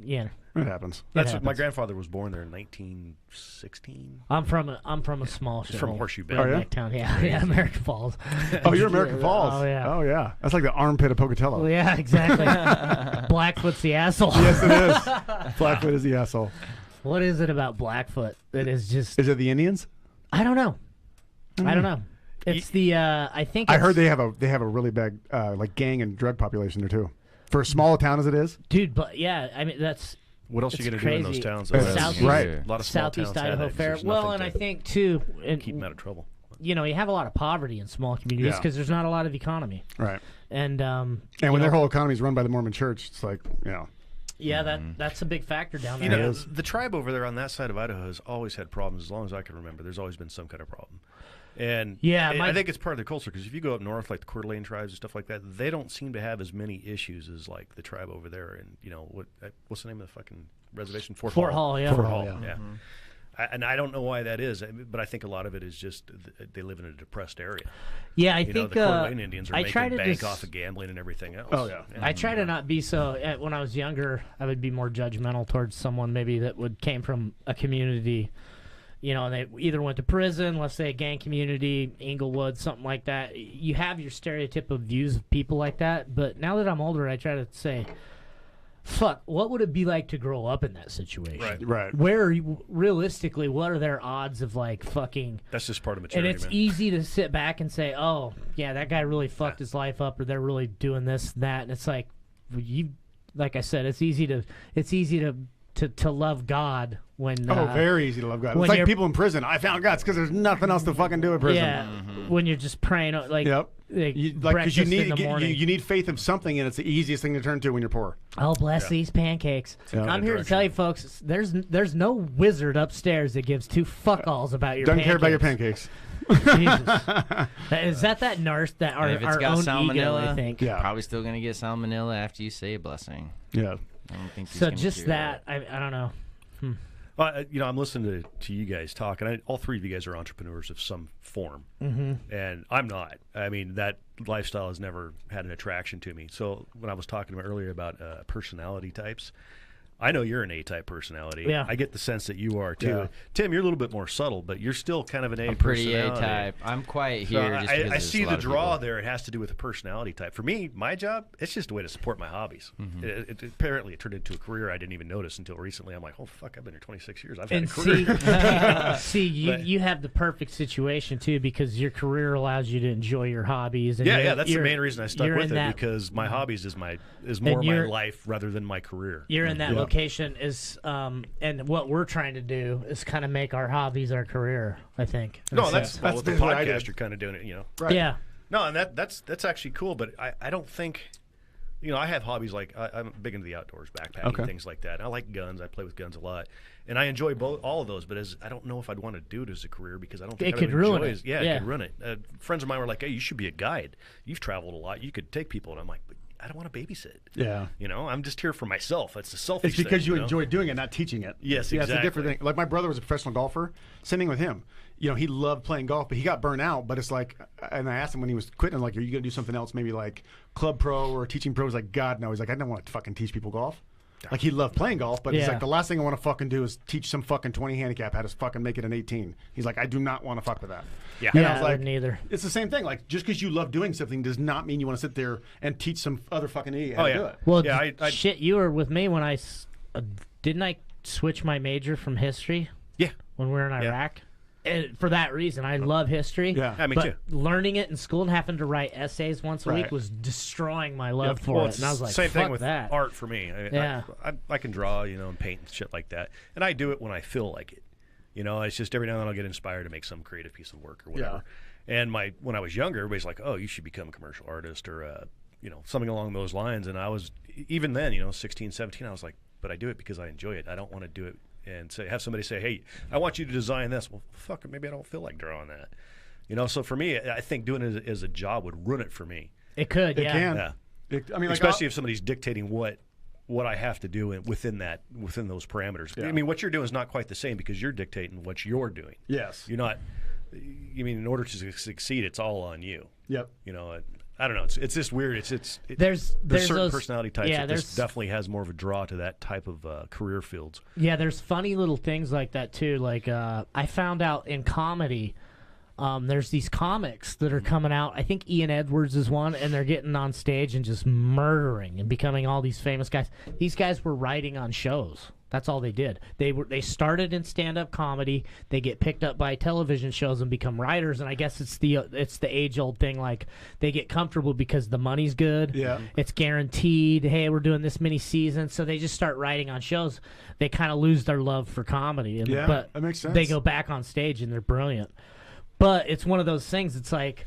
Yeah. It happens. My grandfather was born there in 1916. I'm from a small shithole. From Horseshoe Bend. Town. Yeah, American Falls. Oh, you're American Falls. Oh yeah. That's like the armpit of Pocatello. Well, yeah, exactly. Blackfoot's the asshole. Yes, it is. Blackfoot is the asshole. What is it about Blackfoot that is just? Is it the Indians? I don't know. I don't know. It's I think I heard they have a really big gang and drug population there too. For a small town as it is, dude. But yeah, I mean that's. What else are you going to do in those towns? Right. A lot of small Southeast towns Idaho Fair. Well, and I think too, keep them out of trouble. You have a lot of poverty in small communities because there's not a lot of economy. Right. And when their whole economy is run by the Mormon Church, it's like Yeah, that's a big factor down there. The tribe over there on that side of Idaho has always had problems as long as I can remember. There's always been some kind of problem. And I think it's part of the culture, because if you go up north, like the Coeur d'Alene tribes and stuff like that, they don't seem to have as many issues as like the tribe over there. And what's the name of the fucking reservation? Fort Hall. Yeah. Fort Hall. Yeah. And I don't know why that is, but I think a lot of it is just they live in a depressed area. Yeah, I think the Coeur d'Alene Indians are making bank off of gambling and everything else. Oh yeah. I try to not be so. When I was younger, I would be more judgmental towards someone maybe that came from a community. And they either went to prison, let's say a gang community, Inglewood, something like that. You have your stereotype of views of people like that. But now that I'm older, I try to say, fuck, what would it be like to grow up in that situation? Right. Realistically, what are their odds of like fucking... That's just part of maturity, and it's man. easy to sit back and say, oh, yeah, that guy really fucked his life up, or they're really doing this, that. And it's like, like I said, it's easy to love God when very easy to love God. It's like people in prison. I found God because there's nothing else to fucking do in prison. Yeah, when you're just praying like because you need faith of something, and it's the easiest thing to turn to when you're poor. Oh, bless these pancakes! I'm here to tell you, folks, there's no wizard upstairs that gives two fuck alls about your. Doesn't pancakes. care about your pancakes. Jesus. Is that nurse that our own ego? I think. Yeah. Probably still gonna get salmonella after you say a blessing. Yeah. I don't think so. Just that. I don't know. I'm listening to you guys talk, and all three of you guys are entrepreneurs of some form, and I'm not. I mean, that lifestyle has never had an attraction to me. So when I was talking earlier about personality types, I know you're an A-type personality. Yeah. I get the sense that you are too. Yeah. Tim, you're a little bit more subtle, but you're still kind of an A pretty personality. A-type. I'm quiet here. So I see the draw there. It has to do with the personality type. For me, my job, it's just a way to support my hobbies. Apparently, it turned into a career I didn't even notice until recently. I'm like, oh, fuck, I've been here 26 years. I've had a career. You have the perfect situation, too, because your career allows you to enjoy your hobbies. And that's the main reason I stuck with it, because my hobbies is more my life rather than my career. You're in that location is and what we're trying to do is kind of make our hobbies our career, I think. No, that's the podcast you're kind of doing it, Right. Yeah. No, and that's actually cool, but I don't think, I have hobbies like I'm big into the outdoors, backpacking, things like that. I like guns. I play with guns a lot, and I enjoy all of those. But I don't know if I'd want to do it as a career, because I don't think it could ruin it. Yeah, it could ruin it. Friends of mine were like, "Hey, you should be a guide. You've traveled a lot. You could take people." And I'm like, "But I don't want to babysit." Yeah. I'm just here for myself. That's the selfish thing. It's because you enjoy doing it, not teaching it. Yes, exactly. It's a different thing. Like my brother was a professional golfer. Same thing with him. He loved playing golf, but he got burnt out. But it's like, and I asked him when he was quitting, I'm like, are you going to do something else, maybe like club pro or teaching pro? He's like, God, no. He's like, I don't want to fucking teach people golf. Like, he loved playing golf, but he's like, the last thing I want to fucking do is teach some fucking 20 handicap how to fucking make it an 18. He's like, I do not want to fuck with that. Yeah. And I was like, neither. It's the same thing. Like, just because you love doing something does not mean you want to sit there and teach some other fucking idiot how to do it. Well, shit, you were with me when I didn't I switch my major from history? Yeah. When we were in Iraq? And for that reason, I love history. Yeah, me too. Learning it in school and having to write essays once a week was destroying my love for it. And I was like, same thing with that. art for me. I can draw, and paint and shit like that, and I do it when I feel like it. It's just every now and then I'll get inspired to make some creative piece of work or whatever. Yeah. And when I was younger, everybody's like, "Oh, you should become a commercial artist," or something along those lines. And I was, even then, 16, 17, I was like, "But I do it because I enjoy it. I don't want to do it and have somebody say, hey, I want you to design this." Well, fuck it, maybe I don't feel like drawing that. So for me, I think doing it as a job would ruin it for me. It could, It can. Yeah. Especially if somebody's dictating what I have to do within those parameters. Yeah. I mean, what you're doing is not quite the same, because you're dictating what you're doing. Yes. You're not. In order to succeed, it's all on you. Yep. I don't know. It's just weird. There's certain those personality types that just definitely has more of a draw to that type of career fields. Yeah, there's funny little things like that too. Like I found out in comedy, there's these comics that are coming out. I think Ian Edwards is one, and they're getting on stage and just murdering and becoming all these famous guys. These guys were writing on shows. That's all they did. They started in stand-up comedy. They get picked up by television shows and become writers. And I guess it's the age-old thing. Like, they get comfortable because the money's good. Yeah, it's guaranteed. Hey, we're doing this many seasons, so they just start writing on shows. They kind of lose their love for comedy. But that makes sense. They go back on stage and they're brilliant. But it's one of those things. It's like,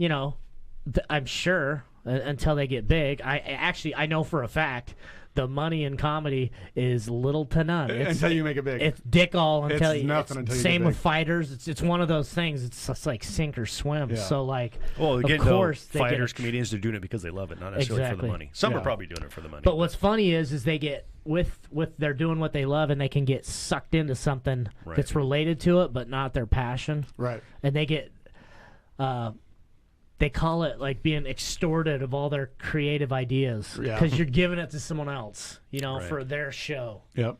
I'm sure. until they get big. I know for a fact the money in comedy is little to none. Until you make it big. It's dick all until it's nothing until you same get with big. fighters. It's one of those things. It's just like sink or swim. Yeah. So like, Well, again, of course, fighters, comedians, they're doing it because they love it, not necessarily for the money. Some are probably doing it for the money. But what's funny is they get with they're doing what they love, and they can get sucked into something that's related to it, but not their passion. Right. And they get, they call it like being extorted of all their creative ideas because you're giving it to someone else, for their show. Yep.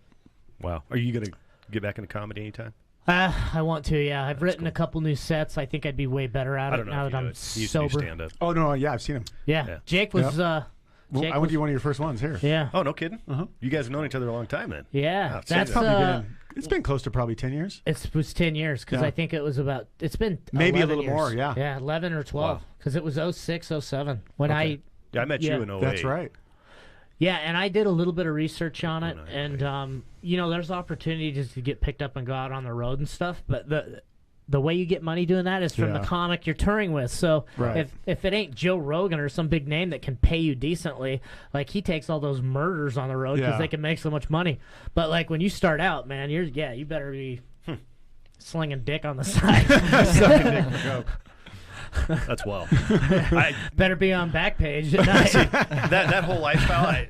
Wow. Are you going to get back into comedy anytime? I want to, yeah. I've written a couple new sets. I think I'd be way better at it now that I'm sober. Stand-up. Oh, no, yeah, I've seen him. Yeah. Jake was... I went to you one of your first ones here. Yeah. Oh, no kidding? You guys have known each other a long time then. Yeah. That's probably it's been close to probably 10 years. It was 10 years because I think it was about, it's been maybe a little years. more, yeah. Yeah, 11 or 12 because it was 06, 07 when I met you in 08. That's right. Yeah, and I did a little bit of research on it, and there's opportunities to get picked up and go out on the road and stuff, but the way you get money doing that is from the comic you're touring with. So if it ain't Joe Rogan or some big name that can pay you decently, like he takes all those murders on the road because they can make so much money. But like when you start out, man, you better be slinging dick on the side. Sucking dick for coke. That's wild. Better be on Backpage at night. that whole lifestyle,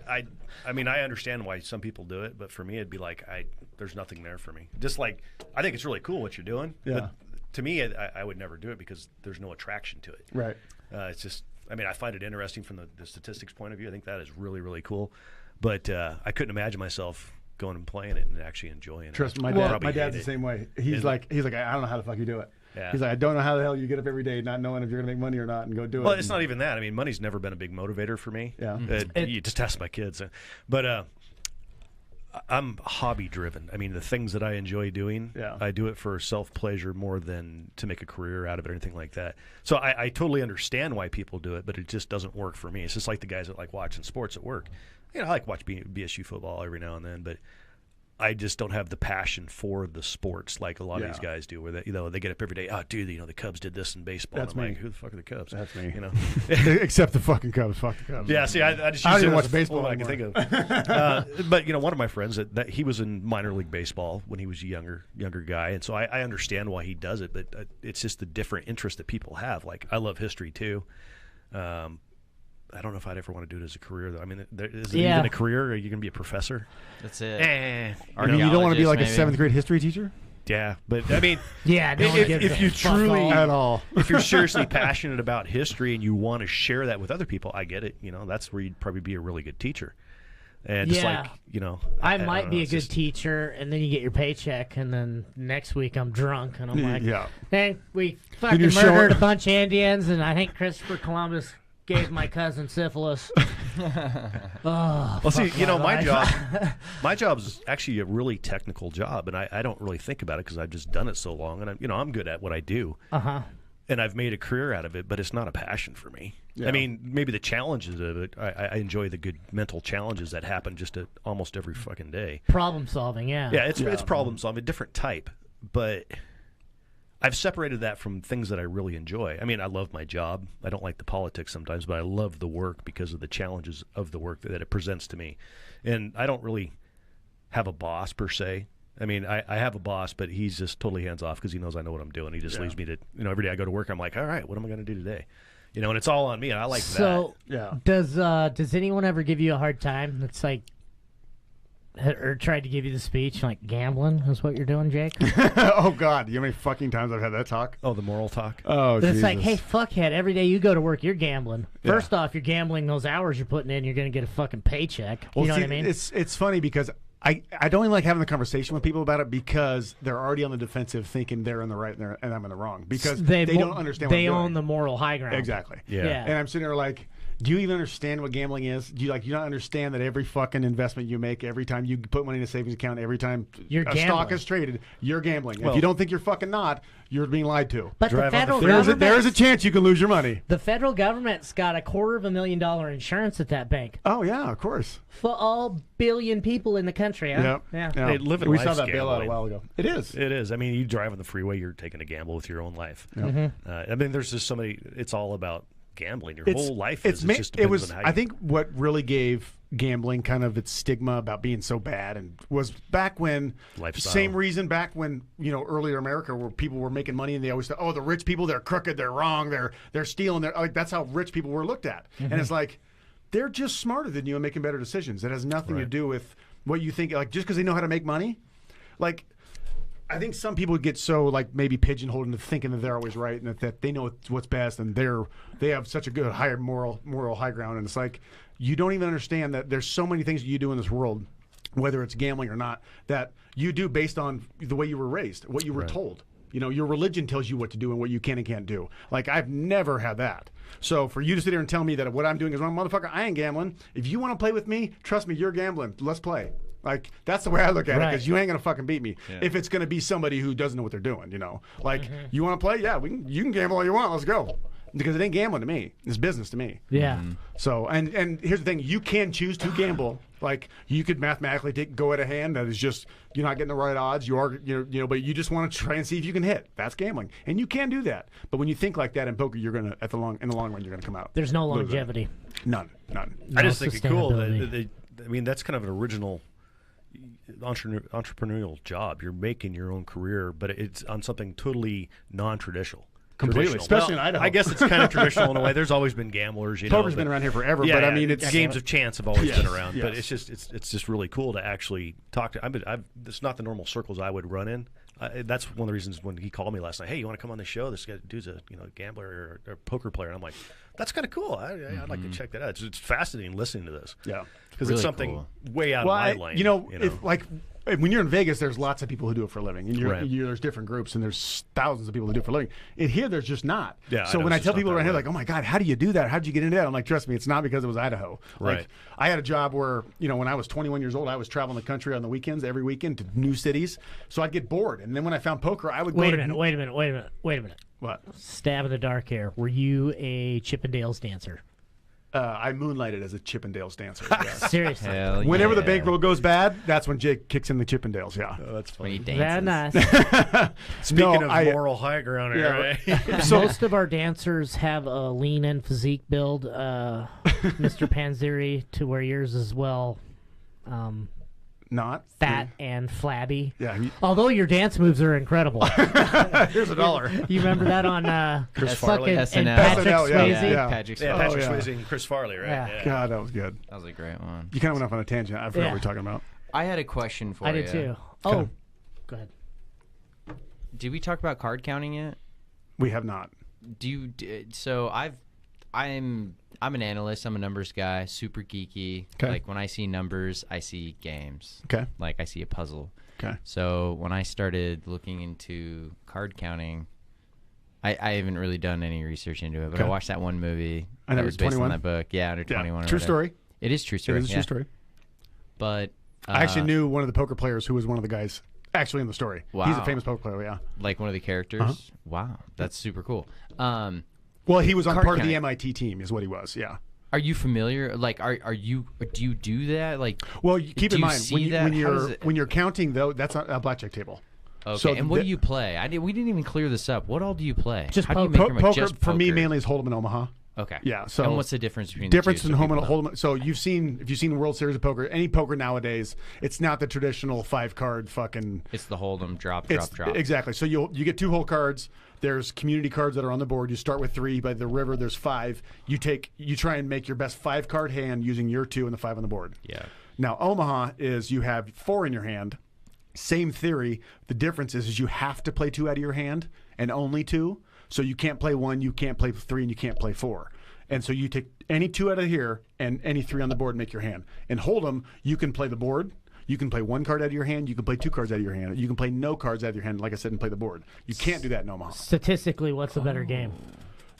I mean, I understand why some people do it, but for me, it'd be like, there's nothing there for me. Just like, I think it's really cool what you're doing. Yeah. But to me, I would never do it because there's no attraction to it. Right. It's just, I mean, I find it interesting from the statistics point of view. I think that is really, really cool. But I couldn't imagine myself going and playing it and actually enjoying it. Trust me, my dad's the same way. He's like, I don't know how the fuck you do it. Yeah. He's like, I don't know how the hell you get up every day not knowing if you're going to make money or not and go do it. Well, it's not even that. I mean, money's never been a big motivator for me. Yeah. You just ask my kids. But I'm hobby driven. I mean, the things that I enjoy doing, I do it for self-pleasure more than to make a career out of it or anything like that. So I totally understand why people do it, but it just doesn't work for me. It's just like the guys that like watching sports at work. I like watch BSU football every now and then, but I just don't have the passion for the sports like a lot of these guys do, where they get up every day. Oh, dude, the Cubs did this in baseball. That's and I'm me. like, who the fuck are the Cubs? That's me. Except the fucking Cubs. Fuck the Cubs. Yeah, see, I just don't use even it watch as baseball. I can think of. But one of my friends that he was in minor league baseball when he was a younger guy, and so I understand why he does it. But it's just the different interest that people have. Like I love history too. I don't know if I'd ever want to do it as a career, though. I mean, is it even a career? Are you going to be a professor? That's it. I mean, you don't want to be like a 7th grade history teacher? Yeah, but I mean, if you truly at all, if you're seriously passionate about history and you want to share that with other people, I get it. That's where you'd probably be a really good teacher. And just like, I might be a good teacher, and then you get your paycheck, and then next week I'm drunk, and I'm like, and we fucking murdered a bunch of Indians, and I think Christopher Columbus gave my cousin syphilis. Well, see, my job is actually a really technical job, and I don't really think about it because I've just done it so long, and I'm good at what I do. And I've made a career out of it, but it's not a passion for me. I mean, maybe the challenges of it, I enjoy the good mental challenges that happen just almost every fucking day. Problem solving, yeah. Yeah, it's problem solving, a different type, but I've separated that from things that I really enjoy. I mean, I love my job. I don't like the politics sometimes, but I love the work because of the challenges of the work that it presents to me. And I don't really have a boss per se. I mean, I have a boss, but he's just totally hands off because he knows I know what I'm doing. He just leaves me to, every day I go to work, I'm like, all right, what am I going to do today? And it's all on me, and I like that. So, does anyone ever give you a hard time? It's like, or tried to give you the speech, like gambling is what you're doing, Jake? Oh, God. You know how many fucking times I've had that talk? Oh, the moral talk? Oh, Jesus. It's like, hey, fuckhead, every day you go to work, you're gambling. First off, you're gambling those hours you're putting in, you're going to get a fucking paycheck. You know what I mean? It's funny because I don't even like having the conversation with people about it because they're already on the defensive thinking they're in the right and I'm in the wrong because they don't understand what they I'm doing. own the moral high ground. Exactly. Yeah. And I'm sitting there like, do you even understand what gambling is? Do you not understand that every fucking investment you make, every time you put money in a savings account, every time stock is traded, you're gambling. Well, if you don't think you're fucking not, you're being lied to. But the federal government, there is a chance you can lose your money. The federal government's got $250,000 insurance at that bank. Oh yeah, of course. For all billion people in the country. Huh? Yeah. They live in we life's saw that bailout gambling. a while ago. It is. It is. I mean, you drive on the freeway, you're taking a gamble with your own life. Yep. I mean, there's just so many. It's all about gambling. Your whole life is it just depends on how you... I think what really gave gambling kind of its stigma about being so bad and was back when Lifestyle. Same reason back when earlier America where people were making money and they always said, oh, the rich people, they're crooked, they're wrong, they're stealing, they're like, that's how rich people were looked at. And it's like they're just smarter than you and making better decisions. It has nothing to do with what you think, like just because they know how to make money. Like I think some people get so like maybe pigeonholed into thinking that they're always right and that they know what's best and they have such a good higher moral high ground, and it's like you don't even understand that there's so many things that you do in this world, whether it's gambling or not, that you do based on the way you were raised, what you were told. Your religion tells you what to do and what you can and can't do. Like I've never had that. So for you to sit here and tell me that what I'm doing is wrong, motherfucker, I ain't gambling. If you want to play with me, trust me, you're gambling. Let's play. Like that's the way I look at it, because you ain't gonna fucking beat me if it's gonna be somebody who doesn't know what they're doing. Like you want to play? Yeah, you can gamble all you want. Let's go, because it ain't gambling to me. It's business to me. Yeah. So and here's the thing: you can choose to gamble. Like you could mathematically go at a hand that is just you're not getting the right odds. You are but you just want to try and see if you can hit. That's gambling, and you can do that. But when you think like that in poker, you're gonna in the long run you're gonna come out. There's no longevity. None. I just think it's cool. That's kind of an original entrepreneurial job. You're making your own career, but it's on something totally non-traditional. Completely, especially in Idaho. I guess it's kind of traditional in a way. There's always been gamblers. Poker's been around here forever, but I mean, it's games of chance have always been around. But it's just really cool to actually talk to. It's not the normal circles I would run in. That's one of the reasons when he called me last night. Hey, you want to come on the show? This dude's a gambler or a poker player. And I'm like, that's kind of cool. I'd like to check that out. It's fascinating listening to this. Yeah, because it's something way out of my lane. When you're in Vegas, there's lots of people who do it for a living. And there's different groups, and there's thousands of people who do it for a living. In here, there's just not. Yeah, so when I tell people around here, like, oh my God, how do you do that? How did you get into that? I'm like, trust me, it's not because it was Idaho. Right. Like, I had a job where, when I was 21 years old, I was traveling the country on the weekends, every weekend to new cities. So I'd get bored. And then when I found poker, I would Wait a minute. What? Stab in the dark here. Were you a Chippendales dancer? I moonlighted as a Chippendales dancer. Yeah. Seriously. Whenever the bankroll goes bad, that's when Jake kicks in the Chippendales. Yeah. Oh, that's funny. Very nice. Speaking of moral high ground here, right? So most of our dancers have a lean and physique build, Mr. Panzeri, to where yours is not fat and flabby. Yeah. Although your dance moves are incredible. Here's $1. You remember that on Chris Farley and Patrick SNL, Swayze? yeah. Patrick Swayze and Chris Farley, right? Yeah. God, that was good. That was a great one. You kind of went off on a tangent. I forgot what we were talking about. I had a question for you. I did too. Oh, go ahead. Did we talk about card counting yet? We have not. So I'm an analyst. I'm a numbers guy, super geeky. Okay. Like when I see numbers, I see games. Okay. Like I see a puzzle. Okay. So when I started looking into card counting, I haven't really done any research into it, but I watched that one movie that was based on that book. Yeah, Under 21. True story. It is true story. It is a true story. But I actually knew one of the poker players who was one of the guys actually in the story. Wow. He's a famous poker player, yeah. Like one of the characters? Uh-huh. Wow, that's super cool. Well, he was on card part of the counting. MIT team is what he was, yeah. Are you familiar? Like, do you do that? Like, well, keep in mind when when you're counting though, that's a blackjack table. Okay, so and what do you play? We didn't even clear this up. What all do you play? Just How do you make your money? poker. Just For me, poker. mainly is Hold'em and Omaha. Okay. Yeah. So and what's the difference between difference the two? in Hold'em? So if you've seen World Series of Poker, any poker nowadays, it's not the traditional 5-card fucking. It's the Hold'em drop. Exactly. So you get 2 whole cards. There's community cards that are on the board. You start with 3. By the river, there's 5. You try and make your best 5-card hand using your 2 and the 5 on the board. Yeah. Now Omaha is you have 4 in your hand. Same theory. The difference is you have to play 2 out of your hand and only 2. So you can't play 1, you can't play 3, and you can't play 4. And so you take any 2 out of here and any 3 on the board and make your hand. And Hold'em, you can play the board. You can play 1 card out of your hand. You can play 2 cards out of your hand. You can play no cards out of your hand, like I said, and play the board. You can't do that in Omaha. Statistically, what's the better game?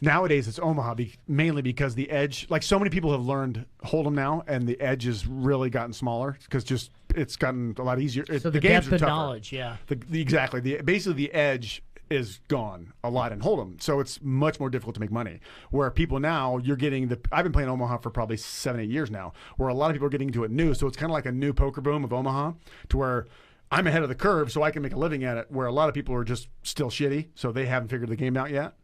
Nowadays, it's Omaha mainly because the edge, like so many people have learned Hold'em now, and the edge has really gotten smaller because it's gotten a lot easier. So the games games are of tougher. knowledge, yeah. Exactly. Basically, the edge is gone a lot in Hold'em, so it's much more difficult to make money. Where people now, you're getting I've been playing Omaha for probably 7-8 years now, where a lot of people are getting into it new, so it's kind of like a new poker boom of Omaha, to where I'm ahead of the curve, so I can make a living at it, where a lot of people are just still shitty, so they haven't figured the game out yet.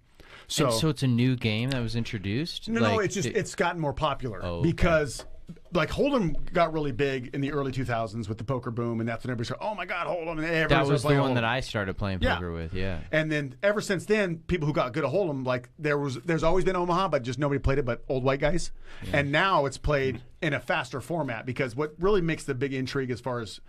So it's a new game that was introduced? No, it's gotten more popular because like Hold'em got really big in the early 2000s with the poker boom, and that's when everybody said, "Oh my God, Hold'em!" And that was the one Hold'em. that I started playing poker with. Yeah. And then ever since then, people who got good at Hold'em, like there's always been Omaha, but just nobody played it but old white guys. Yeah. And now it's played in a faster format because what really makes the big intrigue as far as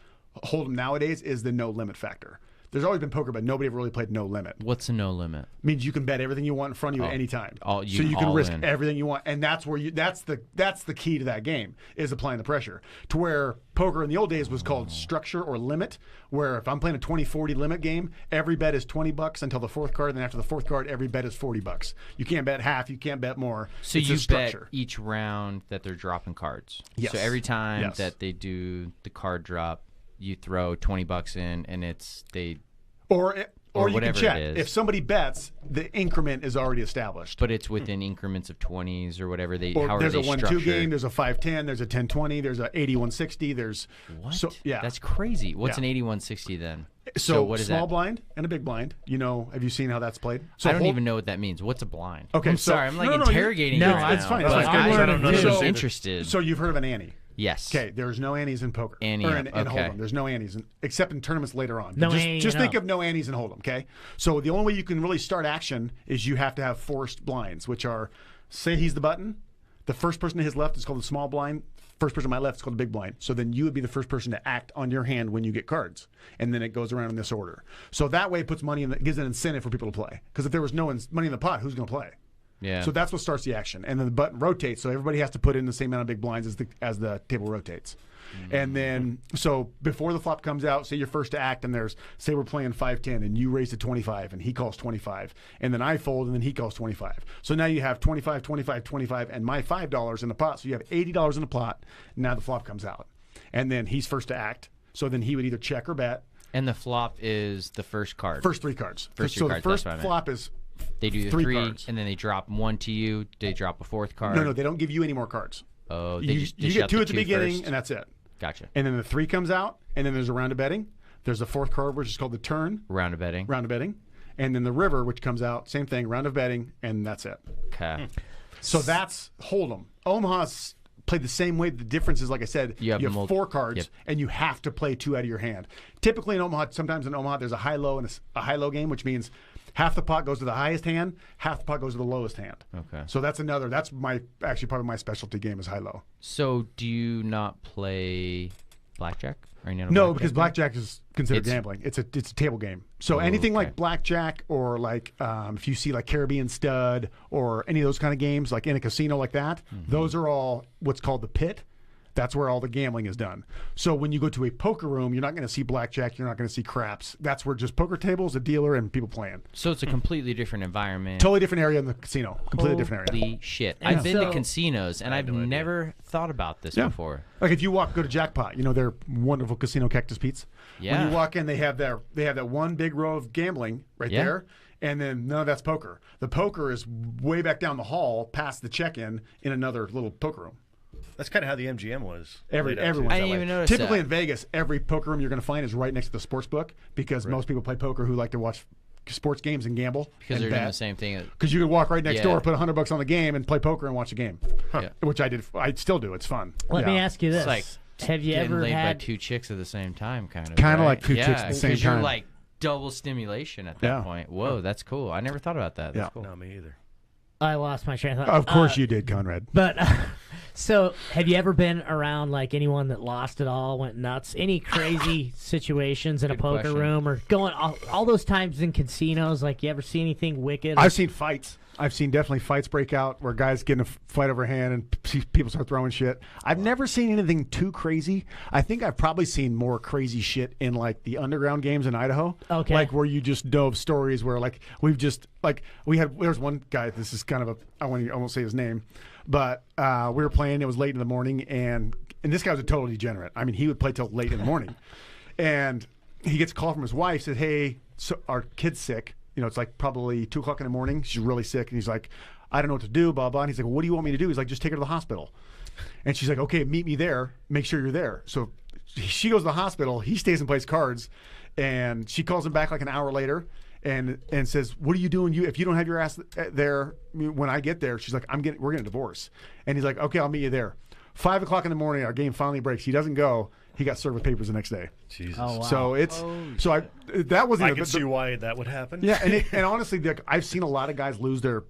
Hold'em nowadays is the no limit factor. There's always been poker, but nobody ever really played no limit. What's a no limit? Means you can bet everything you want in front of you at any time. So you can risk everything you want, and that's where that's the key to that game is applying the pressure. To where poker in the old days was called structure or limit, where if I'm playing a 20-40 limit game, every bet is $20 until the fourth card, and then after the fourth card, every bet is $40. You can't bet half, you can't bet more. So you bet each round that they're dropping cards. Yes. So every time that they do the card drop, you throw $20 in, and or you can check. If somebody bets, the increment is already established. But it's within increments of 20s or whatever they. Or how there's are they a 1-2 game. There's a 5-10. There's a 10-20. There's a 80-160. There's what? That's crazy. What's an 80-160 then? So what is small that? blind and a big blind. Have you seen how that's played? So I don't even know what that means. What's a blind? Okay, I'm sorry. I'm interrogating you. No, right it's now, fine. but I'm I'm interested. So you've heard of an ante? Yes. Okay, there's no antes in poker. In Hold'em. There's no antes, except in tournaments later on. No just think of no antes in Hold'em, okay? So the only way you can really start action is you have to have forced blinds, which are, say he's the button, the first person to his left is called the small blind, first person to my left is called the big blind. So then you would be the first person to act on your hand when you get cards. And then it goes around in this order. So that way it puts money in, gives an incentive for people to play. Because if there was no money in the pot, who's going to play? Yeah. So that's what starts the action, and then the button rotates. So everybody has to put in the same amount of big blinds as the table rotates. And then, so before the flop comes out, say you're first to act, and say we're playing 5-10, and you raise to 25, and he calls 25, and then I fold, and then he calls 25. So now you have 25, 25, 25, and my $5 in the pot. So you have $80 in the pot. Now the flop comes out, and then he's first to act. So then he would either check or bet. And the flop is the first card. First three cards. So the first flop is. They do the three cards. And then they drop one to you. They drop a fourth card. No, they don't give you any more cards. Oh, you get two at the beginning, first. And that's it. Gotcha. And then the 3 comes out, and then there's a round of betting. There's a fourth card, which is called the turn. Round of betting. And then the river, which comes out, same thing, round of betting, and that's it. Okay. So that's Hold'em. Omaha's played the same way. The difference is, like I said, you have 4 cards, and you have to play 2 out of your hand. Typically in Omaha, there's a high-low and a high-low game, which means half the pot goes to the highest hand, half the pot goes to the lowest hand. Okay. So that's probably my specialty game is high-low. So do you not play blackjack? No, because blackjack is considered gambling. It's a table game. So anything like blackjack or like if you see like Caribbean Stud or any of those kind of games like in a casino like that, those are all what's called the pit. That's where all the gambling is done. So when you go to a poker room, you're not going to see blackjack. You're not going to see craps. That's where just poker tables, a dealer, and people playing. So it's a completely different environment. Totally different area in the casino. Completely different area. Holy shit. I've been to casinos, and I've never thought about this before. Like if you go to Jackpot, their wonderful casino Cactus Pete's. Yeah. When you walk in, they have that one big row of gambling right there. And then none of that's poker. The poker is way back down the hall past the check-in in another little poker room. That's kind of how the MGM was. Everyone. I didn't even notice Typically that. in Vegas, every poker room you're going to find is right next to the sports book because most people play poker who like to watch sports games and gamble. Because they're doing the same thing. Because you could walk right next door, put $100 on the game, and play poker and watch a game. Yeah. Which I did. I still do. It's fun. Let me ask you this: It's like have you ever laid had by 2 chicks at the time, kind of? Kind of like 2 chicks at the same because time. you're like double stimulation at that point. Whoa, that's cool. I never thought about that. That's cool. No, me either. I lost my train of thought. Of course you did, Conrad. But so, have you ever been around like anyone that lost it all, went nuts? Any crazy situations in a poker room, or going all those times in casinos? Like, you ever see anything wicked? I've seen fights. I've seen definitely fights break out where guys get in a fight over a hand and people start throwing shit. I've never seen anything too crazy. I think I've probably seen more crazy shit in like the underground games in Idaho. Okay. Like where you just know of stories where like there's one guy, this is kind of I won't say his name, but we were playing, it was late in the morning and this guy was a total degenerate. I mean, he would play till late in the morning. And he gets a call from his wife, said, "Hey, so our kid's sick. It's like probably 2 o'clock in the morning. She's really sick." And he's like, "I don't know what to do, blah, blah." And he's like, "Well, what do you want me to do?" He's like, "Just take her to the hospital." And she's like, "Okay, meet me there. Make sure you're there." So she goes to the hospital. He stays and plays cards. And she calls him back like an hour later. and says, "What are you doing? If you don't have your ass there when I get there," she's like, "We're getting a divorce." And he's like, "Okay, I'll meet you there." 5 o'clock in the morning, our game finally breaks. He doesn't go. He got served with papers the next day. Jesus. Oh, wow. So that was. I can see why that would happen. Yeah, and honestly, I've seen a lot of guys lose their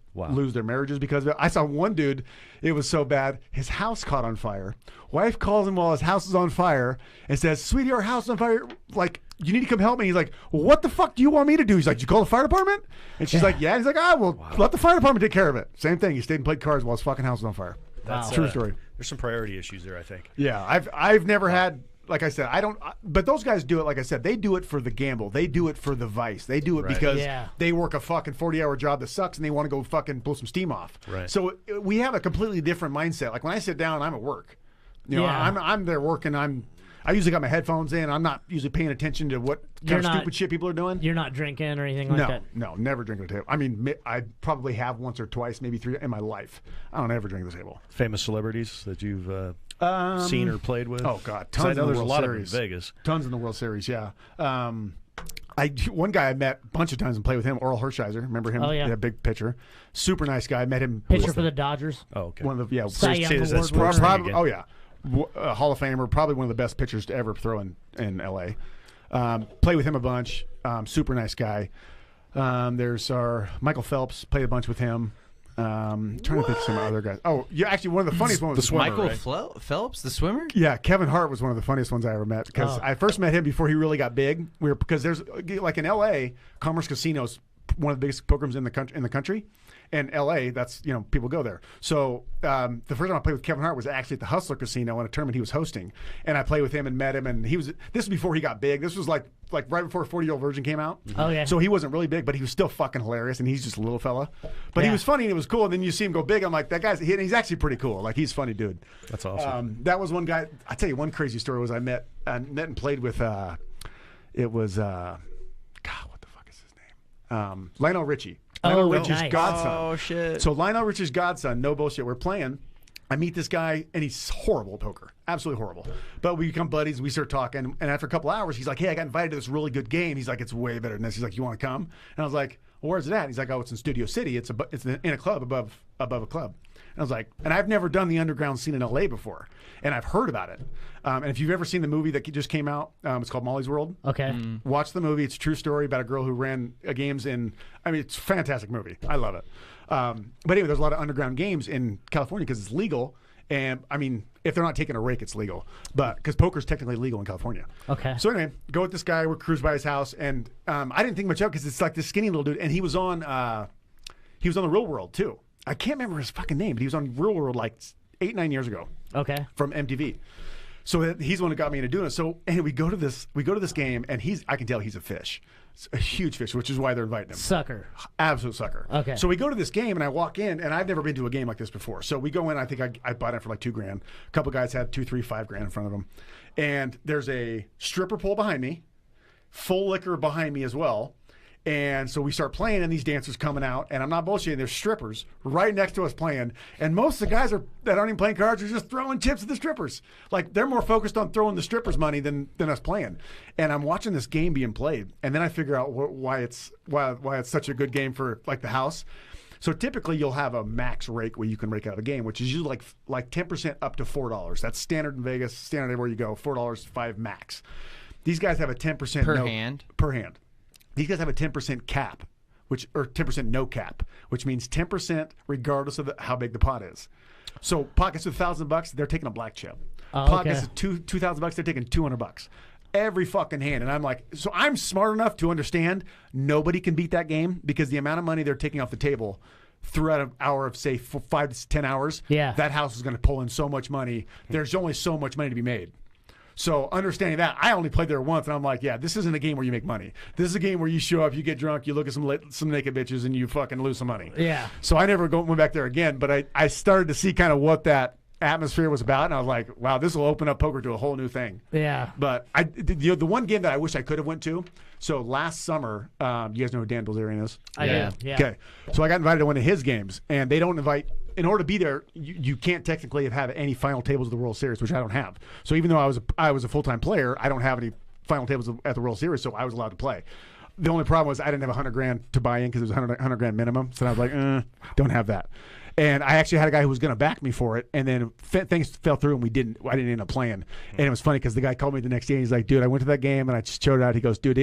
marriages because of it. I saw one dude. It was so bad. His house caught on fire. Wife calls him while his house is on fire and says, "Sweetie, our house is on fire. Like, you need to come help me." He's like, "Well, what the fuck do you want me to do?" He's like, "Did you call the fire department?" And she's like, "Yeah." And he's like, let the fire department take care of it. Same thing. He stayed and played cards while his fucking house was on fire. That's true story. There's some priority issues there, I think. Yeah, I've never had. Like I said, I don't. But those guys do it. Like I said, they do it for the gamble. They do it for the vice. They do it because they work a fucking 40-hour job that sucks, and they want to go fucking blow some steam off. Right. So we have a completely different mindset. Like when I sit down, I'm at work. You know, I'm there working. I usually got my headphones in. I'm not usually paying attention to what kind of stupid shit people are doing. You're not drinking or anything like that? No, never drink at the table. I mean, I probably have once or twice, maybe 3 in my life. I don't ever drink at the table. Famous celebrities that you've seen or played with? Oh, God. Tons in the World Series. Of in Vegas. Tons in the World Series, yeah. One guy I met a bunch of times and played with him, Oral Hershiser. Remember him? Oh, yeah. Big pitcher. Super nice guy. I met him. Pitcher for the Dodgers. Oh, okay. One of the, Cy Young Award probably, oh, yeah. Hall of Famer, probably one of the best pitchers to ever throw in L.A. Played with him a bunch. Super nice guy. There's our Michael Phelps. Played a bunch with him. Trying to think of some other guys. Oh, yeah, actually, one of the funniest ones was the swimmer, Michael Phelps, the swimmer? Yeah, Kevin Hart was one of the funniest ones I ever met because I first met him before he really got big. Because there's like in L.A., Commerce Casino's one of the biggest programs in the country. And L.A., that's, people go there. So the first time I played with Kevin Hart was actually at the Hustler Casino in a tournament he was hosting. And I played with him and met him. And this was before he got big. This was like right before 40-Year-Old Virgin came out. Oh, yeah. So he wasn't really big, but he was still fucking hilarious. And he's just a little fella. But he was funny and it was cool. And then you see him go big. I'm like, that guy's, he's actually pretty cool. Like, he's a funny dude. That's awesome. That was one guy. I tell you, one crazy story was I met and played with, it was, God, what the fuck is his name? Lionel Richie. Lionel Richie's godson. Oh, shit. So Lionel Richie's godson, no bullshit, we're playing. I meet this guy, and he's horrible at poker. Absolutely horrible. But we become buddies. We start talking. And after a couple hours, he's like, "Hey, I got invited to this really good game." He's like, "It's way better than this." He's like, "You want to come?" And I was like, "Well, where's it at?" And he's like, "Oh, it's in Studio City. It's in a club above a club." And I was like, and I've never done the underground scene in L.A. before. And I've heard about it. And if you've ever seen the movie that just came out, it's called Molly's World. Okay. Watch the movie. It's a true story about a girl who ran games it's a fantastic movie. I love it. But anyway, there's a lot of underground games in California because it's legal. And, if they're not taking a rake, it's legal. But because poker's technically legal in California. Okay. So anyway, go with this guy. We're cruised by his house. And I didn't think much of it because it's like this skinny little dude. And he was on the Real World, too. I can't remember his fucking name, but he was on Real World like 8-9 years ago. Okay. From MTV. So he's the one who got me into doing it. So anyway, we go to this game, and I can tell he's a fish. It's a huge fish, which is why they're inviting him. Sucker. Absolute sucker. Okay. So we go to this game, and I walk in, and I've never been to a game like this before. So we go in, I think I bought it for like $2,000. A couple guys had $2, $3, $5 grand in front of them. And there's a stripper pole behind me, full liquor behind me as well. And so we start playing, and these dancers coming out, and I'm not bullshitting. There's strippers right next to us playing, and most of the guys that aren't even playing cards are just throwing chips at the strippers. Like, they're more focused on throwing the strippers money than us playing. And I'm watching this game being played, and then I figure out why it's such a good game for like the house. So typically you'll have a max rake where you can rake out a game, which is usually like 10% up to $4. That's standard in Vegas, standard everywhere you go. $4, 5 max. These guys have a 10% per hand. Per hand. These guys have a 10% cap, or 10% no cap, which means 10% regardless of how big the pot is. So pot gets to $1,000, they're taking a black chip. Pot gets to $2,000, they're taking $200. Every fucking hand. And I'm like, so I'm smart enough to understand nobody can beat that game because the amount of money they're taking off the table throughout an hour of, say, 5 to 10 hours, that house is going to pull in so much money. There's only so much money to be made. So understanding that, I only played there once, and I'm like, yeah, this isn't a game where you make money. This is a game where you show up, you get drunk, you look at some naked bitches, and you fucking lose some money. Yeah. So I never went back there again, but I started to see kind of what that atmosphere was about, and I was like, wow, this will open up poker to a whole new thing. Yeah. But the one game that I wish I could have went to, so last summer, you guys know who Dan Bilzerian is? I do, yeah. Okay. So I got invited to one of his games, and they don't invite, in order to be there, you can't technically have any final tables of the World Series, which I don't have. So even though I was a full-time player, I don't have any final tables at the World Series, so I was allowed to play. the only problem was I didn't have 100 grand to buy in because it was 100 grand minimum. So I was like, don't have that. And I actually had a guy who was going to back me for it, and then things fell through, and I didn't end up playing. And it was funny because the guy called me the next day, and he's like, dude, I went to that game, and I just showed it out. He goes, dude,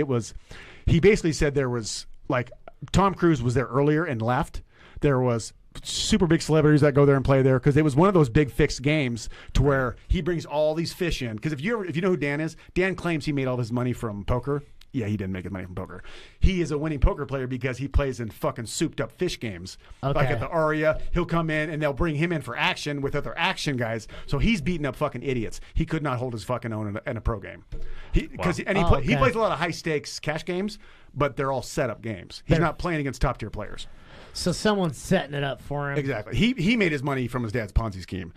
he basically said there was, like, Tom Cruise was there earlier and left. There was super big celebrities that go there and play there because it was one of those big fixed games to where he brings all these fish in. Because if you know who Dan is, Dan claims he made all his money from poker. Yeah, he didn't make his money from poker. He is a winning poker player because he plays in fucking souped up fish games. Okay. Like at the Aria, he'll come in and they'll bring him in for action with other action guys. So he's beating up fucking idiots. He could not hold his fucking own in a pro game. He plays a lot of high stakes cash games, but they're all set up games. He's not playing against top tier players. So someone's setting it up for him. Exactly. He made his money from his dad's Ponzi scheme.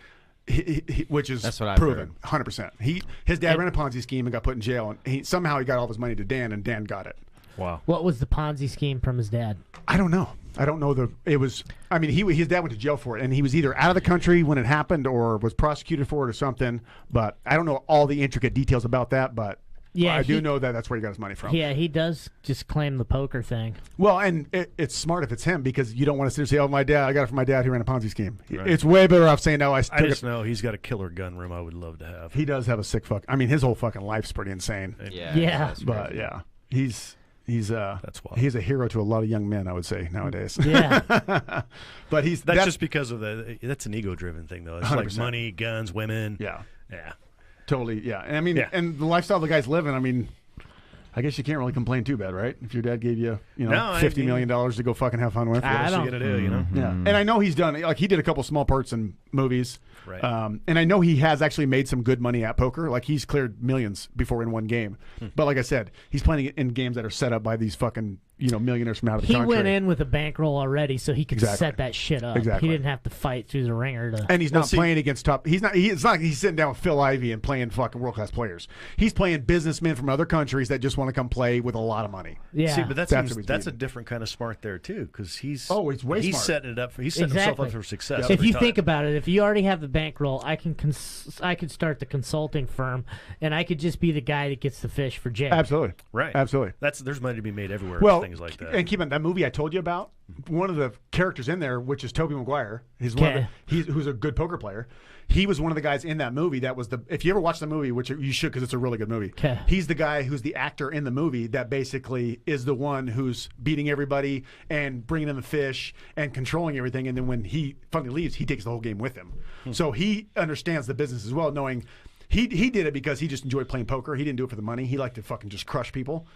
Which is That's what I've proven 100%. His dad ran a Ponzi scheme and got put in jail, and somehow he got all of his money to Dan, and Dan got it. Wow. What was the Ponzi scheme from his dad? I don't know. His dad went to jail for it, and he was either out of the country when it happened or was prosecuted for it or something. But I don't know all the intricate details about that. But yeah, I do know that that's where he got his money from. Yeah, he does just claim the poker thing. Well, and it's smart if it's him because you don't want to sit and say, "Oh, my dad, I got it from my dad who ran a Ponzi scheme." Right. It's way better off saying, "No, I just know he's got a killer gun room. I would love to have." He does have a sick fuck. I mean, his whole fucking life's pretty insane. Yeah. But yeah, he's that's wild. He's a hero to a lot of young men, I would say nowadays. Yeah. But that's just because of that's an ego-driven thing, though. It's 100%. Like money, guns, women. Yeah. Yeah. Totally. Yeah. And I mean, and the lifestyle the guy's living. I mean, I guess you can't really complain too bad, right? If your dad gave you, $50 million to go fucking have fun with. I don't. What else you gonna do, you know? Yeah. And I know he's done, like, he did a couple small parts in movies. Right. And I know he has actually made some good money at poker. Like, he's cleared millions before in one game. But like I said, he's playing in games that are set up by these fucking, millionaires from out of the country. He went in with a bankroll already, so he could set that shit up. Exactly. He didn't have to fight through the ringer to. And he's not playing against top. It's not like he's sitting down with Phil Ivey and playing fucking world class players. He's playing businessmen from other countries that just want to come play with a lot of money. Yeah. See, but that's a different kind of smart there too, because he's way he's smart. Setting it up for himself up for success. If you think about it, if you already have the bankroll, I could start the consulting firm, and I could just be the guy that gets the fish for Jay. Absolutely. Right. Absolutely. There's money to be made everywhere. Well, things like that. And keep in that movie I told you about, one of the characters in there, which is Tobey Maguire, who's a good poker player. He was one of the guys in that movie that was if you ever watch the movie, which you should because it's a really good movie, he's the guy who's the actor in the movie that basically is the one who's beating everybody and bringing in the fish and controlling everything. And then when he finally leaves, he takes the whole game with him. So he understands the business as well, knowing he did it because he just enjoyed playing poker. He didn't do it for the money. He liked to fucking just crush people.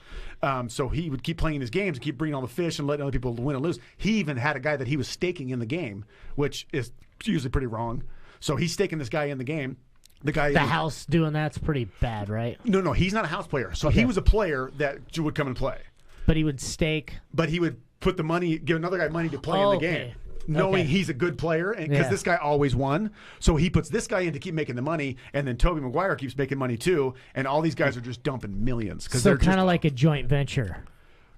So he would keep playing his games and keep bringing all the fish and letting other people win and lose. He even had a guy that he was staking in the game, which is usually pretty wrong. So he's staking this guy in the game. The house doing that's pretty bad, right? No, he's not a house player. So he was a player that would come and play. But he would stake. But he would put the money, give another guy money to play in the game. Knowing he's a good player, and because this guy always won, so he puts this guy in to keep making the money, and then Tobey Maguire keeps making money too, and all these guys are just dumping millions. So they're kind of like a joint venture.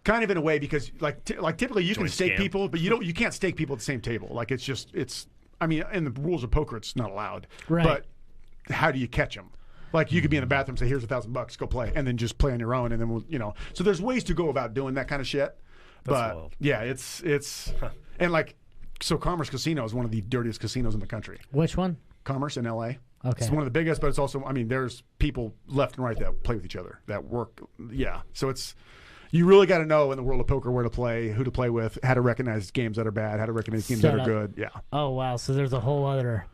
Kind of in a way, because like typically you can stake people, but you can't stake people at the same table. Like I mean, in the rules of poker, it's not allowed. Right. But how do you catch them? Like, you could be in the bathroom and say, "Here's $1,000, go play," and then just play on your own, and then So there's ways to go about doing that kind of shit. That's wild. Yeah, it's and like. So Commerce Casino is one of the dirtiest casinos in the country. Which one? Commerce in L.A. Okay. It's one of the biggest, but it's also, I mean, there's people left and right that play with each other, that work. Yeah. So you really got to know in the world of poker where to play, who to play with, how to recognize games that are bad, how to recognize games that are good. Yeah. Oh, wow. So there's a whole other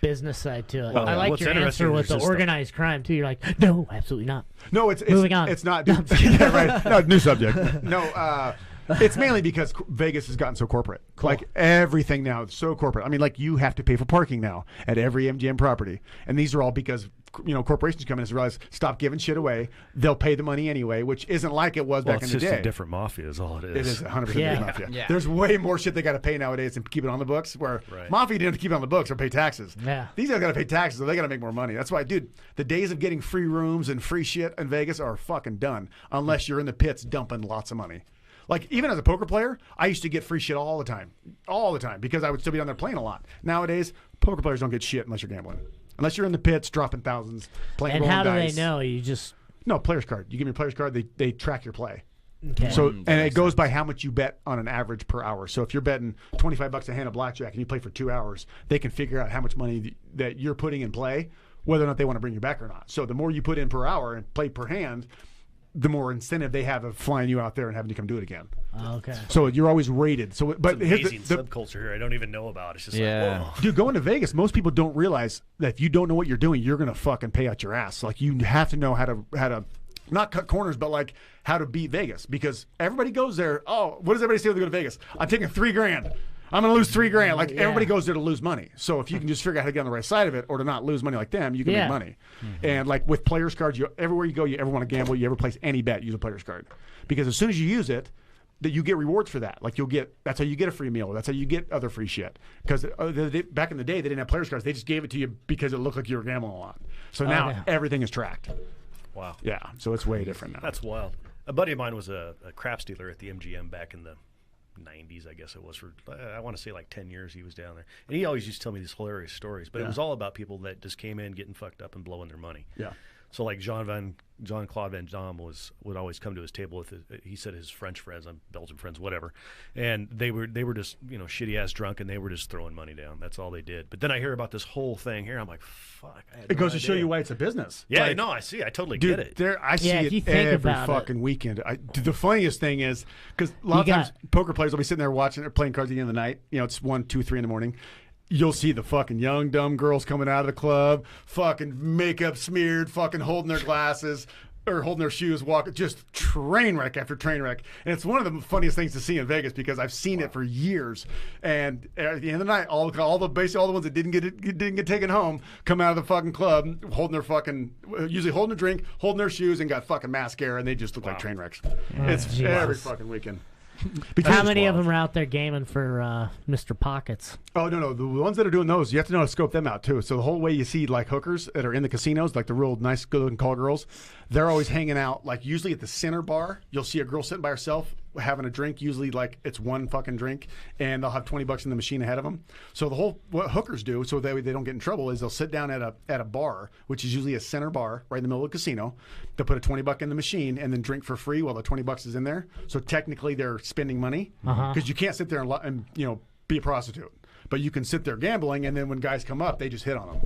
business side to it. Well, I like your answer with the organized crime, too. You're like, no, absolutely not. No, it's moving on. It's not. Yeah, right. No, new subject. No, it's mainly because Vegas has gotten so corporate. Cool. Like, everything now is so corporate. I mean, like, you have to pay for parking now at every MGM property. And these are all because, corporations come in and realize, stop giving shit away. They'll pay the money anyway, which isn't like it was back in the day. It's just a different mafia is all it is. It is 100% different mafia. Yeah. There's way more shit they got to pay nowadays than keep it on the books, where mafia didn't have to keep it on the books or pay taxes. Yeah. These guys got to pay taxes, so they got to make more money. That's why, dude, the days of getting free rooms and free shit in Vegas are fucking done, unless you're in the pits dumping lots of money. Like, even as a poker player, I used to get free shit all the time, because I would still be down there playing a lot. Nowadays, poker players don't get shit unless you're gambling. Unless you're in the pits, dropping thousands, playing rolling dice. And how do they know? You just... No, player's card. You give me a player's card, they track your play. Okay. So and it goes by how much you bet on an average per hour. So if you're betting $25 a hand of blackjack and you play for 2 hours, they can figure out how much money that you're putting in play, whether or not they want to bring you back or not. So the more you put in per hour and play per hand, the more incentive they have of flying you out there and having you come do it again. Okay. So you're always rated. So, but it's amazing subculture here I don't even know about. It's just like, whoa. Dude, going to Vegas, most people don't realize that if you don't know what you're doing, you're gonna fucking pay out your ass. Like you have to know how to not cut corners, but like how to beat Vegas, because everybody goes there. Oh, what does everybody say when they go to Vegas? I'm taking $3,000. I'm going to lose $3,000. Like everybody goes there to lose money. So if you can just figure out how to get on the right side of it or to not lose money like them, you can make money. And like with players cards, everywhere you go, you ever want to gamble, you ever place any bet, use a players card, because as soon as you use it, that you get rewards for that. Like that's how you get a free meal. That's how you get other free shit. Because back in the day, they didn't have players cards. They just gave it to you because it looked like you were gambling a lot. So now everything is tracked. Wow. Yeah. So it's way different now. That's wild. A buddy of mine was a craps dealer at the MGM back in the 90s, I guess it was, for I want to say like 10 years he was down there. And he always used to tell me these hilarious stories, but it was all about people that just came in getting fucked up and blowing their money. Yeah. So like Jean-Claude Van Damme would always come to his table with he said his French friends, Belgian friends, whatever, and they were just shitty ass drunk, and they were just throwing money down. That's all they did. But then I hear about this whole thing here. I'm like, fuck. It goes to show you why it's a business. Yeah, like, no, I see. I totally dude, get it. I see it every fucking weekend. Dude, the funniest thing is because a lot of times poker players will be sitting there watching or playing cards at the end of the night. It's 1, 2, 3 in the morning. You'll see the fucking young, dumb girls coming out of the club, fucking makeup smeared, fucking holding their glasses or holding their shoes, walking, just train wreck after train wreck. And it's one of the funniest things to see in Vegas because I've seen it for years. And at the end of the night, basically all the ones that didn't get taken home come out of the fucking club holding their fucking, usually holding a drink, holding their shoes, and got fucking mascara, and they just look like train wrecks. It's every fucking weekend. How many of them are out there gaming for Mr. Pockets? Oh, no. The ones that are doing those, you have to know how to scope them out, too. So the whole way you see, like, hookers that are in the casinos, like the real nice, good-looking call girls, they're always hanging out, like, usually at the center bar. You'll see a girl sitting by herself having a drink. Usually, like, it's one fucking drink, and they'll have $20 in the machine ahead of them. So what hookers do, so that they don't get in trouble, is they'll sit down at a bar, which is usually a center bar right in the middle of the casino. They'll put a $20 in the machine and then drink for free while the $20 is in there. So technically, they're spending money because you can't sit there and be a prostitute. But you can sit there gambling, and then when guys come up, they just hit on them.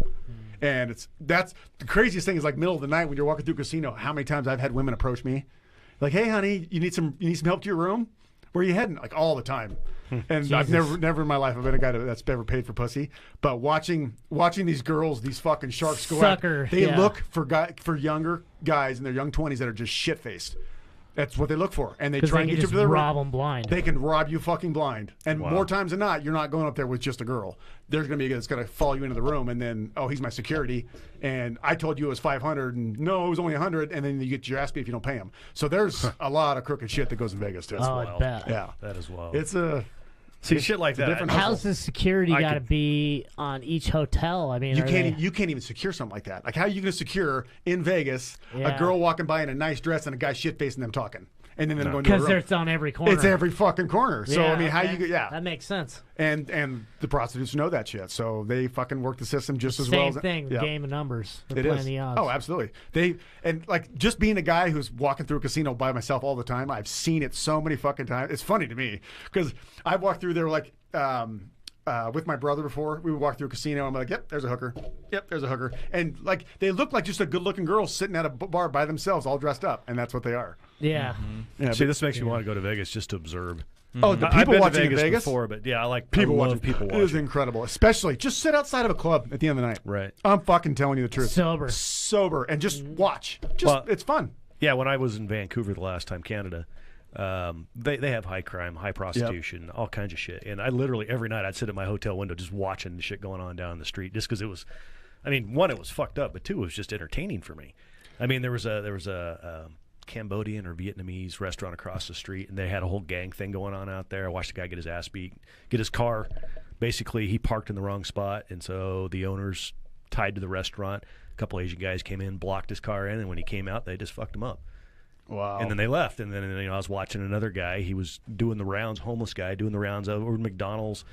And that's the craziest thing is like middle of the night when you're walking through a casino. How many times I've had women approach me, like, "Hey, honey, you need some help to your room? Where are you heading?" Like all the time. And I've never in my life I've been a guy that's ever paid for pussy. But watching these girls, these fucking sharks go out, they look for younger guys in their young 20s that are just shit faced. That's what they look for, and they try and get you to the rob them blind. They can rob you fucking blind, and more times than not, you're not going up there with just a girl. There's going to be a guy that's going to follow you into the room, and then he's my security, and I told you it was $500, and no, it was only $100, and then you get your ass beat if you don't pay him. So there's a lot of crooked shit that goes in Vegas too. I bet. Yeah, that is wild. It's shit like that. How's the security got to be on each hotel? I mean, you can't even secure something like that. Like, how are you going to secure in Vegas a girl walking by in a nice dress and a guy shit facing them talking? And then going to a room. Because it's on every corner. It's every fucking corner. So I mean, how you that makes sense. And the prostitutes know that shit, so they fucking work the system just as well. Same thing. Game of numbers. It is. The odds. Oh, absolutely. Like just being a guy who's walking through a casino by myself all the time. I've seen it so many fucking times. It's funny to me because I've walked through there like. With my brother before, we would walk through a casino. I'm like, yep, there's a hooker. Yep, there's a hooker. And like they look like just a good-looking girl sitting at a bar by themselves, all dressed up, and that's what they are. Yeah. See, this makes me want to go to Vegas just to observe. Oh, the people watching in Vegas before, but yeah, I like people watching. People watching. It is incredible, especially just sit outside of a club at the end of the night. Right. I'm fucking telling you the truth. Sober, and just watch. It's fun. Yeah, when I was in Vancouver the last time, Canada. They have high crime, high prostitution, all kinds of shit. And I literally every night I'd sit at my hotel window just watching the shit going on down the street, just because it was, I mean, one, it was fucked up, but two, it was just entertaining for me. I mean, there was a Cambodian or Vietnamese restaurant across the street, and they had a whole gang thing going on out there. I watched the guy get his ass beat, get his car. Basically, he parked in the wrong spot, and so the owners tied to the restaurant. A couple Asian guys came in, blocked his car in, and when he came out, they just fucked him up. Wow. And then they left. And then I was watching another guy. He was doing the rounds, homeless guy, doing the rounds over McDonald's,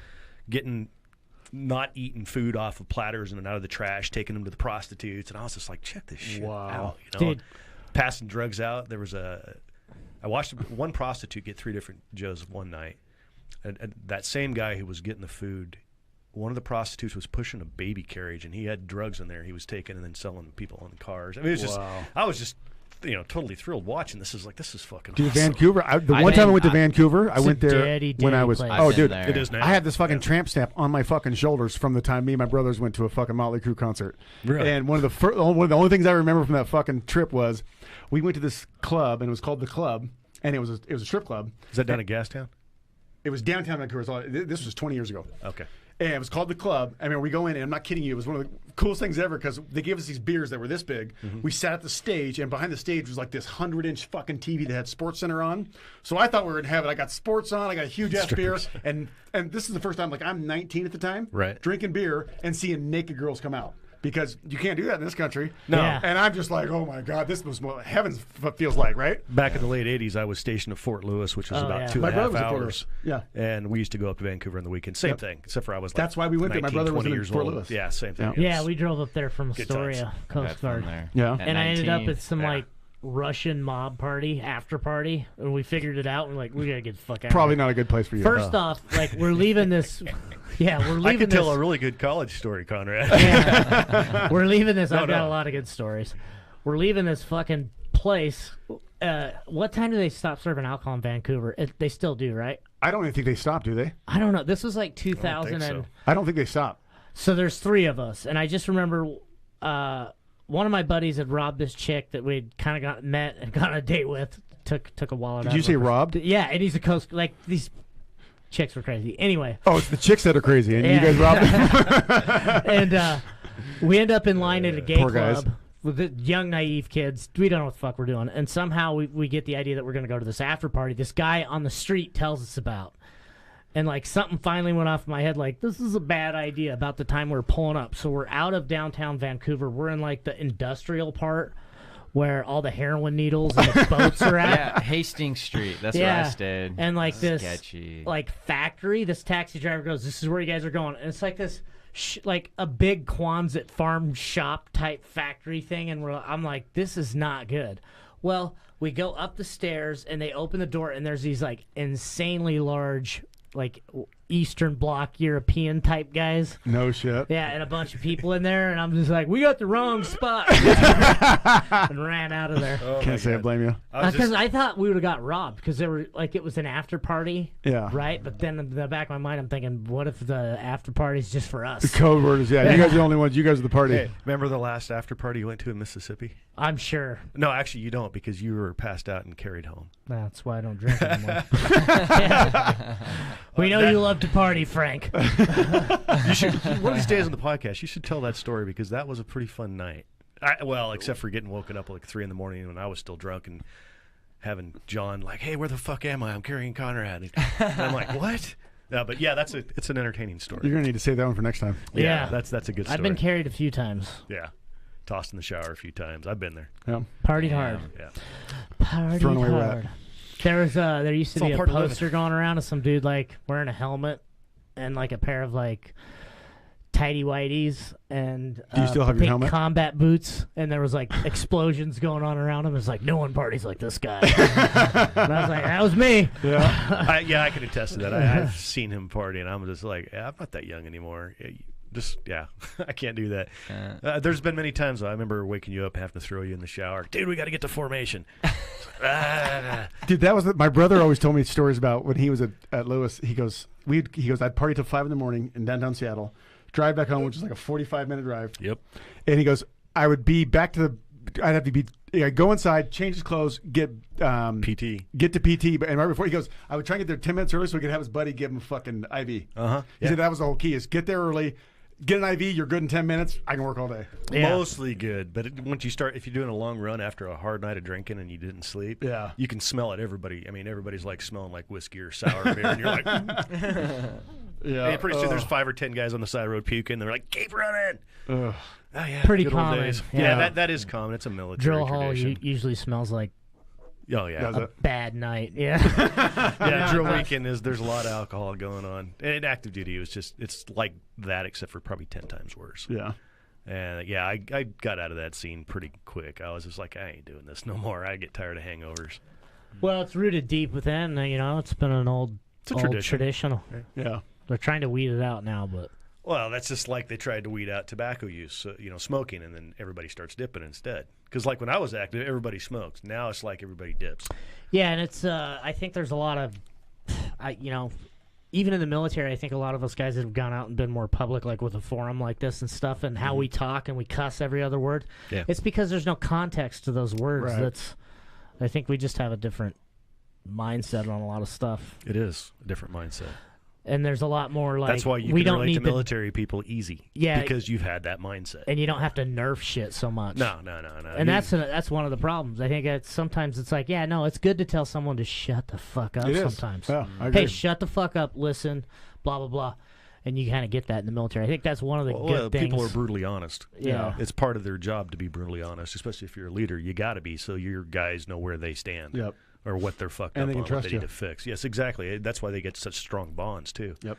not eating food off of platters and out of the trash, taking them to the prostitutes. And I was just like, check this shit out. Dude. Passing drugs out. There was a I watched one prostitute get 3 different Joes one night. And that same guy who was getting the food, one of the prostitutes was pushing a baby carriage, and he had drugs in there he was taking and then selling people on cars. I mean, it was I was just totally thrilled watching this. Is fucking awesome. Vancouver. The one time I went to Vancouver, I went there when I was. Place. Oh, dude, it is now. I had this fucking tramp stamp on my fucking shoulders from the time me and my brothers went to a fucking Motley Crue concert. Really? And one of the only things I remember from that fucking trip was we went to this club, and it was called The Club, and it was a strip club. Is that down in Gastown? It was downtown Vancouver. So this was 20 years ago. Okay. And it was called The Club. I mean, we go in, and I'm not kidding you. It was one of the coolest things ever because they gave us these beers that were this big. Mm-hmm. We sat at the stage, and behind the stage was like this 100-inch fucking TV that had SportsCenter on. So I thought we were in heaven. I got sports on. I got a huge-ass beer. And this is the first time, like, I'm 19 at the time. Right. Drinking beer and seeing naked girls come out. Because you can't do that in this country. No. Yeah. And I'm just like, oh, my God, this was what heaven feels like, right? Back in the late 80s, I was stationed at Fort Lewis, which was about 2.5 hours. Yeah. And we used to go up to Vancouver on the weekend. Same thing, except for I was like That's why we went there. My brother was in Fort Lewis. Yeah, same thing. Yeah, we drove up there from Good Astoria, times. Coast Guard. Yeah. And I ended up at some, Yeah. like, Russian mob party, after party, and we figured it out, and we're like, we gotta get the fuck out Probably of here. not a good place for you. First off, like, we're leaving this... Yeah, we're leaving I could tell this- a really good college story, Conrad. Yeah. We're leaving this. I've got no. a lot of good stories. We're leaving this fucking place. What time do they stop serving alcohol in Vancouver? They still do, right? I don't even think they stopped, do they? I don't know. This was like 2000 so. and I don't think they stopped. so there's 3 of us, and I just remember one of my buddies had robbed this chick that we'd kind of met and got on a date with. Took a wallet. Did out you of say her. robbed? Yeah, and he's a coast. Like these chicks were crazy. Anyway. Oh, it's the chicks that are crazy, and Yeah. you guys robbed them. And we end up in line at a gay Poor guys. club with the young, naive kids. We don't know what the fuck we're doing. And somehow we get the idea that we're going to go to this after party this guy on the street tells us about. And, like, something finally went off in my head, like, this is a bad idea about the time we were pulling up. So we're out of downtown Vancouver. We're in, like, the industrial part where all the heroin needles and the boats are at. Yeah, Hastings Street. That's where I stayed. And like this, sketchy. like factory. This taxi driver goes, "This is where you guys are going." And it's like this, like a big Quonset farm shop type factory thing. And I'm like, this is not good. Well, we go up the stairs and they open the door and there's these like insanely large, like Eastern Bloc European type guys. No shit. Yeah, and a bunch of people in there, and I'm just like, we got the wrong spot, and ran out of there. Oh, Can't say I blame you. Because I thought we would have got robbed because they were like it was an after party, Yeah. right? But then in the back of my mind, I'm thinking, what if the after party's just for us? The code word is, yeah, you guys are the only ones. You guys are the party. Hey, remember the last after party you went to in Mississippi? I'm sure. No, actually, you don't because you were passed out and carried home. That's why I don't drink anymore. We know you love to party, Frank. You should one of these days on the podcast. You should tell that story because that was a pretty fun night. Well, except for getting woken up at like 3 a.m. when I was still drunk and having John like, "Hey, where the fuck am I? I'm carrying Conrad." And I'm like, "What?" No, but yeah, it's an entertaining story. You're gonna need to save that one for next time. Yeah. that's a good story. I've been carried a few times. Yeah, tossed in the shower a few times. I've been there. Yeah. Partied hard. Yeah. Partied Thrown away hard. There used to It's all be a part of living. poster going around of some dude like wearing a helmet and like a pair of like tighty whities and Do you still have your pink helmet? combat boots, and there was like explosions going on around him. It's like no one parties like this guy. And I was like, that was me. Yeah. I can attest to that. I've seen him party, and I'm just like, yeah, I'm not that young anymore. I can't do that. There's been many times I remember waking you up, having to throw you in the shower. Dude, we got to get to formation. Dude, that was my brother always told me stories about when he was at Lewis. He goes, I'd party till 5 a.m. in downtown Seattle, drive back home, which is like a 45-minute drive. Yep. And he goes, I would be back to I'd have to be, go inside, change his clothes, get PT. Get to PT, and right before he goes, I would try and get there 10 minutes early so he could have his buddy give him a fucking IV. He said that was the whole key: is get there early. Get an IV, you're good in 10 minutes. I can work all day. Yeah. Mostly good, but once you start, if you're doing a long run after a hard night of drinking and you didn't sleep, you can smell it. Everybody's like smelling like whiskey or sour beer, and you're like, and pretty soon there's 5 or 10 guys on the side of the road puking. They're like, keep running. Ugh. Oh yeah, Pretty good old common. days. Yeah. That is common. It's a military Drill hall tradition. usually smells like Oh yeah, Does a bad night. Yeah. yeah. Drill weekend there's a lot of alcohol going on. And active duty it's like that except for probably 10 times worse. Yeah. And yeah, I got out of that scene pretty quick. I was just like, I ain't doing this no more. I get tired of hangovers. Well, it's rooted deep within. It's been an old traditional. Yeah. They're trying to weed it out now, but. Well, that's just like they tried to weed out tobacco use, smoking, and then everybody starts dipping instead. Because like when I was active, everybody smoked. Now it's like everybody dips. Yeah, and it's I think there's a lot of, even in the military, I think a lot of us guys that have gone out and been more public, like with a forum like this and stuff, and how we talk and we cuss every other word. Yeah. It's because there's no context to those words. Right. I think we just have a different mindset on a lot of stuff. It is a different mindset. And there's a lot more like that's why you we can don't relate to need military people easy. Yeah, because you've had that mindset, and you don't have to nerf shit so much. No. And that's one of the problems. I think sometimes it's like, yeah, no, it's good to tell someone to shut the fuck up. Sometimes, yeah, I agree. Hey, shut the fuck up, listen, blah blah blah, and you kind of get that in the military. I think that's one of the good things. People are brutally honest. Yeah, it's part of their job to be brutally honest, especially if you're a leader. You got to be, so your guys know where they stand. Yep. Or what they're fucked and up they can on, trust what they you. need to fix. Yes, exactly. That's why they get such strong bonds too. Yep.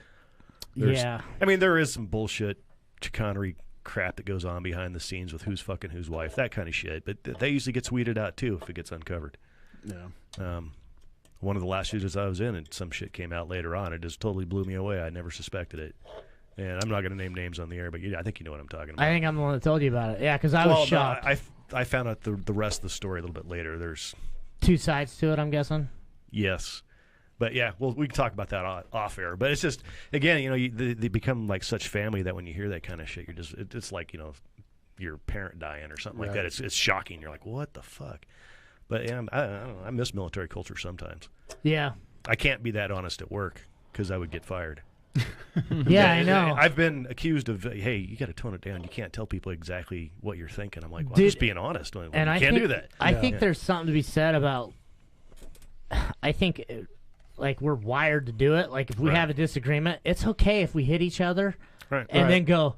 I mean, there is some bullshit, chicanery crap that goes on behind the scenes with who's fucking whose wife, that kind of shit. But that usually gets weeded out too if it gets uncovered. Yeah. One of the last shooters I was in, and some shit came out later on. It just totally blew me away. I never suspected it. And I'm not going to name names on the air, but I think you know what I'm talking about. I think I'm the one that told you about it. Yeah, because I was shocked. No, I found out the rest of the story a little bit later. There's two sides to it, I'm guessing. Yes. But yeah, well, we can talk about that off air. But it's just, again, they become like such family that when you hear that kind of shit, you're just, it's like, your parent dying or something like that. It's shocking. You're like, what the fuck? But I don't know. I miss military culture sometimes. Yeah. I can't be that honest at work because I would get fired. Yeah, I know. I've been accused of, hey, you got to tone it down. You can't tell people exactly what you're thinking. I'm like, well, I'm just being honest. Well, and you can't do that. I think there's something to be said about, I think, like, we're wired to do it. Like, if we have a disagreement, it's okay if we hit each other and then go,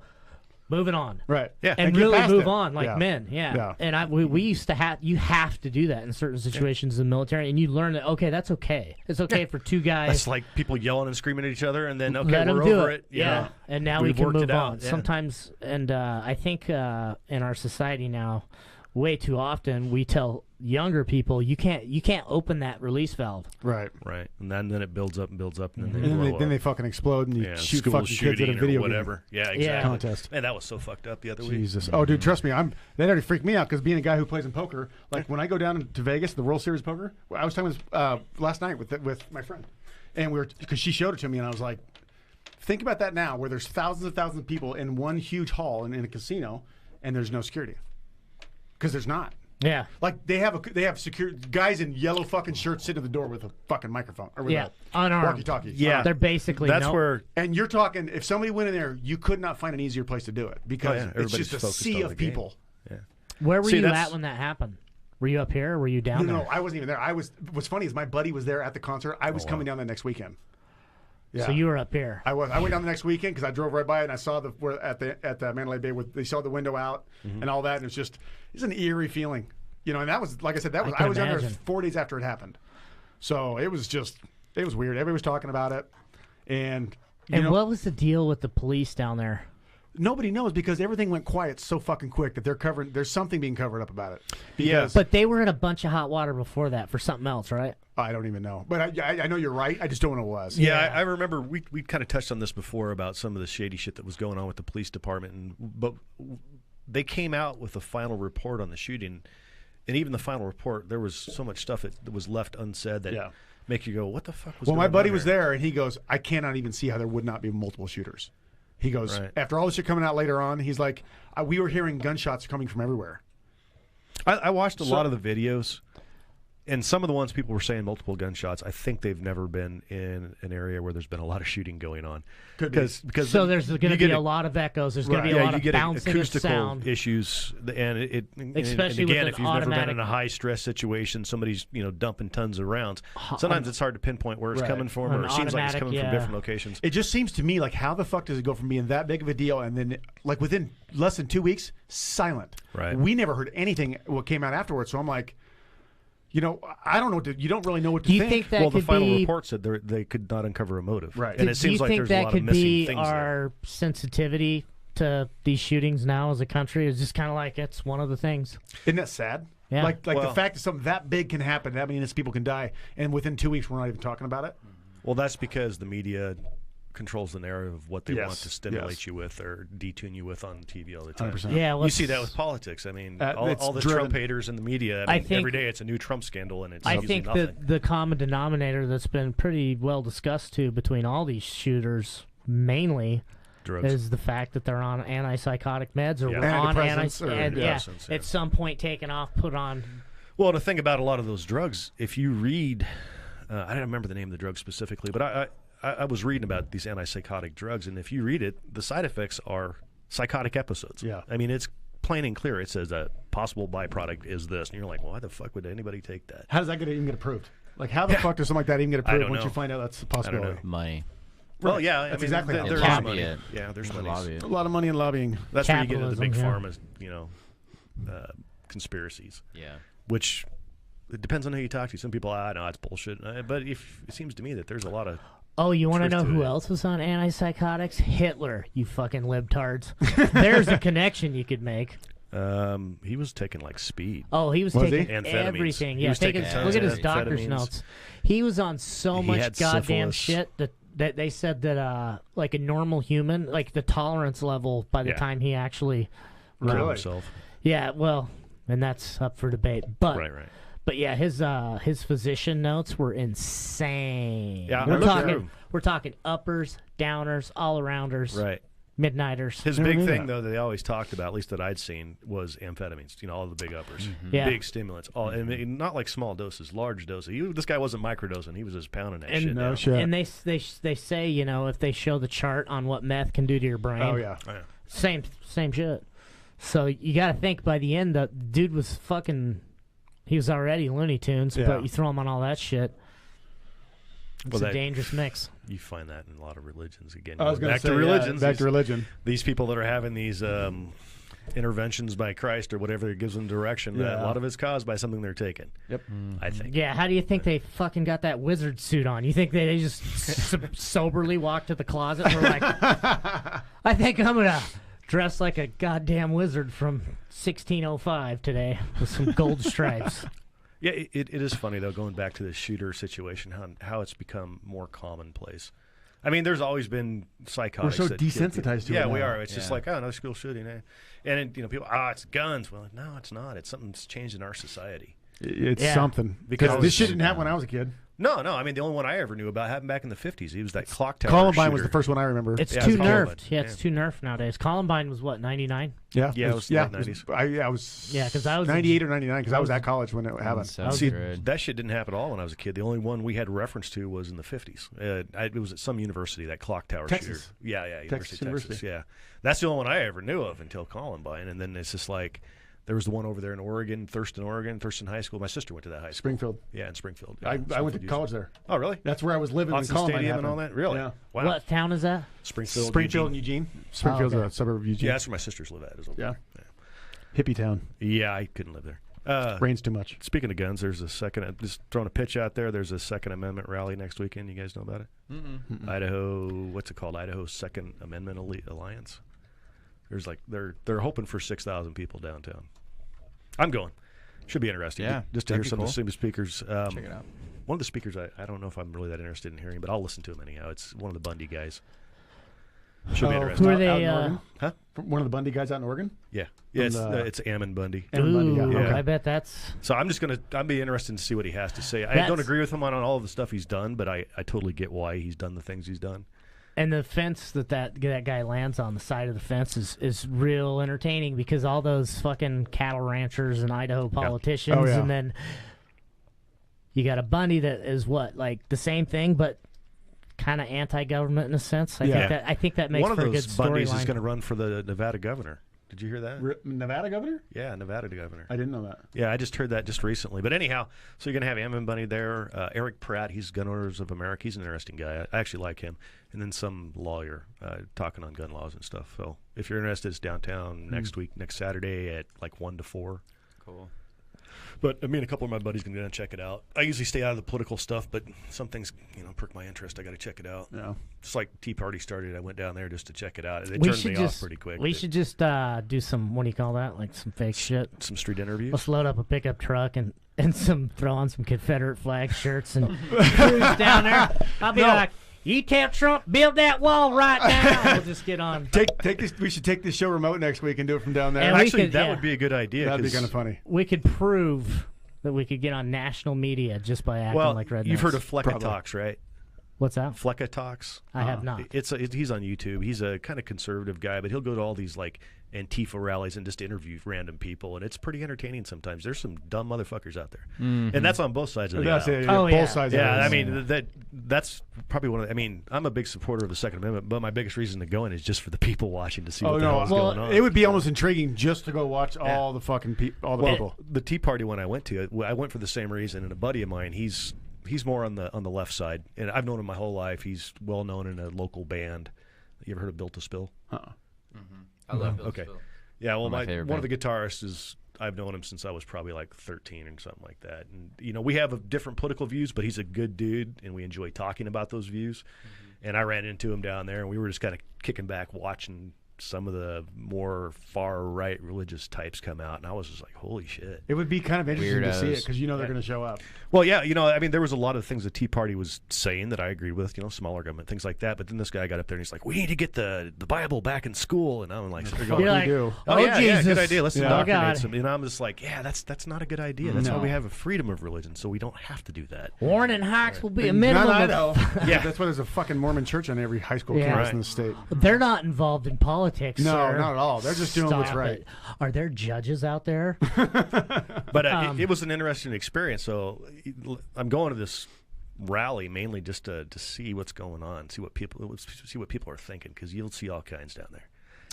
moving on. Right. Yeah. And really move on like men. Yeah. And we used to you have to do that in certain situations in the military, and you learn that, okay, that's okay. It's okay for two guys. That's like people yelling and screaming at each other, and then, okay, let we're do over it. Yeah. And now we can move on. Sometimes, and I think in our society now, way too often we tell younger people you can't open that release valve. Right. And then it builds up and builds up, and then they fucking explode, and you shoot fucking kids at a video whatever. game. Yeah, exactly. Contest. Man, that was so fucked up the other week. Jesus. Oh, dude, trust me, that already freaked me out because being a guy who plays in poker, like when I go down to Vegas, the World Series of Poker, I was talking this last night with my friend, and because she showed it to me, and I was like, think about that now, where there's thousands of people in one huge hall in a casino, and there's no security. Because there's not. Yeah. Like they have security guys in yellow fucking shirts sitting at the door with a fucking microphone or with a unarmed walkie-talkie. Yeah. They're basically where. And you're talking, if somebody went in there, you could not find an easier place to do it because it's just a sea of people. Yeah. Where were you at when that happened? Were you up here or were you down there? No, I wasn't even there. What's funny is my buddy was there at the concert. I was coming down the next weekend. Yeah. So you were up here. I was. I went down the next weekend because I drove right by it and I saw at the Mandalay Bay where they saw the window out and all that, and it's an eerie feeling, and that was, like I said, I was down there 4 days after it happened, so it was weird. Everybody was talking about it, and what was the deal with the police down there? Nobody knows because everything went quiet so fucking quick that there's something being covered up about it. Yes. But they were in a bunch of hot water before that for something else, right? I don't even know. But I know you're right. I just don't know what it was. Yeah, I remember we kind of touched on this before about some of the shady shit that was going on with the police department. But they came out with a final report on the shooting. And even the final report, there was so much stuff that was left unsaid that make you go, what the fuck was going on? Well, my buddy was there, and he goes, I cannot even see how there would not be multiple shooters. He goes, after all this shit coming out later on, he's like, we were hearing gunshots coming from everywhere. I watched a lot of the videos, and some of the ones people were saying multiple gunshots. I think they've never been in an area where there's been a lot of shooting going on. Because so there's going to be a lot of echoes. There's going to be a lot of bouncing of sound. Issues, and especially again, with if you've never been in a high stress situation, somebody's dumping tons of rounds. Sometimes it's hard to pinpoint where it's coming from, or it seems like it's coming from different locations. It just seems to me like, how the fuck does it go from being that big of a deal and then like within less than 2 weeks, silent? Right. We never heard anything what came out afterwards. So I'm like, I don't know. You don't really know what to think. Do you think that well, the could final be, report said they could not uncover a motive. Right. And it seems like there's a lot of missing things there. Do you think that could be our sensitivity to these shootings now as a country? Is just kind of like it's one of the things. Isn't that sad? Yeah. Like the fact that something that big can happen, that means people can die, and within 2 weeks we're not even talking about it. Well, that's because the media controls the narrative of what they want to stimulate you with or detune you with on TV all the time. 100%. Yeah, you see that with politics. I mean, all the Trump haters in the media. I think every day it's a new Trump scandal, and it's I think nothing. the common denominator that's been pretty well discussed too between all these shooters mainly drugs is the fact that they're on antipsychotic meds or were on at some point taken off, put on. Well, the thing about a lot of those drugs, if you read, I don't remember the name of the drug specifically, but I was reading about these antipsychotic drugs, and if you read it, the side effects are psychotic episodes. Yeah. I mean, it's plain and clear. It says a possible byproduct is this, and you're like, well, why the fuck would anybody take that? How does that even get approved? Like, how the fuck does something like that even get approved once you find out that's a possibility? Money. Well, yeah, I mean, exactly there's money. Yeah, there's money. A lot of money in lobbying. That's where you get into the big pharma, conspiracies. Yeah. Which it depends on who you talk to. Some people, no, it's bullshit. But it seems to me that there's a lot of. Oh, you want to know who else was on antipsychotics? Hitler, you fucking libtards. There's a connection you could make. He was taking like speed. Oh, he was taking amphetamines. Everything. He Yeah, was taking look at his doctor's notes. He was on so much goddamn shit that they said that like a normal human, like the tolerance level by the time he actually killed himself. Yeah, well, and that's up for debate. But right. But yeah, his physician notes were insane. Yeah, we're talking uppers, downers, all arounders, right, midnighters. His big thing though that they always talked about, at least that I'd seen, was amphetamines. All the big uppers, big stimulants, and not like small doses, large doses. This guy wasn't microdosing; he was just pounding that shit. No shit. And they say if they show the chart on what meth can do to your brain, oh yeah, same shit. So you got to think by the end, the dude was fucking. He was already Looney Tunes, but you throw him on all that shit. It's a dangerous mix. You find that in a lot of religions. Again, I was back to religions. Back to religion. These people that are having these interventions by Christ or whatever that gives them direction, a lot of it's caused by something they're taking. Yep. I think. Yeah, how do you think they fucking got that wizard suit on? You think they just soberly walked to the closet and were like, I think I'm going to dress like a goddamn wizard from 1605 today with some gold stripes. Yeah, it is funny, though, going back to the shooter situation, how it's become more commonplace. I mean, there's always been psychotics. We're so desensitized to it. Yeah, we are. It's just like, another school shooting. And people, it's guns. Well, no, it's not. It's something that's changed in our society. It's something. Because this shit didn't happen when I was a kid. No. I mean, the only one I ever knew about happened back in the 50s. He was that clock tower Columbine shooter. was the first one I remember. It's too nerfed. Yeah, it's too nerfed nowadays. Columbine was what, 99? Yeah, it was late 90s. I was because I was 98 or 99 because I was at college when it happened. See, that shit didn't happen at all when I was a kid. The only one we had reference to was in the 50s. It was at some university, that clock tower shooter. Yeah, University of Texas. Yeah, that's the only one I ever knew of until Columbine, and then it's just like. There was the one over there in Oregon, Thurston High School. My sister went to that high school. Springfield. Yeah, in Springfield. I went to college there. Oh, really? That's where I was living in Columbine. Stadium and all that? Really? Yeah. Wow. What town is that? Springfield and Eugene. Springfield's a suburb of Eugene. Yeah, that's where my sisters live at. Yeah. Hippie town. Yeah, I couldn't live there. Rains too much. Speaking of guns, there's just throwing a pitch out there. There's a Second Amendment rally next weekend. You guys know about it? Mm-mm. Idaho, what's it called? Idaho Second Amendment Alliance. There's they're hoping for 6,000 people downtown. I'm going. Should be interesting. Yeah, just to hear some of the speakers. Check it out. One of the speakers, I don't know if I'm really that interested in hearing, but I'll listen to him anyhow. It's one of the Bundy guys. Should be interesting. Who are they? Huh? One of the Bundy guys out in Oregon? Yeah. It's Ammon Bundy. Ooh, Bundy, I bet that's. So I'd be interested to see what he has to say. I don't agree with him on all of the stuff he's done, but I totally get why he's done the things he's done. And the fence that guy lands on, the side of the fence, is real entertaining because all those fucking cattle ranchers and Idaho politicians, and then you got a Bundy that is like the same thing, but kind of anti-government in a sense. I think that makes for a good storyline. One of those Bundys is going to run for the Nevada governor. Did you hear that? Nevada governor? Yeah, Nevada governor. I didn't know that. Yeah, I just heard that just recently. But anyhow, so you're going to have Ammon Bundy there. Eric Pratt, he's Gun Owners of America. He's an interesting guy. I actually like him. And then some lawyer talking on gun laws and stuff. So if you're interested, it's downtown next week, next Saturday at like 1 to 4. Cool. But me and a couple of my buddies can go down and check it out. I usually stay out of the political stuff, but some things, perk my interest. I got to check it out. Yeah. Just like Tea Party started, I went down there just to check it out. They turned me off pretty quick. We should just do some, what do you call that? Like some fake shit. Some street interviews. Let's load up a pickup truck and throw on some Confederate flag shirts and cruise down there. I'll be like, you tell Trump, build that wall right now. We'll just get on. Take this. We should take this show remote next week and do it from down there. And actually, that would be a good idea. That'd be kind of funny. We could prove that we could get on national media just by acting like rednecks. You've heard of Flecka Talks, right? What's that? Flecka Talks. I have not. He's on YouTube. He's a kind of conservative guy, but he'll go to all these like Antifa rallies and just interview random people, and it's pretty entertaining sometimes. There's some dumb motherfuckers out there, and that's on both sides of the aisle. Both sides. Yeah, I mean that's probably one of. I'm a big supporter of the Second Amendment, but my biggest reason to go in is just for the people watching to see what the hell is going on. It would be almost intriguing just to go watch all the fucking people. The Tea Party one I went to, I went for the same reason, and a buddy of mine, he's more on the left side, and I've known him my whole life. He's well known in a local band. You ever heard of Built to Spill? I love Bill Spill. Yeah, well, One of the guitarists is I've known him since I was probably like 13 or something like that. And we have different political views, but he's a good dude, and we enjoy talking about those views. And I ran into him down there, and we were just kind of kicking back, watching some of the more far-right religious types come out, and I was just like, holy shit. It would be kind of interesting to see it, because they're going to show up. Well, yeah, there was a lot of things the Tea Party was saying that I agreed with, smaller government, things like that, but then this guy got up there and he's like, we need to get the Bible back in school, and I'm like, we do. Oh, yeah, Jesus. Good idea, let's indoctrinate some, and I'm just like, yeah, that's not a good idea. That's why we have a freedom of religion, so we don't have to do that. Warning hikes will be a minimum Yeah, that's why there's a fucking Mormon church on every high school campus in the state. They're not involved in politics, No, not at all. They're just doing what's right. It. Are there judges out there? But it was an interesting experience. So I'm going to this rally mainly just to see what's going on, see what people are thinking, because you'll see all kinds down there,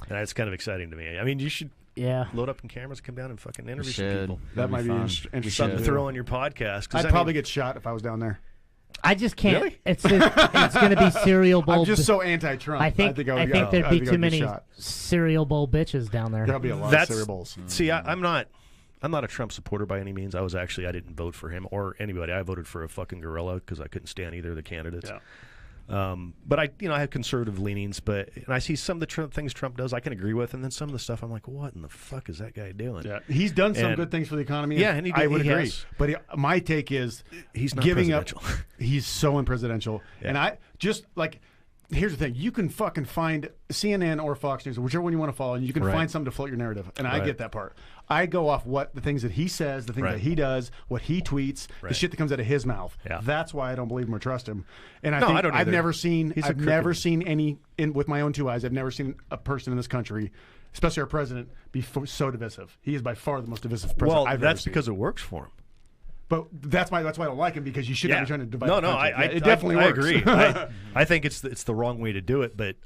and it's kind of exciting to me. I mean, you should load up some cameras, come down and fucking interview some people. That might be interesting. Something to throw on your podcast. I'd probably get shot if I was down there. I just can't. Really? It's going to be cereal bowl. I'm just so anti-Trump. I think there'd be too many cereal bowl bitches down there. There'll be a lot of cereal bowls. See, I'm not a Trump supporter by any means. I didn't vote for him or anybody. I voted for a fucking gorilla because I couldn't stand either of the candidates. Yeah. But I have conservative leanings, and I see some of the things Trump does I can agree with, and then some of the stuff I'm like, what in the fuck is that guy doing? Yeah, he's done some good things for the economy. Yeah, and I would agree. But my take is he's not giving presidential. He's so unpresidential, and I just like. Here's the thing: you can fucking find CNN or Fox News, or whichever one you want to follow, and you can find something to float your narrative. And I get that part. I go off the things that he says, the things that he does, what he tweets, the shit that comes out of his mouth. Yeah. That's why I don't believe him or trust him. And I think I've never seen any with my own two eyes. I've never seen a person in this country, especially our president, be so divisive. He is by far the most divisive president I've ever seen. Well, that's because it works for him. But that's why I don't like him, because you shouldn't be trying to divide the country. It definitely works. I agree. I think it's the wrong way to do it, but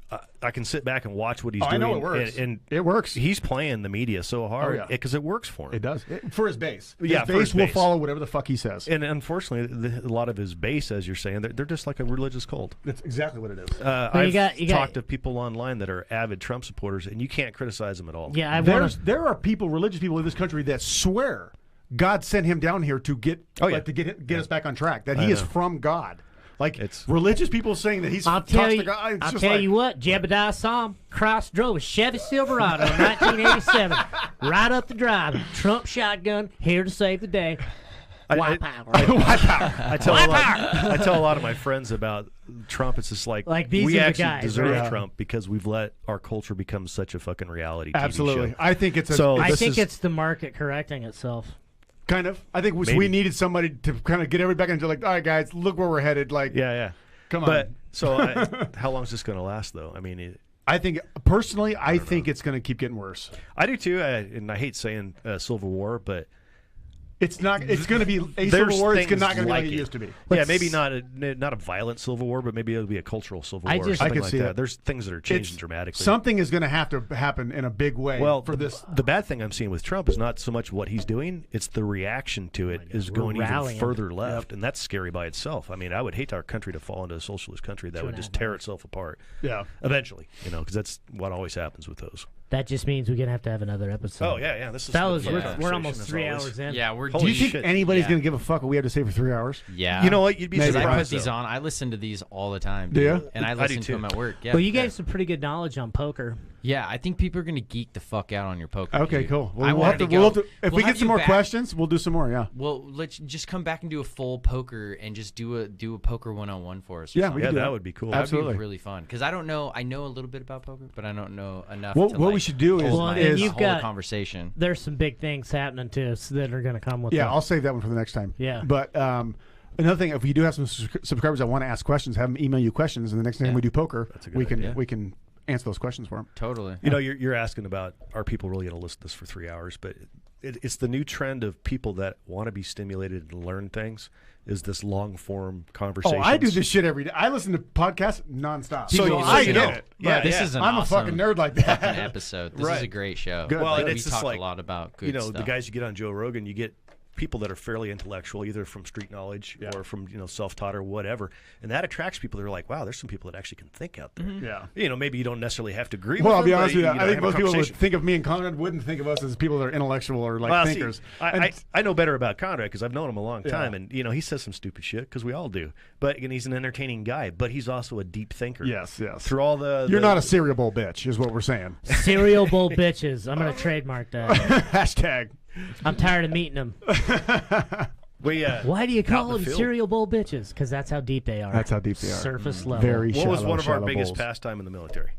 I can sit back and watch what he's doing. I know it works. And it works. He's playing the media so hard because it works for him. It does. For his base. His base will follow whatever the fuck he says. And unfortunately, a lot of his base, as you're saying, they're just like a religious cult. That's exactly what it is. I've talked to people online that are avid Trump supporters, and you can't criticize them at all. Yeah, there are religious people in this country that swear God sent him down here to get us back on track. That he is from God. Like religious people saying that he's talks to God. I'll tell you what, Jebediah saw him. Christ drove a Chevy Silverado in 1987, right up the drive. Trump shotgun, here to save the day. White power. I tell a lot of my friends about Trump. It's just like we actually deserve Trump because we've let our culture become such a fucking reality TV Absolutely. show. I think it's it's the market correcting itself. Kind of. I think we needed somebody to kind of get everybody back into like, all right, guys, look where we're headed. Like, come on. But so, how long is this going to last, though? I mean, I think personally, I think it's going to keep getting worse. I do too, and I hate saying Civil War, but it's not. It's going to be a civil war. It's not going to be like it used to be. Maybe not a violent civil war, but maybe it'll be a cultural civil war. I can see that. There's things that are changing dramatically. Something is going to have to happen in a big way. Well, for this. The bad thing I'm seeing with Trump is not so much what he's doing; it's the reaction to it is going even further left, and that's scary by itself. I mean, I would hate our country to fall into a socialist country that would just tear itself apart. Yeah, eventually, because that's what always happens with those. That just means we're gonna have to have another episode. Oh yeah. This is we're almost 3 hours in. Yeah, we're. Do you think anybody's going to give a fuck what we have to say for 3 hours? Yeah. You know what? You'd be Because surprised. I put these on. I listen to these all the time. Do you? And I listen to them at work. Yeah. Well, you gave some pretty good knowledge on poker. Yeah, I think people are going to geek the fuck out on your poker. Okay, dude. cool. Well, I we'll wanted have to to, we'll go. have to, if We'll we have get some you more back. questions, we'll do some more. Yeah. Well, let's just come back and do a full poker and just do a poker 101 for us. Or Yeah, something. we can do that would be cool. That'd Absolutely. be really fun because I don't know. I know a little bit about poker, but I don't know enough. Well, to, what like, we should do is- hold Well, my- and you've hold got- a conversation. There's some big things happening too that are gonna come with Yeah, that. I'll save that one for the next time. Yeah. But another thing, if you do have some subscribers that want to ask questions, have them email you questions, and the next time we do poker, That's a good we can idea. we can answer those questions for them. Totally. You know, you're asking about are people really going to listen to this for 3 hours? But it's the new trend of people that want to be stimulated and learn things. Is this long form conversation? Oh, I do this shit every day. I listen to podcasts nonstop. So you- I so you get know. it. Yeah, but this is an I'm awesome a fucking nerd like fucking that. episode. This is Right. a great show. Good. Well, and we it's just talk like a lot about good you know stuff. the guys you get on Joe Rogan. You get people that are fairly intellectual, either from street knowledge or from self-taught or whatever, and that attracts people that are like, wow, there's some people that actually can think out there. Yeah. You know, maybe you don't necessarily have to agree. Well, with I'll be them, honest but, with you. know, I think have a most people would conversation. think of me and Conrad wouldn't think of us as people that are intellectual or like Well, see, thinkers. I know better about Conrad because I've known him a long Yeah. time, and he says some stupid shit because we all do. But again, he's an entertaining guy, but he's also a deep thinker. Yes. Through all the You're not a cereal bowl bitch, is what we're saying. Cereal bowl bitches. I'm gonna trademark that. Hashtag. I'm tired of meeting them. Why do you out call in the them field. cereal bowl bitches? Because that's how deep they are. That's how deep they are. Surface level. Very What was shallow, one of our shallow biggest bowls. pastime in the military?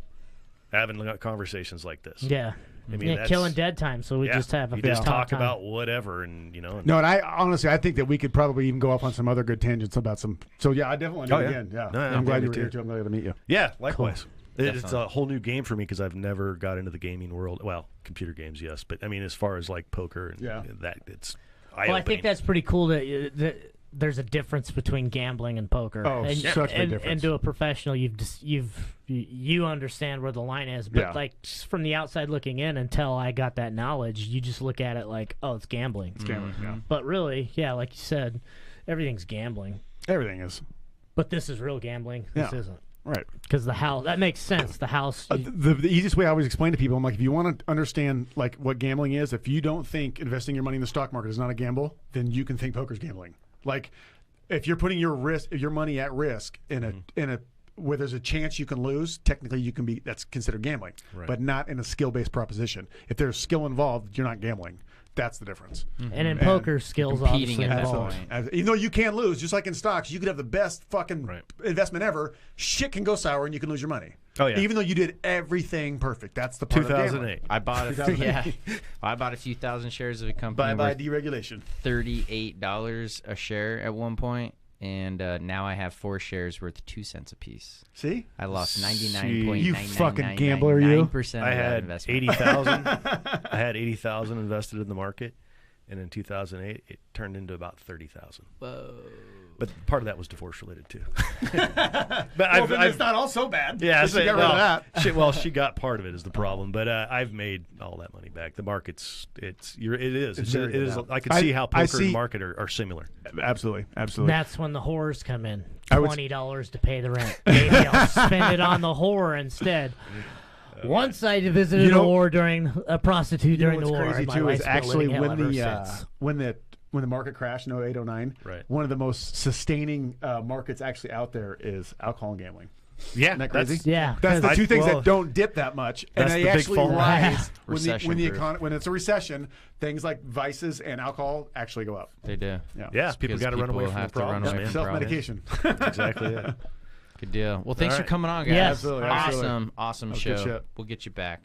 Having conversations like this. Yeah. I mean, Yeah, that's- killing dead time. So we Yeah, just have a you just talk time. about whatever, and No, and I honestly, I think that we could probably even go off on some other good tangents about some. So yeah, I definitely want to do it again. Yeah, No, I'm glad me you were too. here too. I'm glad to meet you. Yeah, likewise. It's Definitely. a whole new game for me because I've never got into the gaming world. Well, computer games, yes, but I mean, as far as like poker and that, it's eye-opening. Well, I think that's pretty cool that there's a difference between gambling and poker. Oh, and, such a big and, difference. And to a professional, you understand where the line is. But Yeah. like just from the outside looking in, until I got that knowledge, you just look at it like, oh, it's gambling. It's gambling. Yeah, But really, yeah, like you said, everything's gambling. everything is But this is real gambling. This Yeah. isn't. right. Because the house, that makes sense. The house, The easiest way I always explain to people, I'm like, if you want to understand like what gambling is, if you don't think investing your money in the stock market is not a gamble, then you can think poker's gambling. Like, if you're putting your money at risk in a where there's a chance you can lose, technically you can be that's considered gambling, but not in a skill-based proposition. If there's skill involved, you're not gambling. That's the difference. and in poker, skills competing obviously at that involved. point. Even though you can lose, just like in stocks, you could have the best fucking investment ever. Shit can go sour and you can lose your money. Oh, yeah. Even though you did everything perfect. That's the part of gambling. 2008. I bought I bought a few thousand shares of a company Bye-bye worth deregulation. $38 a share at one point, and now I have 4 shares worth 2 cents a piece. See? I lost You fucking gambler, you. 99% I of that had investment. 80,000. I had 80,000 invested in the market, and in 2008 it turned into about 30,000. Whoa. But part of that was divorce related too. But Well, then it's not all so bad. yeah, Just to get rid of that. She got part of it is the problem, but I've made all that money back. The market's it is very good now. I can see how poker see- and market are similar. Absolutely. And Absolutely. that's when the whores come in. I would- $20 to pay the rent. Maybe I'll spend it on the whore instead. Once I visited a whore during a prostitute during the what's war. crazy My too life's is been actually living hell when ever the since. when the market crashed in 08, 09, Right. one of the most sustaining markets actually out there is alcohol and gambling. Yeah, Isn't that crazy? Yeah, That's the 'cause- two things well, that don't dip that much, and that's they the big actually fall. rise Recession when proof. when it's a recession. Things like vices and alcohol actually go up. They do. Yeah, people Because got to run people away from the have to run problems, away man. from Self-medication. Exactly. Yeah. Good deal. Well, thanks All for right. coming on, guys. Yes. Absolutely, absolutely. Awesome That was good show. shit. We'll get you back.